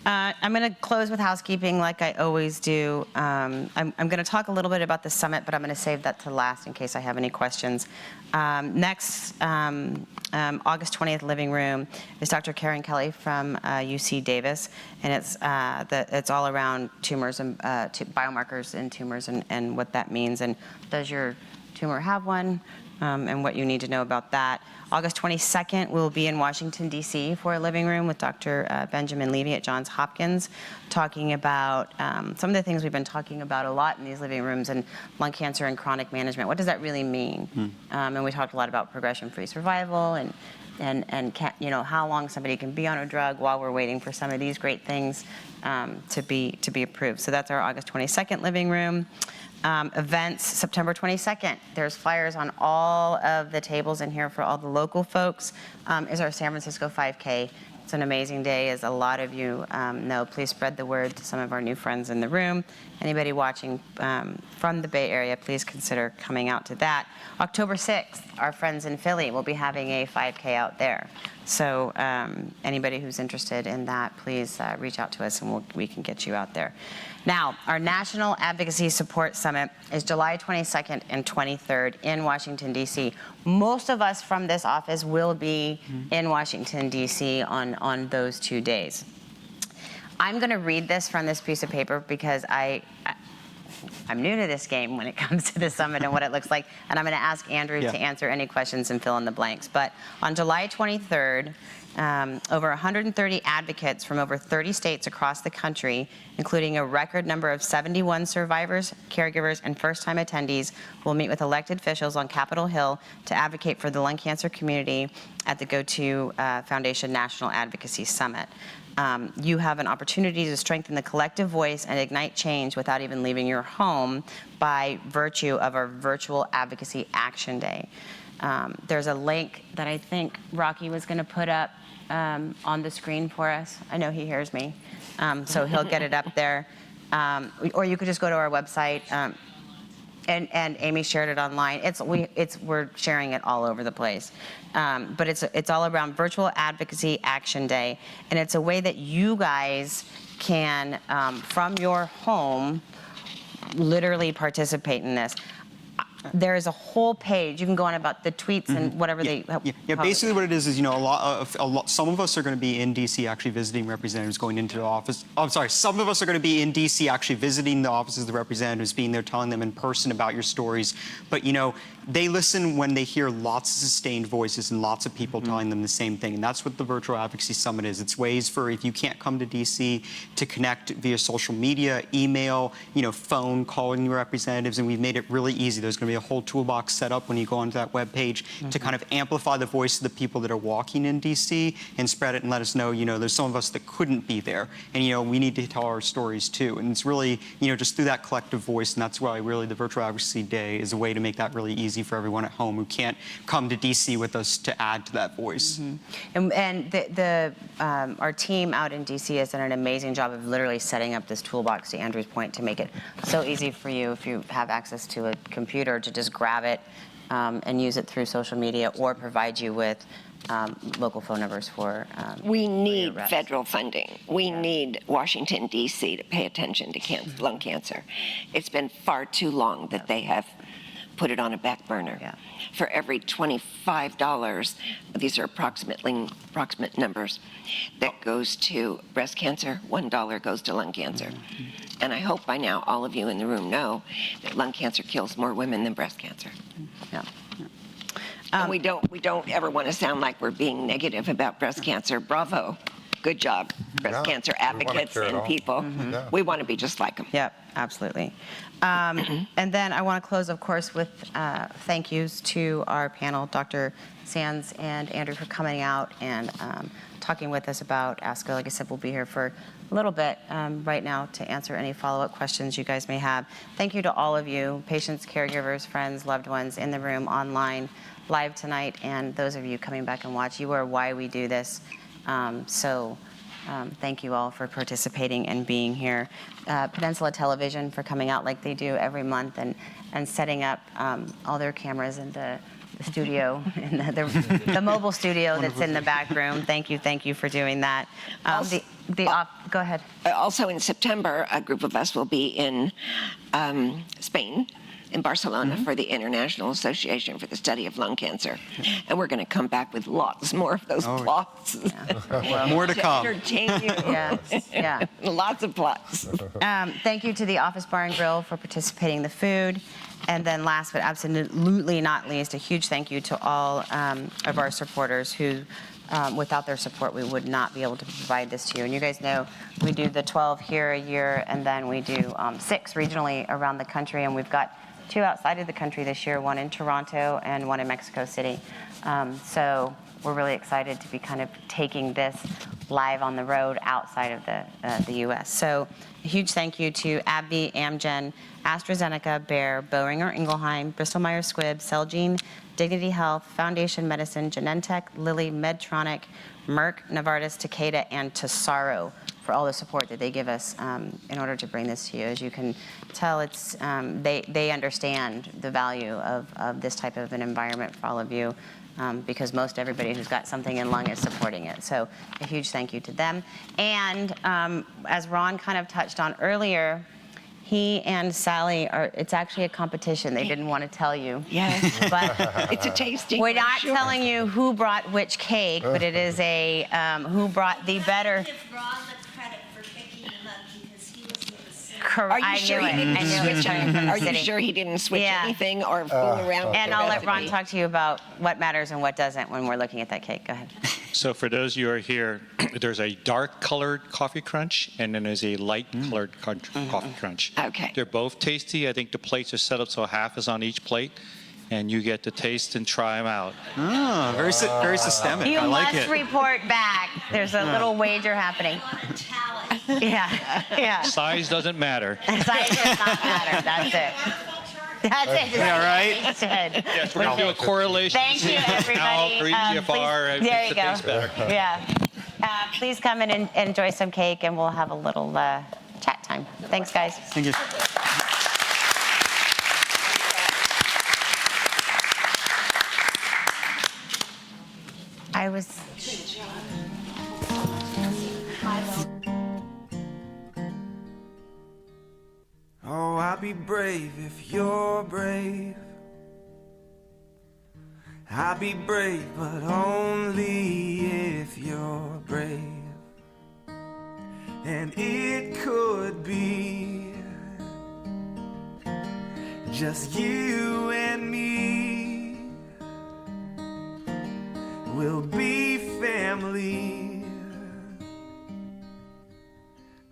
I'm going to close with housekeeping like I always do. I'm going to talk a little bit about the summit, but I'm going to save that to last in case I have any questions. Next, August 20th, Living Room, is Dr. Karen Kelly from UC Davis, and it's all around tumors and biomarkers in tumors and what that means, and does your tumor have one, and what you need to know about that. August 22nd, we'll be in Washington, D.C. for a Living Room with Dr. Benjamin Levy at Johns Hopkins, talking about some of the things we've been talking about a lot in these living rooms, and lung cancer and chronic management. What does that really mean? And we talked a lot about progression-free survival and how long somebody can be on a drug while we're waiting for some of these great things to be approved. So that's our August 22nd Living Room. Events, September 22nd. There's flyers on all of the tables in here for all the local folks. Is our San Francisco 5K. It's an amazing day, as a lot of you know. Please spread the word to some of our new friends in the room. Anybody watching from the Bay Area, please consider coming out to that. October 6th, our friends in Philly will be having a 5K out there. So anybody who's interested in that, please reach out to us and we can get you out there. Now, our National Advocacy Support Summit is July 22nd and 23rd in Washington, D.C. Most of us from this office will be in Washington, D.C. on those 2 days. I'm going to read this from this piece of paper because I'm new to this game when it comes to the summit and what it looks like, and I'm going to ask Andrew to answer any questions and fill in the blanks. But on July 23rd, Over 130 advocates from over 30 states across the country, including a record number of 71 survivors, caregivers, and first-time attendees, will meet with elected officials on Capitol Hill to advocate for the lung cancer community at the GO2 Foundation National Advocacy Summit. You have an opportunity to strengthen the collective voice and ignite change without even leaving your home by virtue of our virtual Advocacy Action Day. There's a link that I think Rocky was going to put up on the screen for us. I know he hears me, so he'll get it up there. Or you could just go to our website, and Amy shared it online. We're sharing it all over the place. But it's all around Virtual Advocacy Action Day, and it's a way that you guys can, from your home, literally participate in this. There is a whole page. You can go on about the tweets and whatever they. Yeah. Basically, what it is, you know, some of us are going to be in D.C. actually visiting representatives going into the office. Oh, I'm sorry. Some of us are going to be in D.C. actually visiting the offices of the representatives, being there, telling them in person about your stories. But you know, they listen when they hear lots of sustained voices and lots of people telling them the same thing. And that's what the Virtual Advocacy Summit is. It's ways for, if you can't come to D.C., to connect via social media, email, you know, phone, calling your representatives, and we've made it really easy. There's going to be a whole toolbox set up when you go onto that webpage to kind of amplify the voice of the people that are walking in D.C. and spread it and let us know, you know, there's some of us that couldn't be there. And, you know, we need to tell our stories too. And it's really, you know, just through that collective voice, and that's why really the Virtual Advocacy Day is a way to make that really easy for everyone at home who can't come to D.C. with us to add to that voice. And our team out in D.C. has done an amazing job of literally setting up this toolbox, to Andrew's point, to make it so easy for you, if you have access to a computer, to just grab it and use it through social media, or provide you with local phone numbers for. We need federal funding. We need Washington, D.C. to pay attention to lung cancer. It's been far too long that they have put it on a back burner. For every $25, these are approximate numbers, that goes to breast cancer, $1 goes to lung cancer. And I hope by now all of you in the room know that lung cancer kills more women than breast cancer. And we don't ever want to sound like we're being negative about breast cancer. Bravo. Good job, breast cancer advocates and people. We want to be just like them. Yep, absolutely. And then I want to close, of course, with thank yous to our panel, Dr. Sands and Andrew, for coming out and talking with us about ASCO. Like I said, we'll be here for a little bit right now to answer any follow-up questions you guys may have. Thank you to all of you, patients, caregivers, friends, loved ones in the room, online, live tonight, and those of you coming back and watch. You are why we do this. Thank you all for participating and being here. Peninsula Television for coming out like they do every month and setting up all their cameras in the studio, in the mobile studio that's in the back room. Thank you for doing that. Go ahead. Also in September, a group of us will be in Spain, in Barcelona, for the International Association for the Study of Lung Cancer. And we're going to come back with lots more of those plots. More to come. Entertain you. Yeah. Lots of plots. Thank you to the Office Bar and Grill for participating in the food. And then last but absolutely not least, a huge thank you to all of our supporters who, without their support, we would not be able to provide this to you. And you guys know we do the 12 here a year, and then we do 6 regionally around the country. And we've got 2 outside of the country this year, 1 in Toronto and 1 in Mexico City. So we're really excited to be kind of taking this live on the road outside of the U.S. So a huge thank you to AbbVie, Amgen, AstraZeneca, Bayer, Boehringer Ingelheim, Bristol Myers Squibb, Celgene, Dignity Health, Foundation Medicine, Genentech, Lilly, Medtronic, Merck, Novartis, Takeda, and Tesaro for all the support that they give us in order to bring this to you. As you can tell, it's they understand the value of this type of an environment for all of you, because most everybody who's got something in lung is supporting it. So a huge thank you to them. And as Ron kind of touched on earlier, he and Sally it's actually a competition. They didn't want to tell you. Yes. But it's a tasting. We're not telling you who brought which cake, but it is a who brought the better. Correct. Are you I sure knew he it. didn't I knew it was switch coming from the Are you city. sure he didn't switch anything or fool around with And the I'll let Ron recipe? talk to you about what matters and what doesn't when we're looking at that cake. Go ahead. So for those of you who are here, there's a dark colored coffee crunch and then there's a light colored coffee crunch. Okay. They're both tasty. I think the plates are set up so half is on each plate and you get to taste and try them out. Ah, very systemic. You I like must it. report back. There's a little wager happening. Yeah. Size doesn't matter. Size does not matter. That's it. That's it. Yeah, right? That's it. Yes, we're going to do a correlation. Thank you, everybody. Or EGFR. Please, there you it go. tastes better. Yeah. Please come in and enjoy some cake, and we'll have a little chat time. Thanks, guys. Thank you. I was. Oh, I'll be brave if you're brave. I'll be brave, but only if you're brave. And it could be just you and me. We'll be family.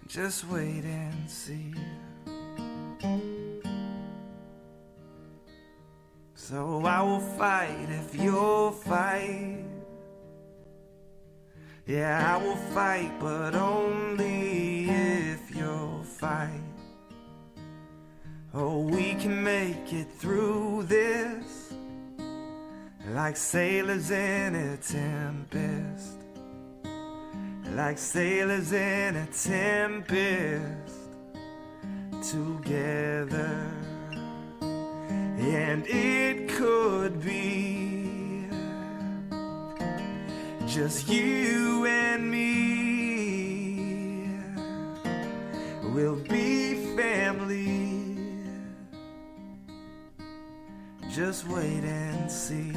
Just wait and see. So I will fight if you'll fight. Yeah, I will fight, but only if you'll fight. Oh, we can make it through this like sailors in a tempest. Like sailors in a tempest together. And it could be just you and me. We'll be family. Just wait and see.